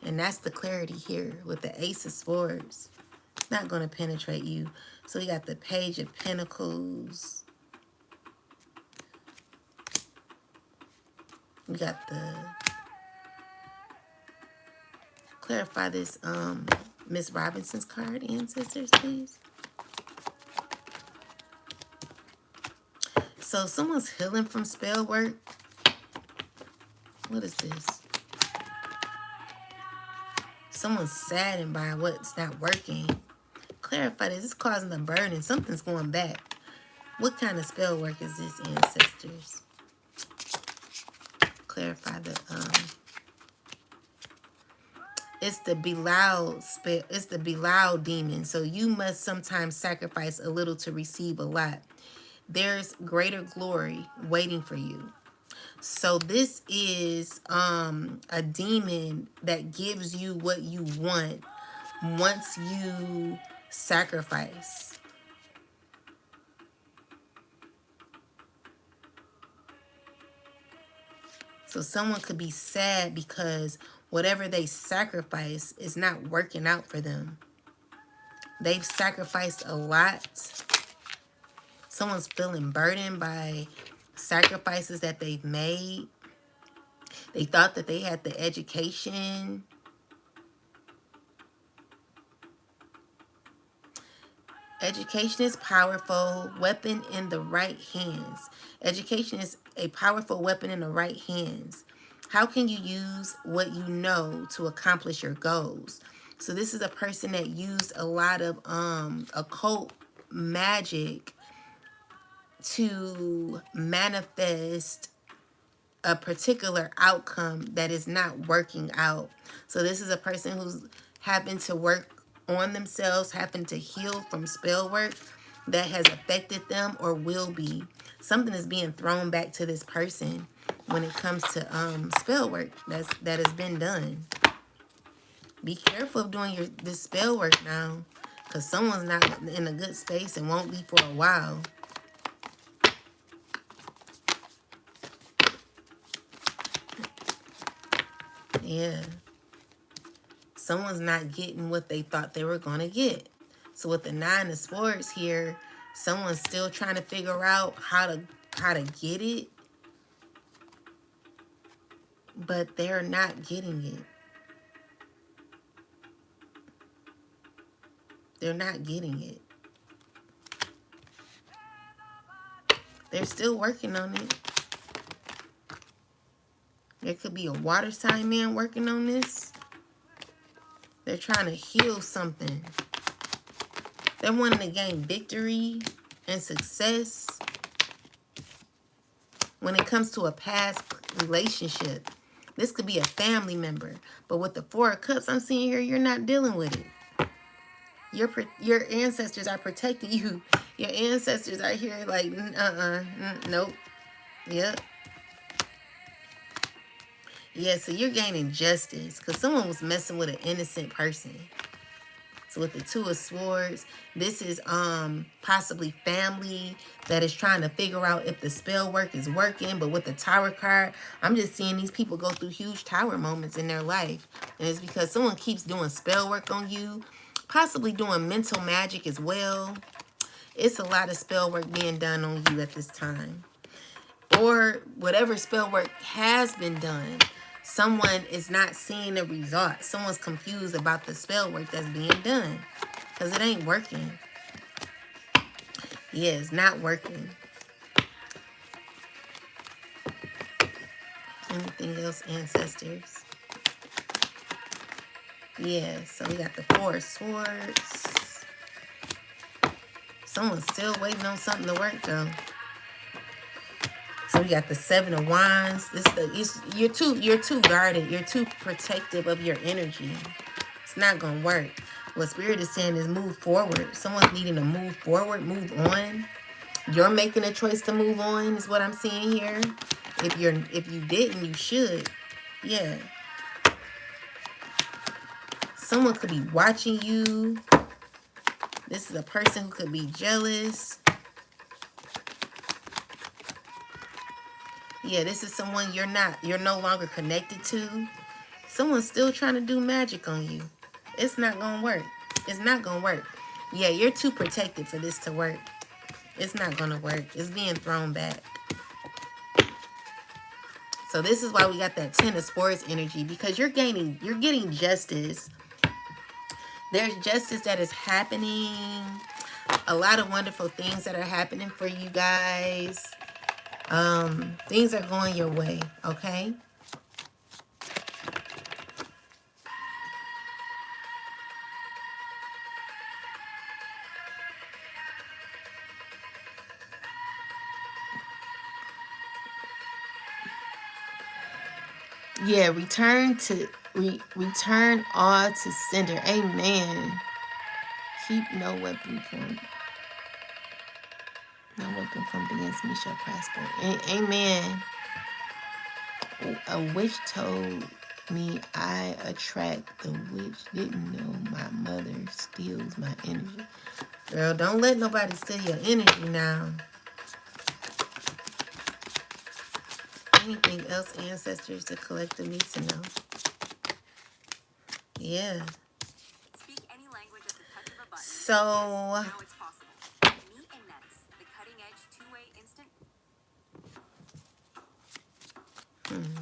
and that's the clarity here with the Ace of Swords. It's not gonna penetrate you. So we got the Page of Pentacles. We got the, clarify this, Miss Robinson's card, ancestors, please. So someone's healing from spell work. What is this? Someone's saddened by what's not working. Clarify this. It's causing a burden. Something's going back. What kind of spell work is this, ancestors? Clarify the it's the Belial spell. It's the Belial demon. So you must sometimes sacrifice a little to receive a lot. There's greater glory waiting for you. So this is a demon that gives you what you want once you sacrifice. So someone could be sad because whatever they sacrifice is not working out for them. They've sacrificed a lot. Someone's feeling burdened by sacrifices that they've made. They thought that they had the education. Education is powerful weapon in the right hands. Education is a powerful weapon in the right hands. How can you use what you know to accomplish your goals? So this is a person that used a lot of occult magic to manifest a particular outcome that is not working out. So this is a person who's having to work on themselves, having to heal from spell work that has affected them or will be. Something is being thrown back to this person when it comes to spell work that has been done. Be careful of doing this spell work now, because someone's not in a good space and won't be for a while. Yeah. Someone's not getting what they thought they were going to get. So with the 9 of Swords here, someone's still trying to figure out how to get it, but they're not getting it. They're not getting it. They're still working on it. There could be a water sign man working on this. They're trying to heal something. They're wanting to gain victory and success when it comes to a past relationship. This could be a family member. But with the 4 of Cups I'm seeing here, you're not dealing with it. Your ancestors are protecting you. Your ancestors are here like, nope. Yep. Yeah, so you're gaining justice because someone was messing with an innocent person. So with the 2 of Swords, this is possibly family that is trying to figure out if the spell work is working. But with the Tower card, I'm just seeing these people go through huge tower moments in their life. And it's because someone keeps doing spell work on you, possibly doing mental magic as well. It's a lot of spell work being done on you at this time. Or whatever spell work has been done, someone is not seeing the result. Someone's confused about the spell work that's being done because it ain't working. Yeah, it's not working. Anything else, ancestors? Yeah, so we got the 4 of Swords. Someone's still waiting on something to work though. So we got the 7 of Wands. You're too guarded. You're too protective of your energy. It's not gonna work. What Spirit is saying is move forward. Someone's needing to move forward, move on. You're making a choice to move on is what I'm seeing here. If you didn't, you should. Yeah. Someone could be watching you. This is a person who could be jealous. Yeah, this is someone you're no longer connected to. Someone's still trying to do magic on you. It's not gonna work. It's not gonna work. Yeah, you're too protected for this to work. It's not gonna work. It's being thrown back. So this is why we got that 10 of Swords energy, because you're getting justice. There's justice that is happening. A lot of wonderful things that are happening for you guys. Things are going your way, okay? Yeah, return all to sender. Amen. Keep no weapon formed against me shall prosper. Amen. A witch told me I attract. The witch didn't know my mother steals my energy. Girl, don't let nobody steal your energy now. Anything else, ancestors, the collective need to know? Yeah. Speak any language at the touch of a button. So, now it's possible. Meet and Nets, the cutting-edge two-way instant.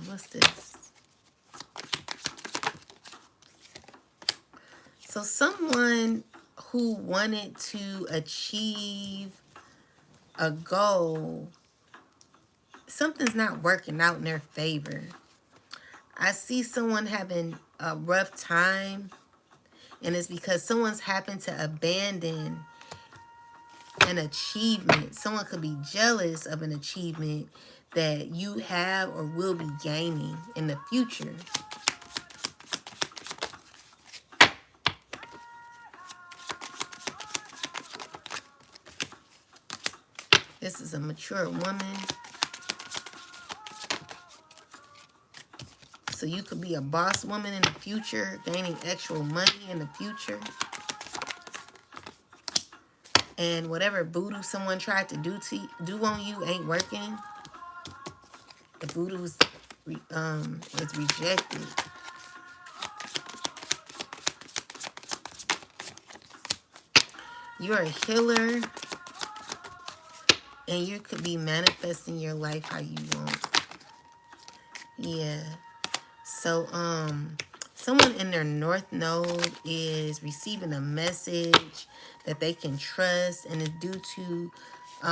What's this? So someone who wanted to achieve a goal, something's not working out in their favor. I see someone having a rough time, and it's because someone's happened to abandon an achievement. Someone could be jealous of an achievement that you have or will be gaining in the future. This is a mature woman. So you could be a boss woman in the future, gaining actual money in the future. And whatever voodoo someone tried to do on you ain't working. The voodoo is rejected. You're a healer, and you could be manifesting your life how you want. Yeah. So, someone in their north node is receiving a message that they can trust, and it's due to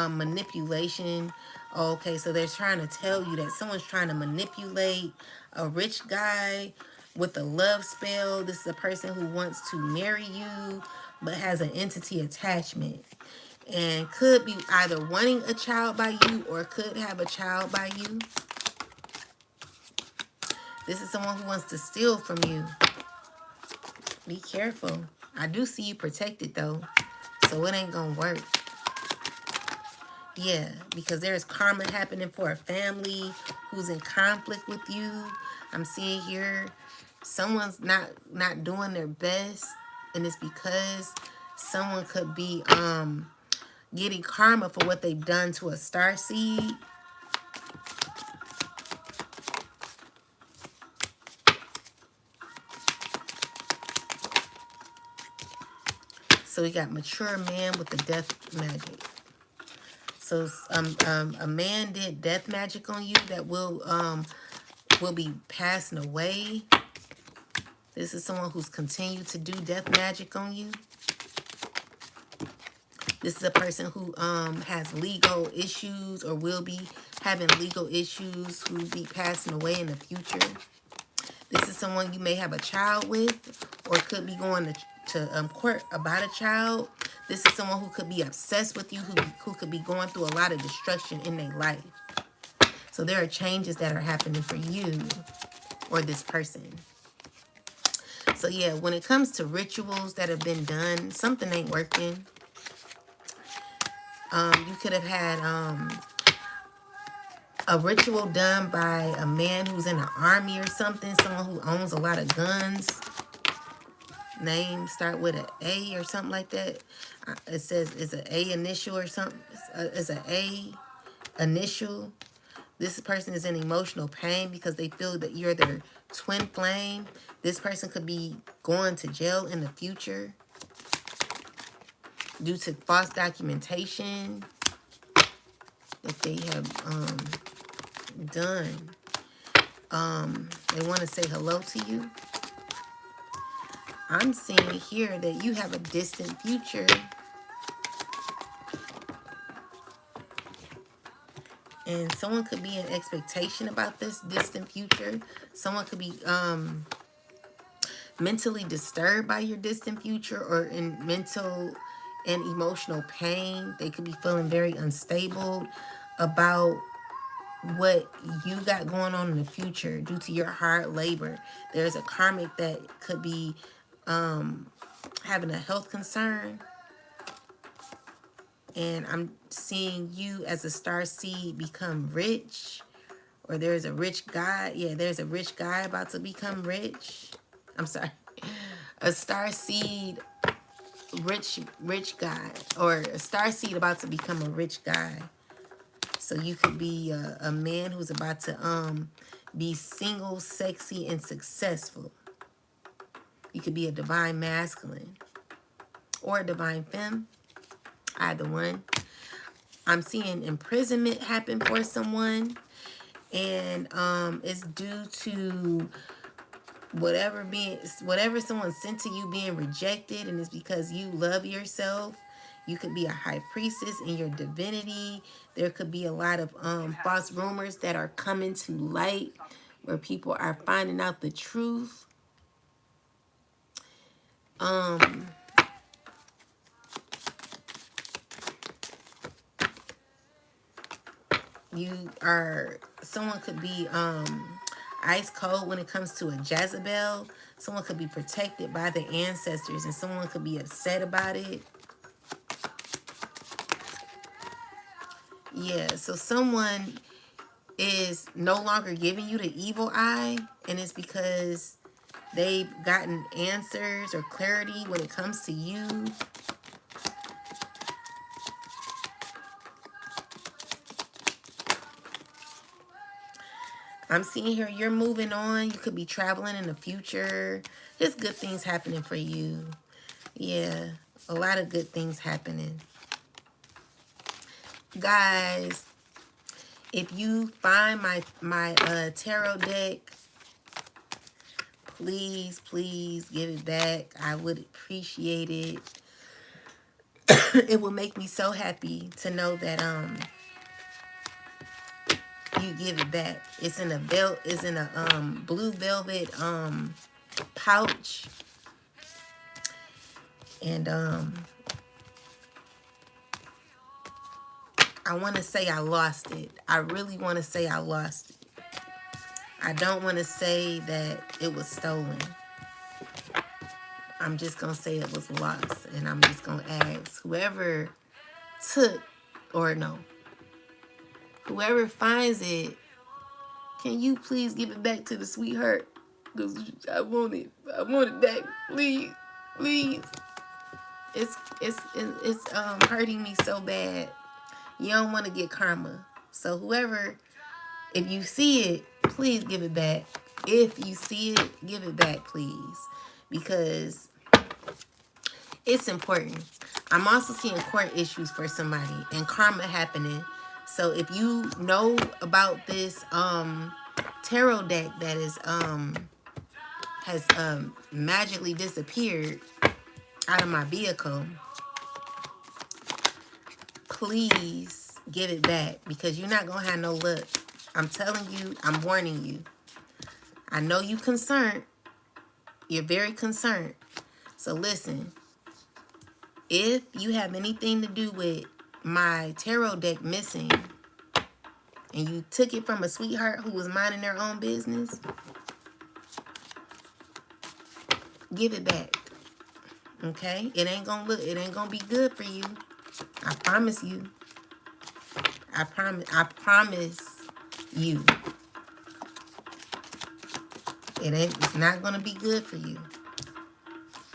manipulation. Okay, so they're trying to tell you that someone's trying to manipulate a rich guy with a love spell. This is a person who wants to marry you, but has an entity attachment. And could be either wanting a child by you or could have a child by you. This is someone who wants to steal from you. Be careful. I do see you protected though, so it ain't gonna work. Yeah, because there's karma happening for a family who's in conflict with you. I'm seeing here someone's not doing their best, and it's because someone could be getting karma for what they've done to a star seed. So we got mature man with the death magic. So a man did death magic on you that will be passing away. This is someone who's continued to do death magic on you. This is a person who has legal issues or will be having legal issues, who will be passing away in the future. This is someone you may have a child with or could be going to court about a child. This is someone who could be obsessed with you, who could be going through a lot of destruction in their life. So there are changes that are happening for you or this person. So yeah, when it comes to rituals that have been done, something ain't working. You could have had a ritual done by a man who's in the army or something, someone who owns a lot of guns. Name start with an A or something like that. It says it's an A initial or something. It's an A initial. This person is in emotional pain because they feel that you're their twin flame. This person could be going to jail in the future due to false documentation that they have done. They want to say hello to you. I'm seeing here that you have a distant future. And someone could be in expectation about this distant future. Someone could be mentally disturbed by your distant future or in mental and emotional pain. They could be feeling very unstable about what you got going on in the future due to your hard labor. There's a karmic that could be having a health concern. And I'm seeing you as a star seed become rich. Or there's a rich guy. Yeah, there's a rich guy about to become rich. I'm sorry. A star seed rich guy. Or a star seed about to become a rich guy. So you could be a man who's about to be single, sexy, and successful. You could be a divine masculine. Or a divine femme. Either one. I'm seeing imprisonment happen for someone. and it's due to whatever someone sent to you being rejected, and it's because you love yourself. You could be a high priestess in your divinity. There could be a lot of false rumors that are coming to light where people are finding out the truth. Someone could be ice cold when it comes to a Jezebel. Someone could be protected by the ancestors, and someone could be upset about it. Yeah, so someone is no longer giving you the evil eye, and it's because they've gotten answers or clarity when it comes to you. I'm seeing here you're moving on. You could be traveling in the future. There's good things happening for you. Yeah, a lot of good things happening. Guys, if you find my tarot deck, please give it back. I would appreciate it. It will make me so happy to know that you give it back. It's in a blue velvet pouch, and I want to say I lost it. I really want to say I lost it. I don't want to say that it was stolen. I'm just going to say it was lost. And I'm just going to ask whoever took, or no, whoever finds it, can you please give it back to the sweetheart? Because I want it. I want it back. Please. Please. It's hurting me so bad. You don't want to get karma. So whoever, if you see it, please give it back. If you see it, give it back, please. Because it's important. I'm also seeing court issues for somebody and karma happening. So if you know about this tarot deck that is has magically disappeared out of my vehicle, please give it back, because you're not gonna have no luck. I'm telling you, I'm warning you. I know you concerned. You're very concerned. So listen, if you have anything to do with my tarot deck missing, and you took it from a sweetheart who was minding their own business, give it back. Okay? It ain't gonna be good for you. I promise you. I promise you. It's not gonna be good for you.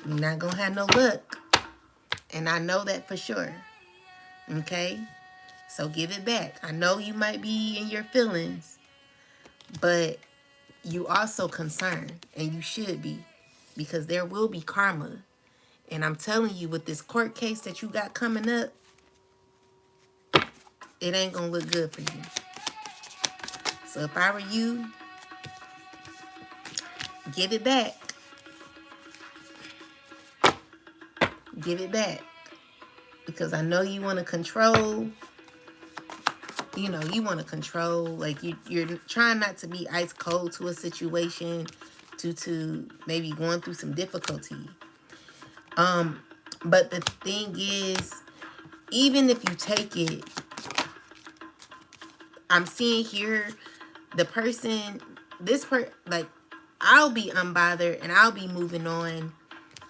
You're not gonna have no luck. And I know that for sure. Okay? So give it back. I know you might be in your feelings, but you also concerned, and you should be, because there will be karma. And I'm telling you, with this court case that you got coming up, it ain't gonna look good for you. So if I were you, give it back. Give it back. Because I know you want to control. You know, you want to control. Like, you're trying not to be ice cold to a situation due to maybe going through some difficulty. But the thing is, even if you take it, I'm seeing here the person, like, I'll be unbothered and I'll be moving on,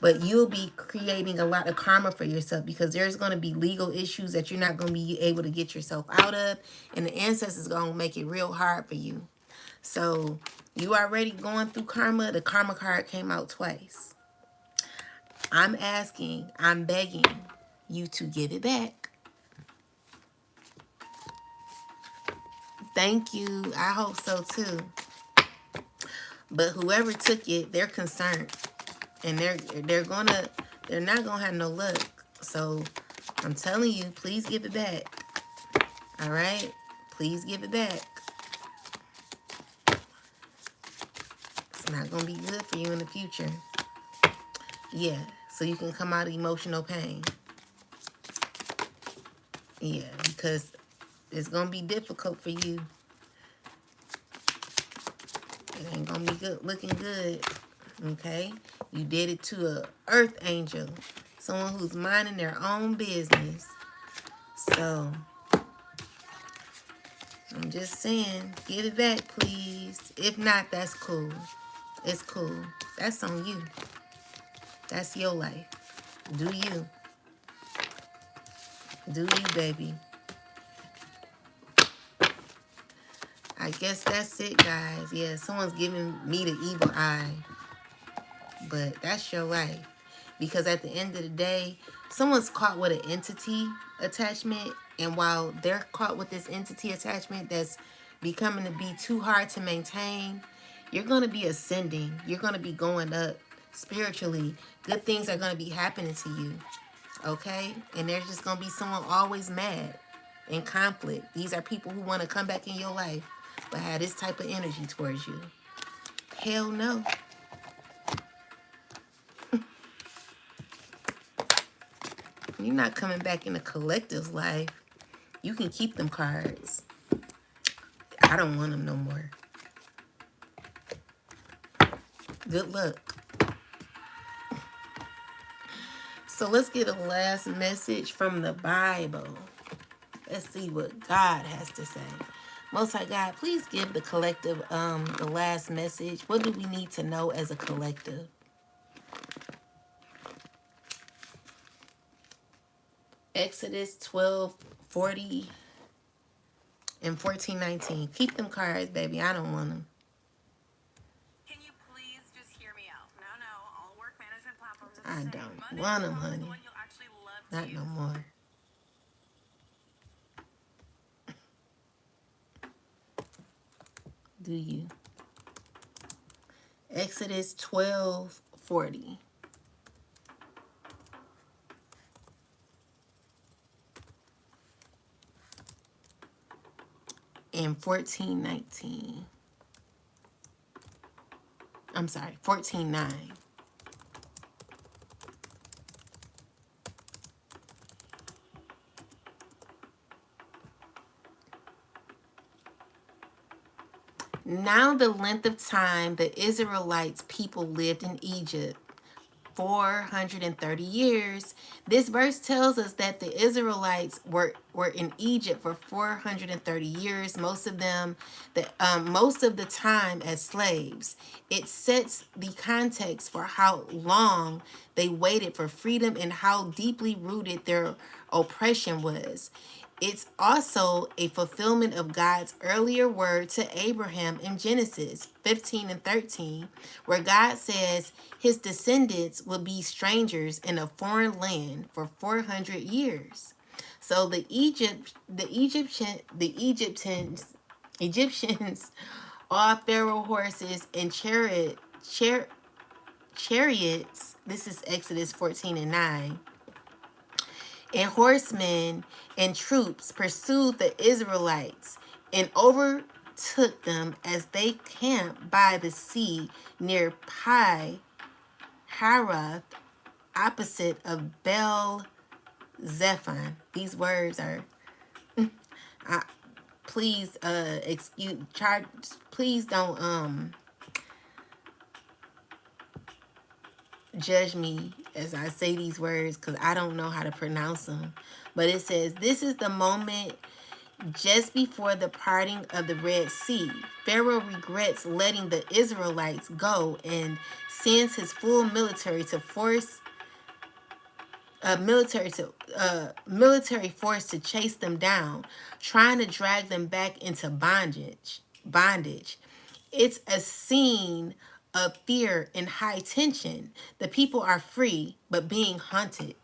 but you'll be creating a lot of karma for yourself, because there's going to be legal issues that you're not going to be able to get yourself out of, and the ancestors going to make it real hard for you. So you already going through karma. The karma card came out twice. I'm asking, I'm begging you to give it back. Thank you. I hope so too. But whoever took it, they're concerned, and they're not gonna have no luck. So I'm telling you, please give it back. All right, please give it back. It's not going to be good for you in the future. Yeah, so you can come out of emotional pain. Yeah, because it's going to be difficult for you. It ain't going to be good, looking good. Okay? You did it to a earth angel. Someone who's minding their own business. So, I'm just saying, give it back, please. If not, that's cool. It's cool. That's on you. That's your life. Do you. Do you, baby. I guess that's it, guys. Yeah, someone's giving me the evil eye. But that's your life. Because at the end of the day, someone's caught with an entity attachment. And while they're caught with this entity attachment that's becoming to be too hard to maintain, you're going to be ascending. You're going to be going up spiritually. Good things are going to be happening to you. Okay? And there's just going to be someone always mad, in conflict. These are people who want to come back in your life, but have this type of energy towards you. Hell no. You're not coming back in the collective's life. You can keep them cards. I don't want them no more. Good luck. So let's get a last message from the Bible. Let's see what God has to say. Most High God, please give the collective the last message. What do we need to know as a collective? Exodus 12:40 and 14:19. Keep them cards, baby. I don't want them. Can you please just hear me out? No, all work management platforms are I the same. don't Monday want them, is the honey. one you'll actually love to Not use. no more. Do you? Exodus 12:40 and 14:19. I'm sorry, 14:9. Now the length of time the Israelites people lived in Egypt, 430 years. This verse tells us that the Israelites were in Egypt for 430 years, most of the time as slaves. It sets the context for how long they waited for freedom and how deeply rooted their oppression was. It's also a fulfillment of God's earlier word to Abraham in Genesis 15 and 13, where God says his descendants will be strangers in a foreign land for 400 years. So the Egyptians, all Pharaoh horses and chariots. This is Exodus 14 and 9. And horsemen and troops pursued the Israelites and overtook them as they camped by the sea near Pi Haroth, opposite of Bel Zephon. These words are, please please don't judge me as I say these words, because I don't know how to pronounce them. But it says, this is the moment just before the parting of the Red Sea. Pharaoh regrets letting the Israelites go and sends his full military force to chase them down, trying to drag them back into bondage. It's a scene of fear and high tension. The people are free, but being hunted.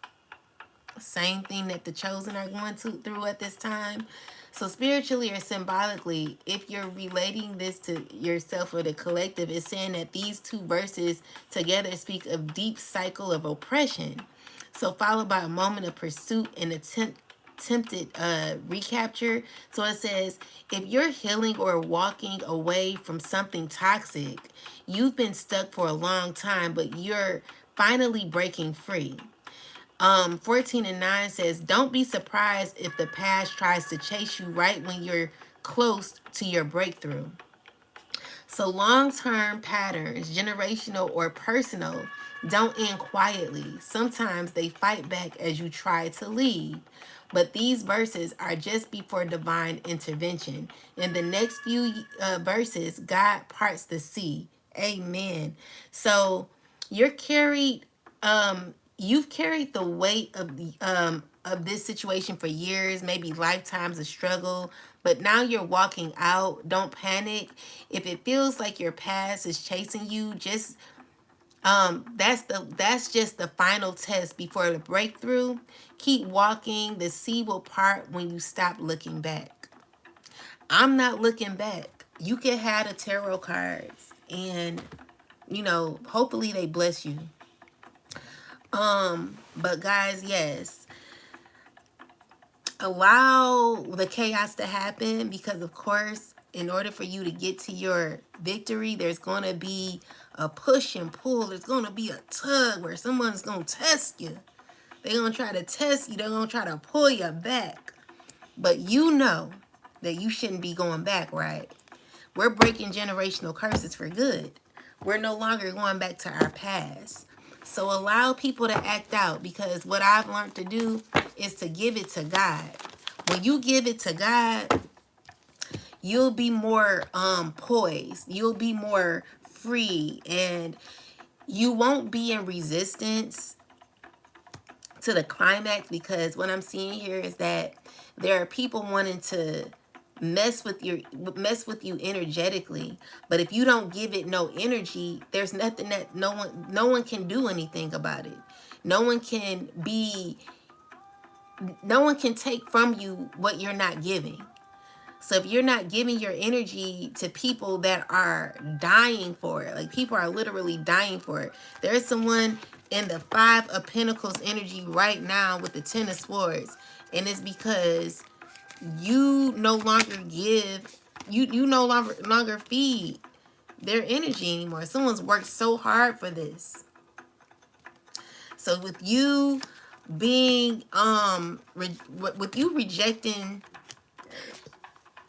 Same thing that the chosen are going through at this time. So spiritually or symbolically, if you're relating this to yourself or the collective, it's saying that these two verses together speak of deep cycle of oppression. So followed by a moment of pursuit and attempt tempted recapture. So it says, if you're healing or walking away from something toxic, you've been stuck for a long time, but you're finally breaking free. 14 and 9 says, don't be surprised if the past tries to chase you right when you're close to your breakthrough. So long-term patterns, generational or personal, don't end quietly. Sometimes they fight back as you try to leave. But these verses are just before divine intervention. In the next few verses, God parts the sea. Amen. So you're carried, you've carried the weight of this situation for years, maybe lifetimes of struggle, but now you're walking out. Don't panic. If it feels like your past is chasing you, just that's just the final test before the breakthrough. Keep walking. The sea will part when you stop looking back. I'm not looking back. You can have the tarot cards, and hopefully they bless you. But guys, yes, allow the chaos to happen, because of course, in order for you to get to your victory, there's going to be a push and pull. There's going to be a tug where someone's going to test you. They're going to try to test you. They're going to try to pull you back. But you know that you shouldn't be going back, right? We're breaking generational curses for good. We're no longer going back to our past. So allow people to act out, because what I've learned to do is to give it to God. When you give it to God, you'll be more poised. You'll be more free, and you won't be in resistance to the climax, because what I'm seeing here is that there are people wanting to mess with you energetically, but if you don't give it no energy, there's nothing that no one can do anything about it. No one can take from you what you're not giving. So if you're not giving your energy to people that are dying for it, like people are literally dying for it. There's someone in the 5 of Pentacles energy right now with the 10 of Swords, and it's because you no longer give, you no longer feed their energy anymore. Someone's worked so hard for this. So with you being with you rejecting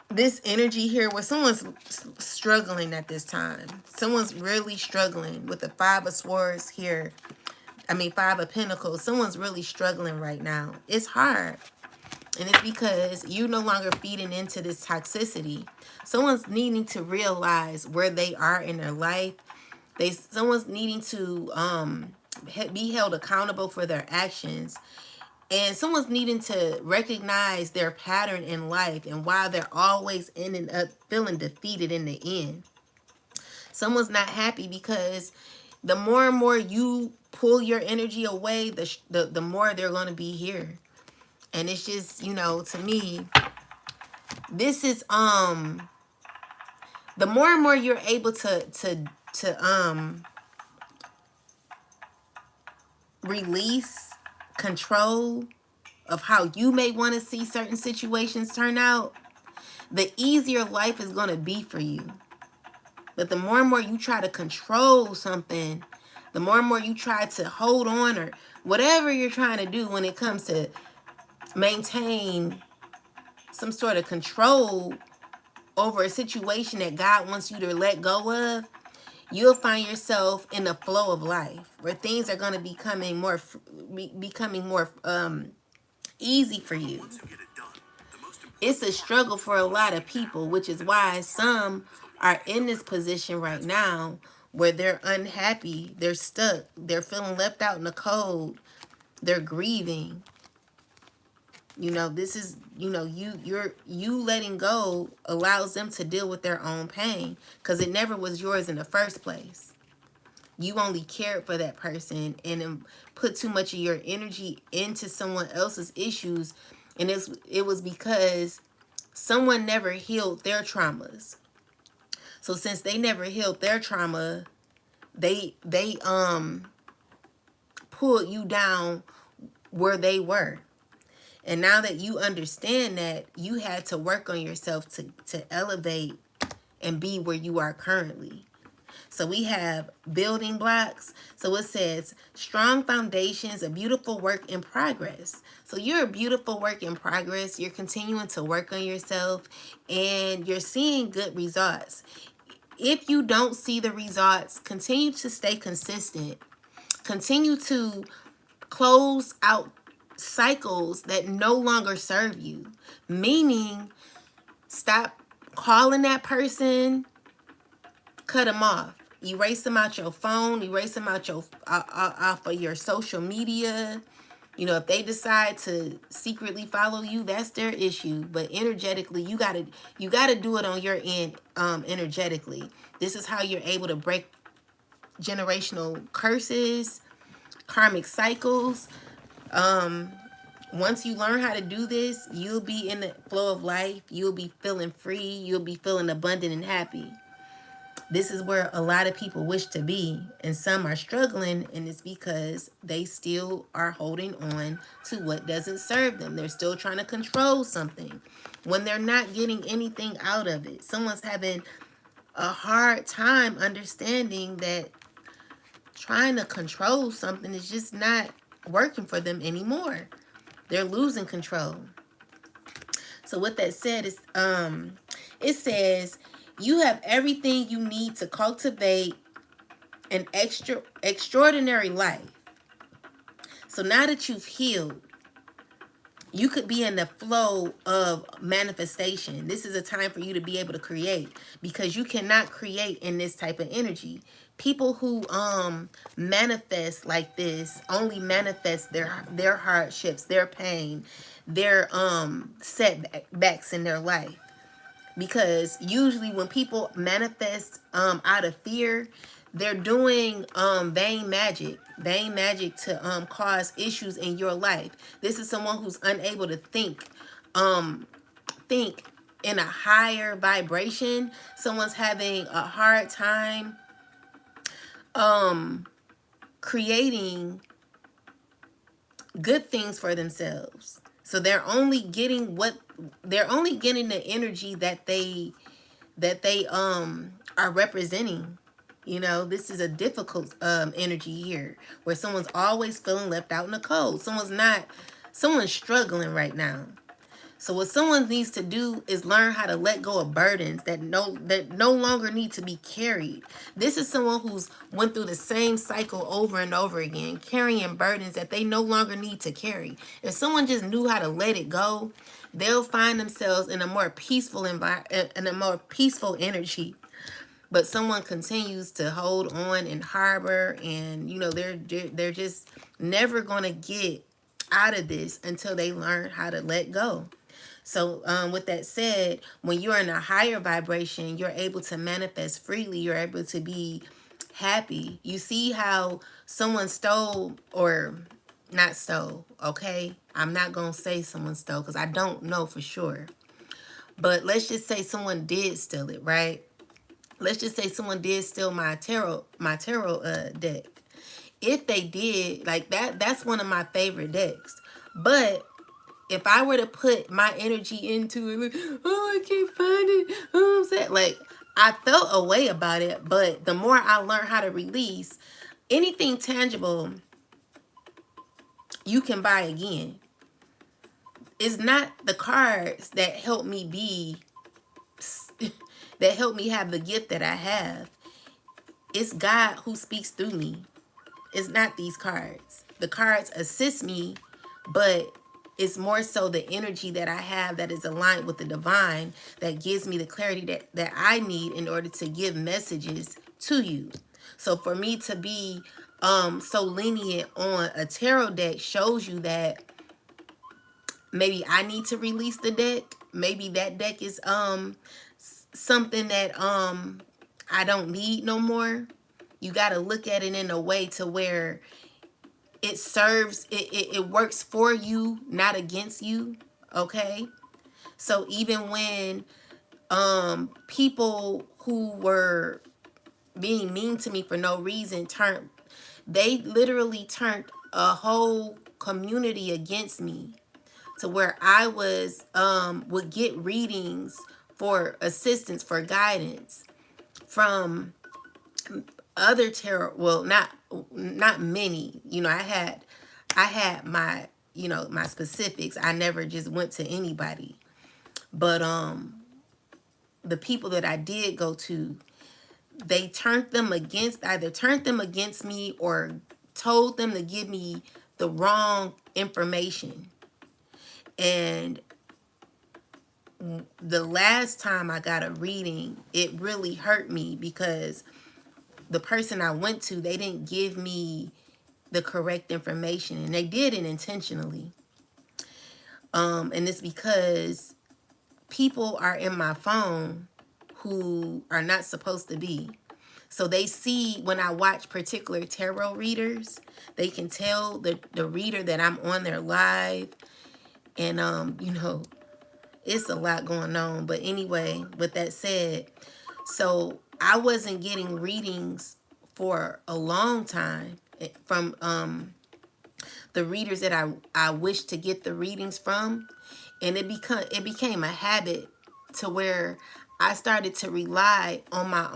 this energy here, where someone's struggling at this time, someone's really struggling with the 5 of Swords here, 5 of Pentacles, someone's really struggling right now. It's hard. And it's because you're no longer feeding into this toxicity. Someone's needing to realize where they are in their life. Someone's needing to be held accountable for their actions. And someone's needing to recognize their pattern in life and why they're always ending up feeling defeated in the end. Someone's not happy because the more and more you pull your energy away, the more they're going to be here. And it's just, to me, this is the more and more you're able to release control of how you may want to see certain situations turn out, the easier life is going to be for you. But the more and more you try to control something, the more and more you try to hold on, or whatever you're trying to do when it comes to maintain some sort of control over a situation that God wants you to let go of, you'll find yourself in the flow of life where things are going to becoming more easy for you. It's a struggle for a lot of people, which is why some are in this position right now where they're unhappy, they're stuck, they're feeling left out in the cold, they're grieving. This is, you letting go allows them to deal with their own pain, because it never was yours in the first place. You only cared for that person and put too much of your energy into someone else's issues, and it was because someone never healed their traumas. So since they never healed their trauma, they pulled you down where they were. And now that you understand that, you had to work on yourself to elevate and be where you are currently. So we have building blocks. So it says strong foundations, a beautiful work in progress. So you're a beautiful work in progress. You're continuing to work on yourself and you're seeing good results. If you don't see the results, continue to stay consistent. Continue to close out cycles that no longer serve you. Meaning, stop calling that person, cut them off. Erase them out your phone, erase them out your off of your social media. You know, if they decide to secretly follow you, that's their issue. But energetically, you gotta do it on your end, energetically. This is how you're able to break generational curses, karmic cycles. Once you learn how to do this, you'll be in the flow of life. You'll be feeling free. You'll be feeling abundant and happy. This is where a lot of people wish to be, and some are struggling, and it's because they still are holding on to what doesn't serve them. They're still trying to control something when they're not getting anything out of it. Someone's having a hard time understanding that trying to control something is just not working for them anymore. They're losing control. So with that said, it says you have everything you need to cultivate an extraordinary life. So now that you've healed, you could be in the flow of manifestation. This is a time for you to be able to create, because you cannot create in this type of energy. People who manifest like this only manifest their hardships, their pain, their setbacks in their life. Because usually when people manifest out of fear, they're doing vain magic to cause issues in your life. This is someone who's unable to think in a higher vibration. Someone's having a hard time creating good things for themselves. So they're only getting the energy that they are representing. You know, this is a difficult energy here, where someone's always feeling left out in the cold. Someone's struggling right now. So what someone needs to do is learn how to let go of burdens that no longer need to be carried. This is someone who's went through the same cycle over and over again, carrying burdens that they no longer need to carry. If someone just knew how to let it go, they'll find themselves in a more peaceful energy. But someone continues to hold on and harbor, and you know they're just never gonna get out of this until they learn how to let go. So with that said, when you're in a higher vibration, you're able to manifest freely. You're able to be happy. You see how someone stole, or not stole, okay? I'm not going to say someone stole because I don't know for sure. But let's just say someone did steal it, right? Let's just say someone did steal my tarot deck. If they did, like that's one of my favorite decks. But if I were to put my energy into it, like, oh, I can't find it, oh, I'm sad. Like, I felt a way about it, but the more I learned how to release, anything tangible you can buy again. It's not the cards that help me have the gift that I have. It's God who speaks through me. It's not these cards. The cards assist me, but it's more so the energy that I have that is aligned with the divine that gives me the clarity that I need in order to give messages to you. So for me to be so lenient on a tarot deck shows you that maybe I need to release the deck. Maybe that deck is something that I don't need no more. You got to look at it in a way to where it serves, it works for you, not against you, okay? So even when people who were being mean to me for no reason they literally turned a whole community against me. to where I was would get readings for assistance, for guidance from other tarot, well, not many. You know, I had my, you know, my specifics. I never just went to anybody. But the people that I did go to, they either turned them against me or told them to give me the wrong information. And the last time I got a reading, it really hurt me because the person I went to, they didn't give me the correct information, and they did it intentionally. And it's because people are in my phone who are not supposed to be. So they see when I watch particular tarot readers, they can tell the reader that I'm on their live. And, you know, it's a lot going on. But anyway, with that said, so I wasn't getting readings for a long time from the readers that I wish to get the readings from. And it became a habit to where I started to rely on my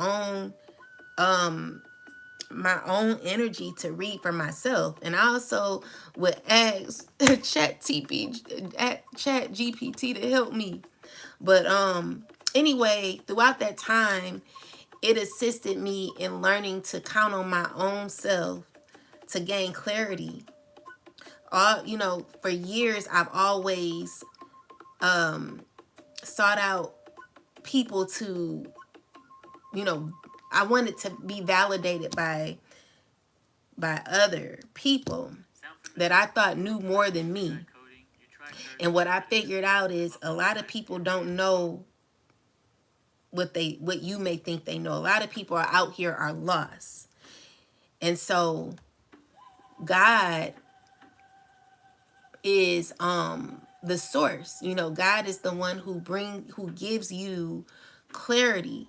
own energy to read for myself. And I also would ask chat GPT to help me. But anyway, throughout that time, it assisted me in learning to count on my own self to gain clarity. You know, for years I've always sought out people to, you know, I wanted to be validated by other people that I thought knew more than me. And what I figured out is a lot of people don't know what you may think they know. A lot of people are out here are lost. And so God is the source. You know, God is the one who gives you clarity.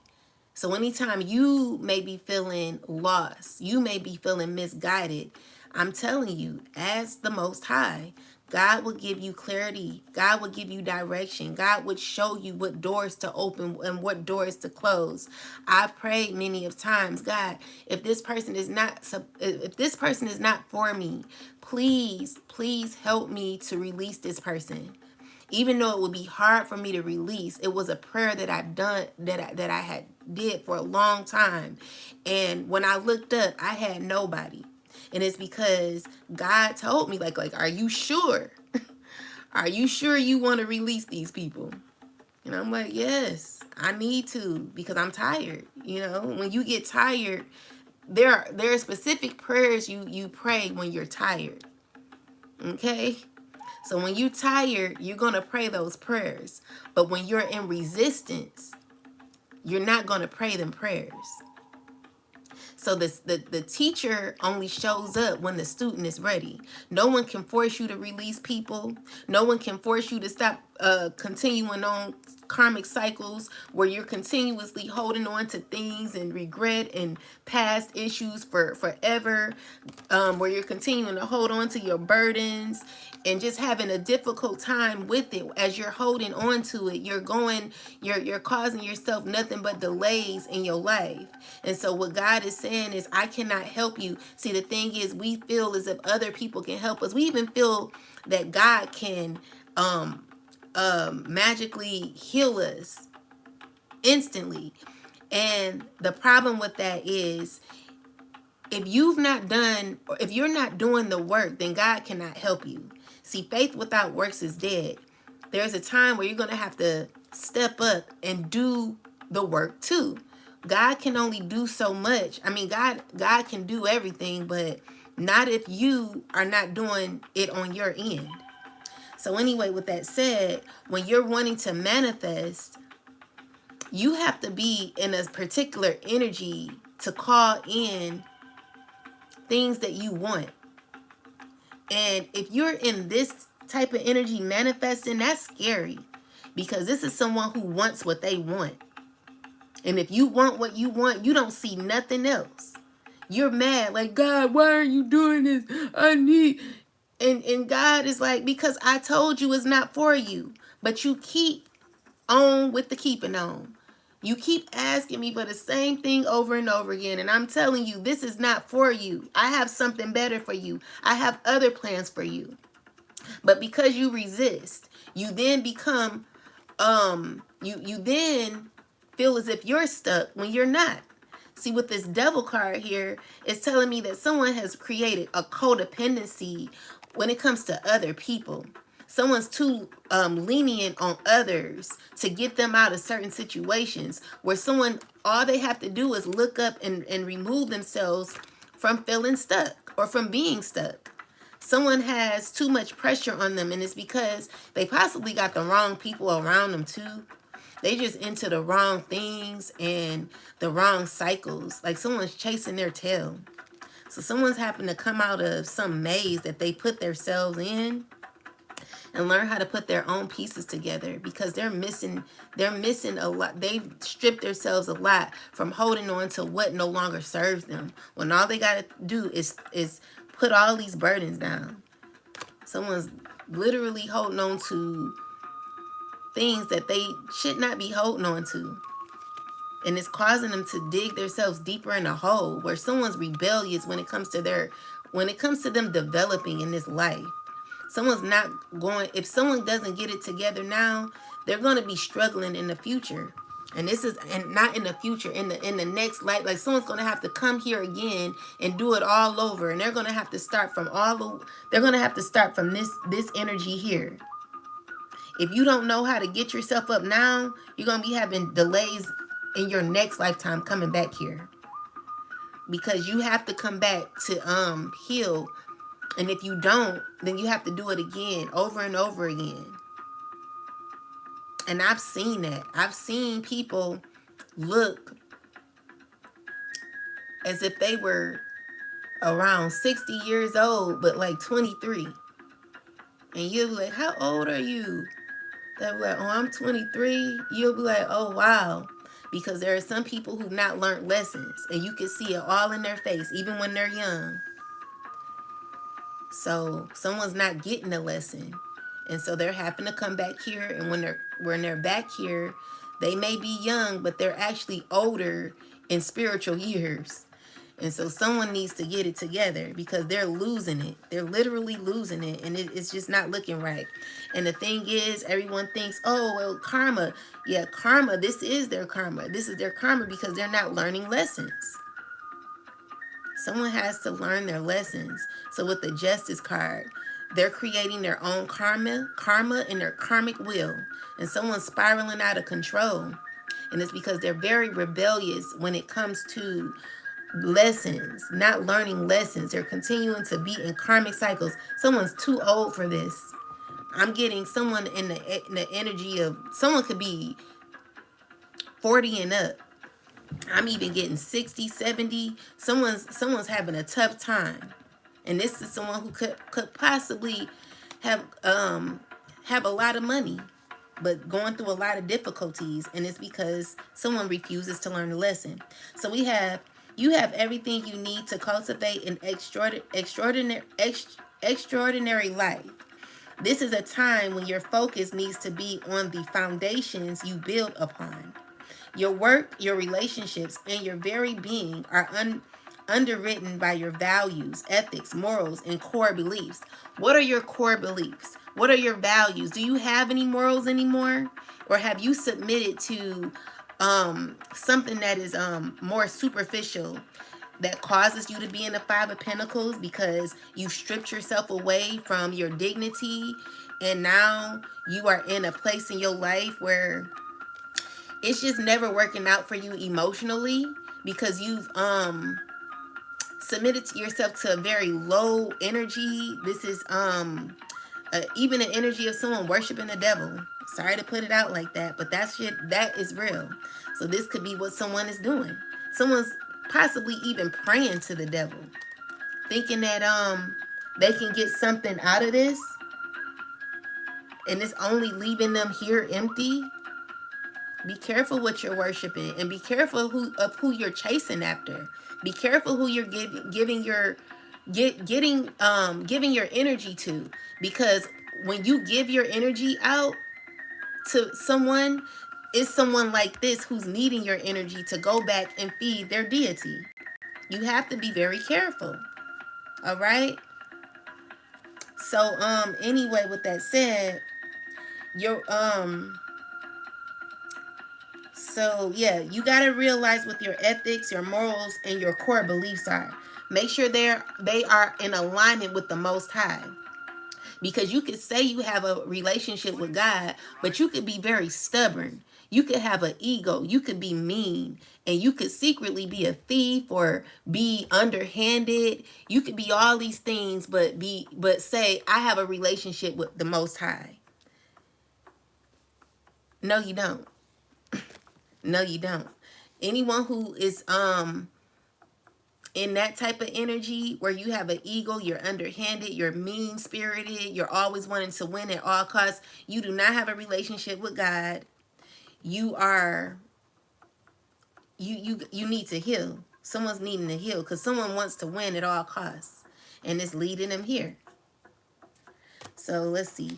So anytime you may be feeling lost, you may be feeling misguided, I'm telling you, as the Most High, God will give you clarity. God will give you direction. God would show you what doors to open and what doors to close. I've prayed many of times, God, if this person is not for me, please help me to release this person. Even though it would be hard for me to release, it was a prayer that I've done, that I had did for a long time. And when I looked up, I had nobody. And it's because God told me, like, are you sure? Are you sure you want to release these people? And I'm like, yes, I need to, because I'm tired. You know, when you get tired, there are specific prayers you pray when you're tired. Okay? So when you're tired, you're going to pray those prayers. But when you're in resistance, you're not going to pray them prayers. So the teacher only shows up when the student is ready. No one can force you to release people. No one can force you to stop continuing on karmic cycles where you're continuously holding on to things and regret and past issues for forever, where you're continuing to hold on to your burdens and just having a difficult time with it. As you're holding on to it, you're causing yourself nothing but delays in your life. And so what God is saying is, I cannot help you. See, the thing is, we feel as if other people can help us. We even feel that God can magically heal us instantly. And the problem with that is, if you're not doing the work, then God cannot help you. See, faith without works is dead. There's a time where you're going to have to step up and do the work too. God can only do so much. I mean, God can do everything, but not if you are not doing it on your end. So anyway, with that said, when you're wanting to manifest, you have to be in a particular energy to call in things that you want. And if you're in this type of energy manifesting, that's scary, because this is someone who wants what they want. And if you want what you want, you don't see nothing else. You're mad, like, God, why are you doing this? And God is like, because I told you it's not for you, but you keep on with the keeping on. You keep asking me for the same thing over and over again, and I'm telling you, this is not for you. I have something better for you. I have other plans for you. But because you resist, you then become you then feel as if you're stuck when you're not. See, with this devil card here, it's telling me that someone has created a codependency when it comes to other people. Someone's too lenient on others to get them out of certain situations where someone, all they have to do is look up and remove themselves from feeling stuck or from being stuck. Someone has too much pressure on them, and it's because they possibly got the wrong people around them too. They just into the wrong things and the wrong cycles. Like someone's chasing their tail. So someone's happened to come out of some maze that they put themselves in and learn how to put their own pieces together, because they're missing a lot. They've stripped themselves a lot from holding on to what no longer serves them, when all they got to do is put all these burdens down. Someone's literally holding on to things that they should not be holding on to. And it's causing them to dig themselves deeper in a hole where someone's rebellious when it comes to them developing in this life. Someone's not going, if someone doesn't get it together now, they're going to be struggling in the future. And this is, and not in the future, in the next life. Like someone's going to have to come here again and do it all over. And they're going to have to start from this energy here. If you don't know how to get yourself up now, you're going to be having delays in your next lifetime coming back here. Because you have to come back to heal. And if you don't, then you have to do it again, over and over again. And I've seen that. I've seen people look as if they were around 60 years old, but like 23. And you'll be like, how old are you? They'll be like, oh, I'm 23. You'll be like, oh, wow. Because there are some people who've not learned lessons. And you can see it all in their face, even when they're young. So someone's not getting a lesson. And so they're having to come back here. And when they're back here, they may be young, but they're actually older in spiritual years. And so someone needs to get it together, because they're losing it. They're literally losing it. And it's just not looking right. And the thing is, everyone thinks, oh, well, karma. Yeah, karma. This is their karma. This is their karma because they're not learning lessons. Someone has to learn their lessons. So with the Justice card, they're creating their own karma in their karmic wheel. And someone's spiraling out of control. And it's because they're very rebellious when it comes to lessons, not learning lessons. They're continuing to be in karmic cycles. Someone's too old for this. I'm getting someone in the energy of, someone could be 40 and up. I'm even getting 60, 70. Someone's having a tough time. And this is someone who could possibly have a lot of money, but going through a lot of difficulties. And it's because someone refuses to learn the lesson. So you have everything you need to cultivate an extraordinary life. This is a time when your focus needs to be on the foundations you build upon. Your work, your relationships, and your very being are underwritten by your values, ethics, morals, and core beliefs. What are your core beliefs? What are your values? Do you have any morals anymore? Or have you submitted to something that is more superficial, that causes you to be in the Five of Pentacles because you've stripped yourself away from your dignity, and now you are in a place in your life where it's just never working out for you emotionally, because you've submitted to yourself to a very low energy. This is even an energy of someone worshiping the devil. Sorry to put it out like that, but that is real. So this could be what someone is doing. Someone's possibly even praying to the devil, thinking that they can get something out of this, and it's only leaving them here empty. Be careful what you're worshiping, and be careful of who you're chasing after. Be careful who you're giving your giving your energy to, because when you give your energy out to someone, it's someone like this who's needing your energy to go back and feed their deity. You have to be very careful. All right. So anyway, with that said, your so yeah, you got to realize what your ethics, your morals, and your core beliefs are. Make sure they are in alignment with the Most High. Because you could say you have a relationship with God, but you could be very stubborn. You could have an ego. You could be mean, and you could secretly be a thief or be underhanded. You could be all these things, but say I have a relationship with the Most High. No, you don't. No, you don't. Anyone who is in that type of energy where you have an ego, you're underhanded, you're mean spirited, you're always wanting to win at all costs, you do not have a relationship with God. You are you need to heal. Someone's needing to heal because someone wants to win at all costs, and it's leading them here. So let's see.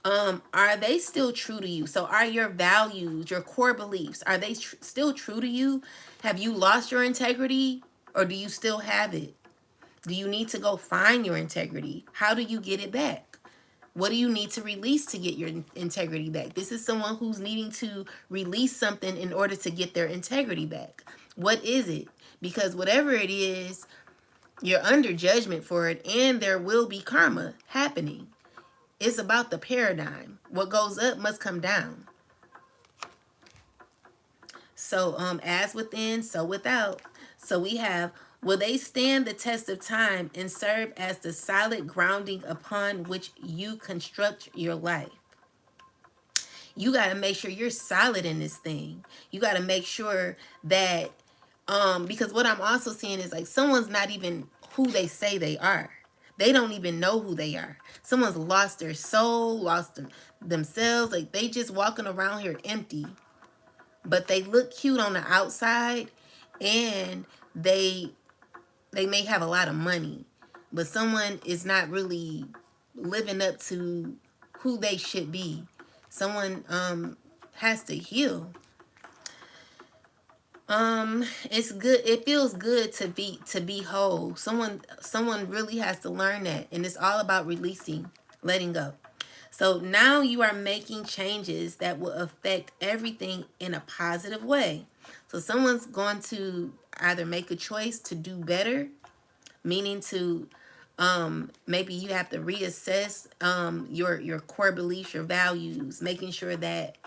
Are they still true to you? So are your values, your core beliefs, are they still true to you? Have you lost your integrity, or do you still have it? Do you need to go find your integrity? How do you get it back? What do you need to release to get your integrity back? This is someone who's needing to release something in order to get their integrity back. What is it? Because whatever it is, you're under judgment for it, and there will be karma happening. It's about the paradigm. What goes up must come down. So as within, so without. So we have, will they stand the test of time and serve as the solid grounding upon which you construct your life? You got to make sure you're solid in this thing. You got to make sure that because what I'm also seeing is like someone's not even who they say they are. They don't even know who they are. Someone's lost their soul, lost themselves. Like they just walking around here empty. But they look cute on the outside, and they may have a lot of money, but someone is not really living up to who they should be. Someone has to heal. It's good, it feels good to be whole. Someone really has to learn that, and it's all about releasing, letting go. So now you are making changes that will affect everything in a positive way. So someone's going to either make a choice to do better, meaning to maybe you have to reassess your core beliefs, your values, making sure that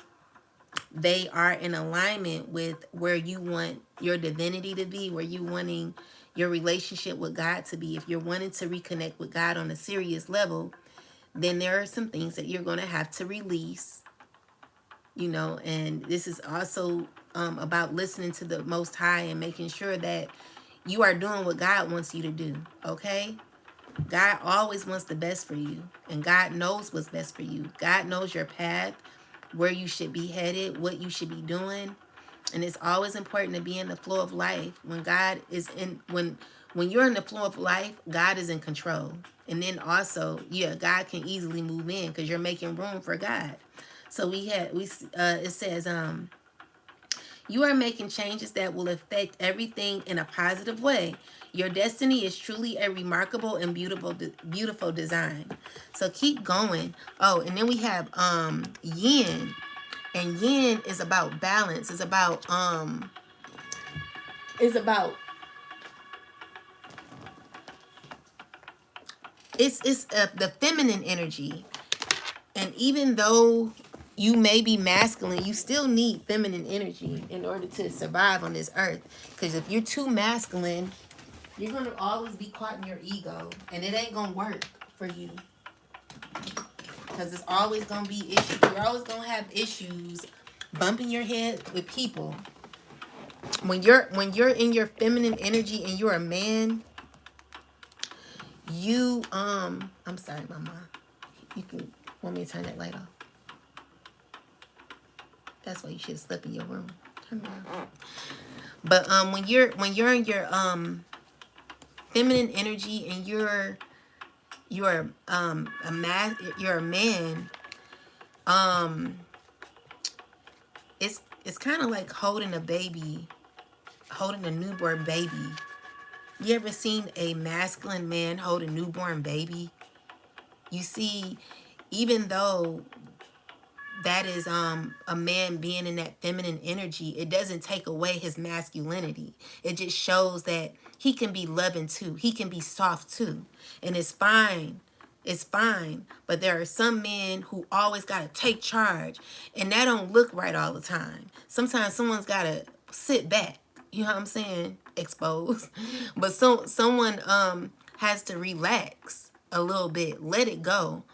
they are in alignment with where you want your divinity to be, where you wanting your relationship with God to be. If you're wanting to reconnect with God on a serious level, then there are some things that you're going to have to release, and this is also about listening to the Most High and making sure that you are doing what God wants you to do, okay? God always wants the best for you, and God knows what's best for you. God knows your path, where you should be headed, what you should be doing. And it's always important to be in the flow of life. When God is when you're in the flow of life, God is in control. And then also, God can easily move in because you're making room for God. So it says you are making changes that will affect everything in a positive way. Your destiny is truly a remarkable and beautiful design. So keep going. Oh, and then we have yin. And yin is about balance. It's about the feminine energy. And even though you may be masculine, you still need feminine energy in order to survive on this earth. Because if you're too masculine, you're going to always be caught in your ego, and it ain't going to work for you. Because it's always going to be issues. You're always going to have issues bumping your head with people. When you're in your feminine energy and you're a man, I'm sorry, Mama. You can want me to turn that light off? That's why you should have slept in your room. Turn it on. But when you're in your feminine energy and you're you're a man, it's kind of like holding a baby, holding a newborn baby. You ever seen a masculine man hold a newborn baby? You see, even though that is a man being in that feminine energy, it doesn't take away his masculinity. It just shows that he can be loving too. He can be soft too. And it's fine. It's fine. But there are some men who always got to take charge. And that don't look right all the time. Sometimes someone's got to sit back. You know what I'm saying? Expose. But someone has to relax a little bit. Let it go.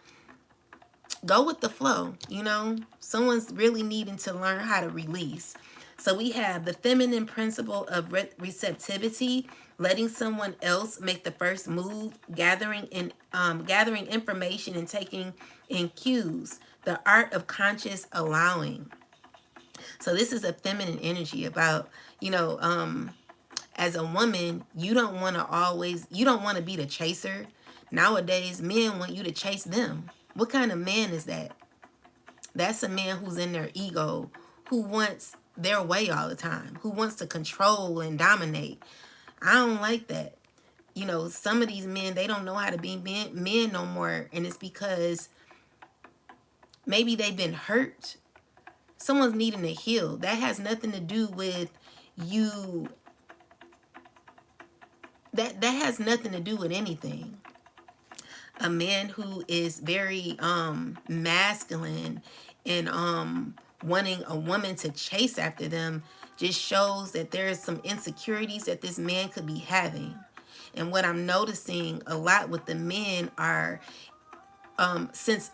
Go with the flow, you know. Someone's really needing to learn how to release. So we have the feminine principle of receptivity, letting someone else make the first move, gathering information and taking in cues. The art of conscious allowing. So this is a feminine energy about, you know, as a woman, you don't want to be the chaser. Nowadays, men want you to chase them. What kind of man is that? That's a man who's in their ego, who wants their way all the time, who wants to control and dominate. I don't like that. You know, some of these men, they don't know how to be men no more, and it's because maybe they've been hurt. Someone's needing to heal. That has nothing to do with you. That has nothing to do with anything. A man who is very masculine and wanting a woman to chase after them just shows that there's some insecurities that this man could be having. And what I'm noticing a lot with the men are since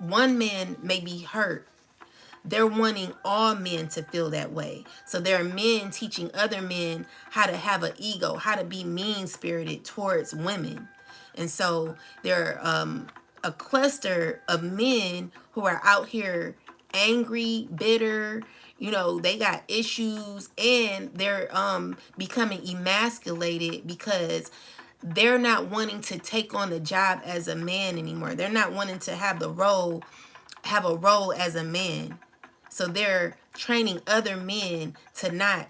one man may be hurt, they're wanting all men to feel that way. So there are men teaching other men how to have an ego, how to be mean-spirited towards women. And so there are a cluster of men who are out here angry, bitter, you know, they got issues, and they're becoming emasculated because they're not wanting to take on the job as a man anymore. They're not wanting to have a role as a man. So they're training other men to not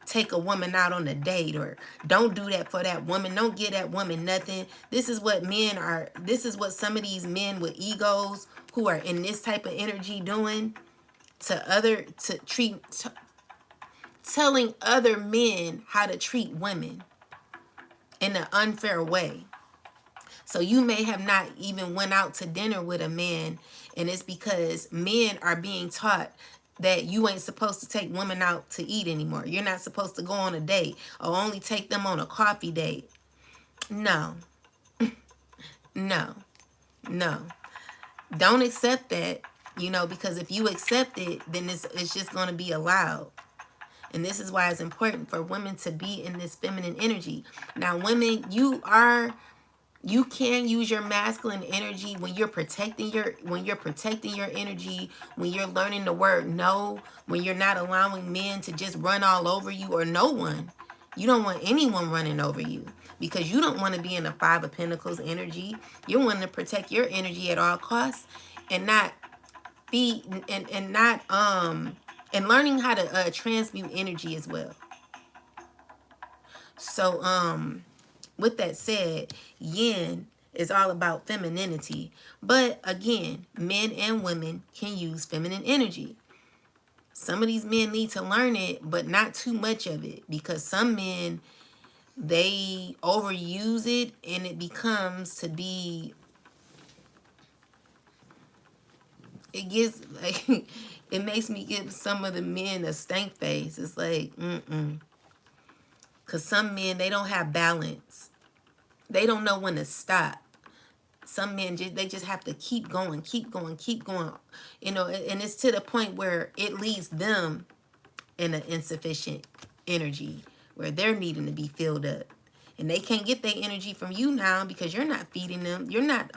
take a woman out on a date, or don't do that for that woman. Don't give that woman nothing. This is what men are. This is what some of these men with egos who are in this type of energy doing telling other men how to treat women in an unfair way. So you may have not even went out to dinner with a man, and it's because men are being taught that you ain't supposed to take women out to eat anymore. You're not supposed to go on a date or only take them on a coffee date. No. No. No. Don't accept that, you know, because if you accept it, then it's just going to be allowed. And this is why it's important for women to be in this feminine energy. Now, women, you can use your masculine energy when you're protecting your energy, when you're learning the word no, when you're not allowing men to just run all over you, or no one. You don't want anyone running over you because you don't want to be in the Five of Pentacles energy. You're wanting to protect your energy at all costs and not be and learning how to transmute energy as well. So with that said, yin is all about femininity. But again, men and women can use feminine energy. Some of these men need to learn it, but not too much of it, because some men, they overuse it and it becomes to be, it gets like, it makes me give some of the men a stank face. It's like, because some men, they don't have balance. They don't know when to stop. Some men, they just have to keep going, keep going, keep going. You know, and it's to the point where it leaves them in an insufficient energy, where they're needing to be filled up. And they can't get their energy from you now because you're not feeding them. You're not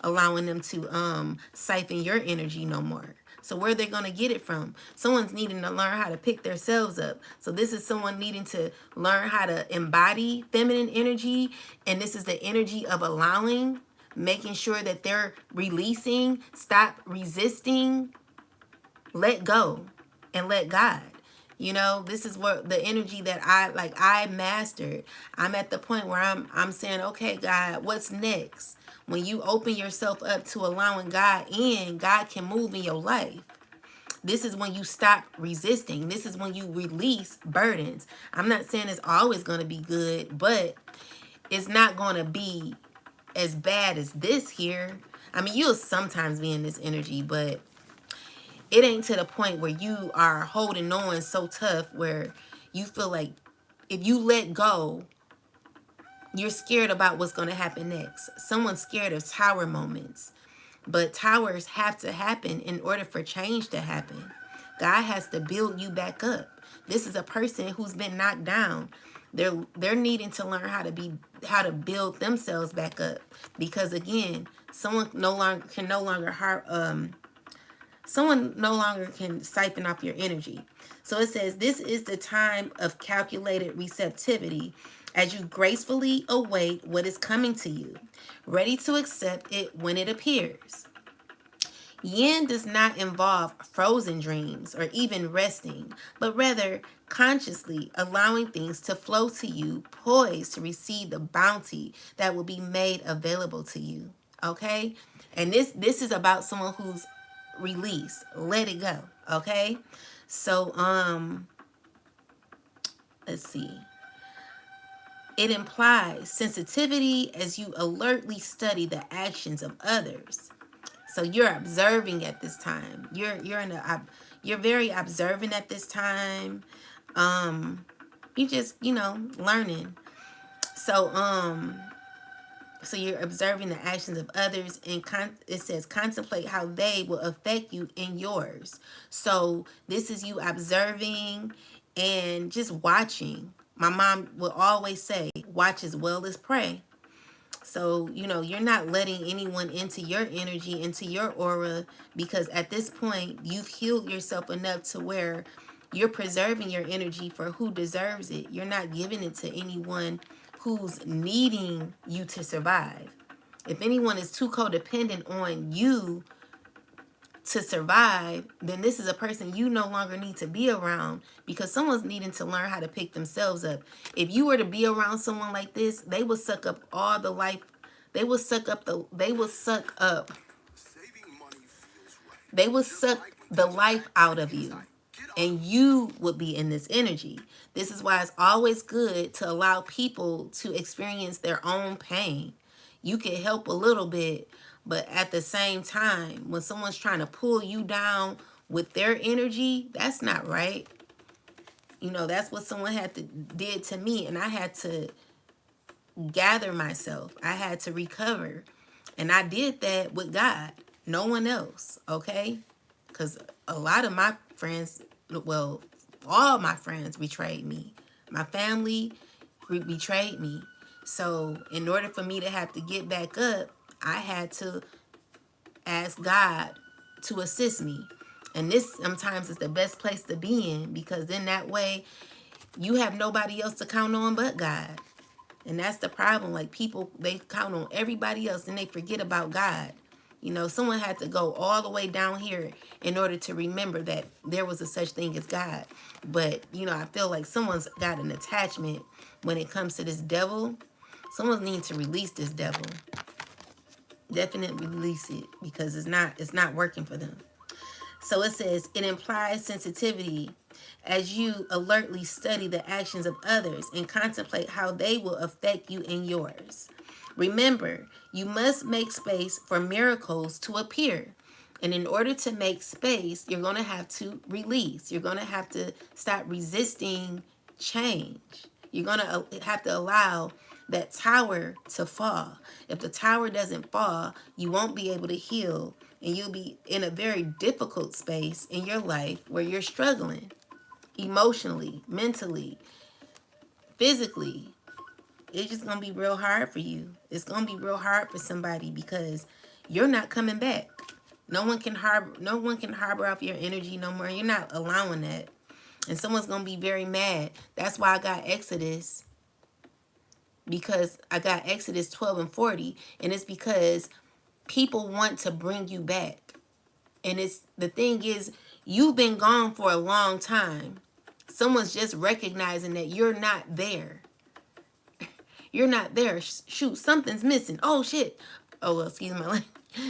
allowing them to siphon your energy no more. So where they're going to get it from? Someone's needing to learn how to pick themselves up. So this is someone needing to learn how to embody feminine energy. And this is the energy of allowing, making sure that they're releasing, stop resisting, let go, and let God. You know, this is what the energy that I mastered. I'm at the point where I'm saying, okay, God, what's next? When you open yourself up to allowing God in, God can move in your life. This is when you stop resisting. This is when you release burdens. I'm not saying it's always going to be good, but it's not going to be as bad as this here. I mean, you'll sometimes be in this energy, but it ain't to the point where you are holding on so tough where you feel like if you let go, you're scared about what's going to happen next. Someone's scared of tower moments, but towers have to happen in order for change to happen. God has to build you back up. This is a person who's been knocked down. They're needing to learn how to build themselves back up, because again, someone no longer can siphon off your energy. So it says, this is the time of calculated receptivity as you gracefully await what is coming to you, ready to accept it when it appears. Yin does not involve frozen dreams or even resting, but rather consciously allowing things to flow to you, poised to receive the bounty that will be made available to you. Okay? And this is about someone who's released. Let it go. Okay? So let's see. It implies sensitivity as you alertly study the actions of others. So you're observing at this time. You're very observant at this time. You just, learning. So so you're observing the actions of others, and it says contemplate how they will affect you in yours. So this is you observing and just watching. My mom will always say, watch as well as pray. So, you're not letting anyone into your energy, into your aura, because at this point, you've healed yourself enough to where you're preserving your energy for who deserves it. You're not giving it to anyone who's needing you to survive. If anyone is too codependent on you to survive, then this is a person you no longer need to be around, because someone's needing to learn how to pick themselves up. If you were to be around someone like this, they will suck up all the life. They will suck up the life out of you, and you would be in this energy. This is why it's always good to allow people to experience their own pain. You can help a little bit, but at the same time, when someone's trying to pull you down with their energy, that's not right. That's what someone did to me, and I had to gather myself. I had to recover, and I did that with God, no one else, okay? Because a lot of my friends, well, all my friends betrayed me. My family betrayed me. So in order for me to have to get back up, I had to ask God to assist me. And this sometimes is the best place to be in, because then that way you have nobody else to count on but God. And that's the problem. Like, people, they count on everybody else and they forget about God. Someone had to go all the way down here in order to remember that there was a such thing as God. But, I feel like someone's got an attachment when it comes to this devil. Someone needs to release this devil. Definitely release it, because it's not working for them. So it says, it implies sensitivity as you alertly study the actions of others and contemplate how they will affect you and yours. Remember, you must make space for miracles to appear. And in order to make space, you're going to have to release. You're going to have to stop resisting change. You're going to have to allow that tower to fall. If the tower doesn't fall, you won't be able to heal, and you'll be in a very difficult space in your life where you're struggling emotionally, mentally, physically. It's just going to be real hard for you. It's going to be real hard for somebody, because you're not coming back. No one can harbor off your energy no more. You're not allowing that. And someone's going to be very mad. That's why I got Exodus. Because I got Exodus 12 and 40. And it's because people want to bring you back. And it's the thing is, you've been gone for a long time. Someone's just recognizing that you're not there. You're not there. Shoot, something's missing. Oh, shit. Oh, well, excuse my language.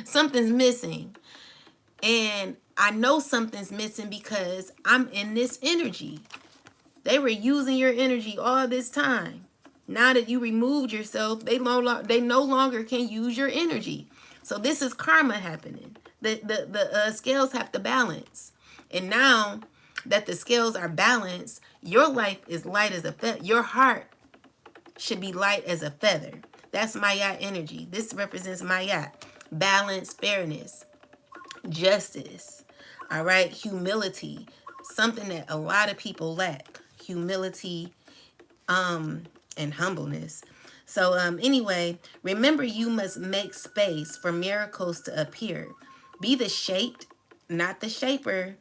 Something's missing. And I know something's missing because I'm in this energy. They were using your energy all this time. Now that you removed yourself, they no longer can use your energy. So this is karma happening. The scales have to balance. And now that the scales are balanced, your life is light as a feather. Your heart should be light as a feather. That's Mayat energy. This represents Mayat. Balance, fairness, justice. All right. Humility. Something that a lot of people lack. Humility, and humbleness. So anyway, remember, you must make space for miracles to appear. Be the shaped, not the shaper,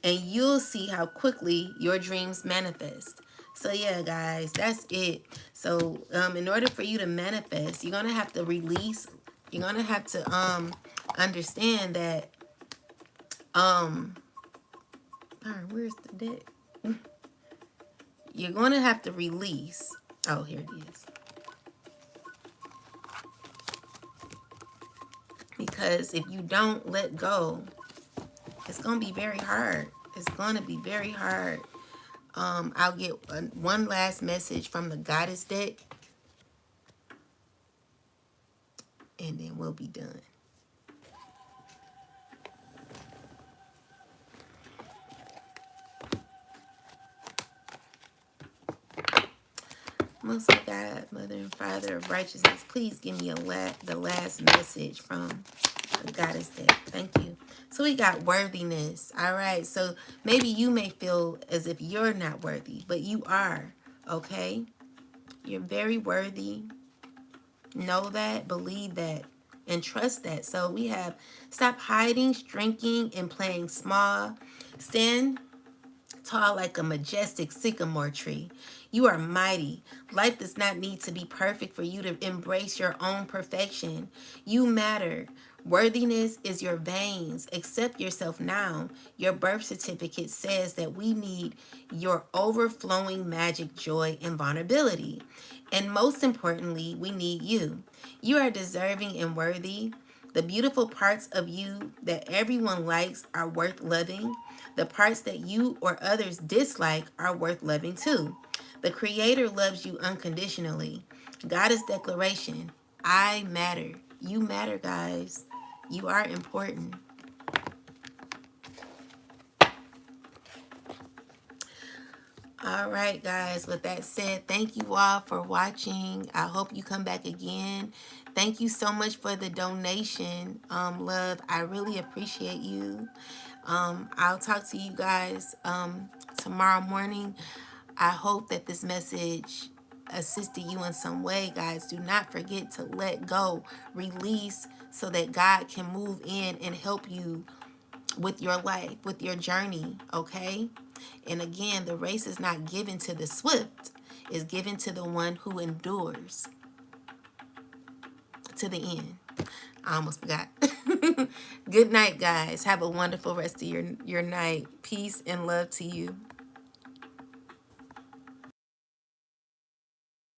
and you'll see how quickly your dreams manifest. So yeah, guys, that's it. So in order for you to manifest, you're gonna have to release. You're gonna have to understand that where's the deck? You're gonna have to release. Oh, here it is. Because if you don't let go, it's gonna be very hard. It's gonna be very hard. I'll get one last message from the Goddess deck, and then we'll be done. Most High God, Mother and Father of righteousness, please give me the last message from the Goddess deck. Thank you. So we got worthiness. All right. So maybe you may feel as if you're not worthy, but you are. Okay. You're very worthy. Know that, believe that, and trust that. So we have stop hiding, shrinking, and playing small. Stand tall like a majestic sycamore tree. You are mighty. Life does not need to be perfect for you to embrace your own perfection. You matter. Worthiness is your veins. Accept yourself now. Your birth certificate says that we need your overflowing magic, joy, and vulnerability. And most importantly, we need you. You are deserving and worthy. The beautiful parts of you that everyone likes are worth loving. The parts that you or others dislike are worth loving too. The Creator loves you unconditionally. Goddess declaration, I matter. You matter, guys. You are important. All right, guys. With that said, thank you all for watching. I hope you come back again. Thank you so much for the donation, love. I really appreciate you. I'll talk to you guys tomorrow morning. I hope that this message assisted you in some way, guys. Do not forget to let go, release, so that God can move in and help you with your life, with your journey, okay? And again, the race is not given to the swift. It's given to the one who endures to the end. I almost forgot. Good night, guys. Have a wonderful rest of your night. Peace and love to you.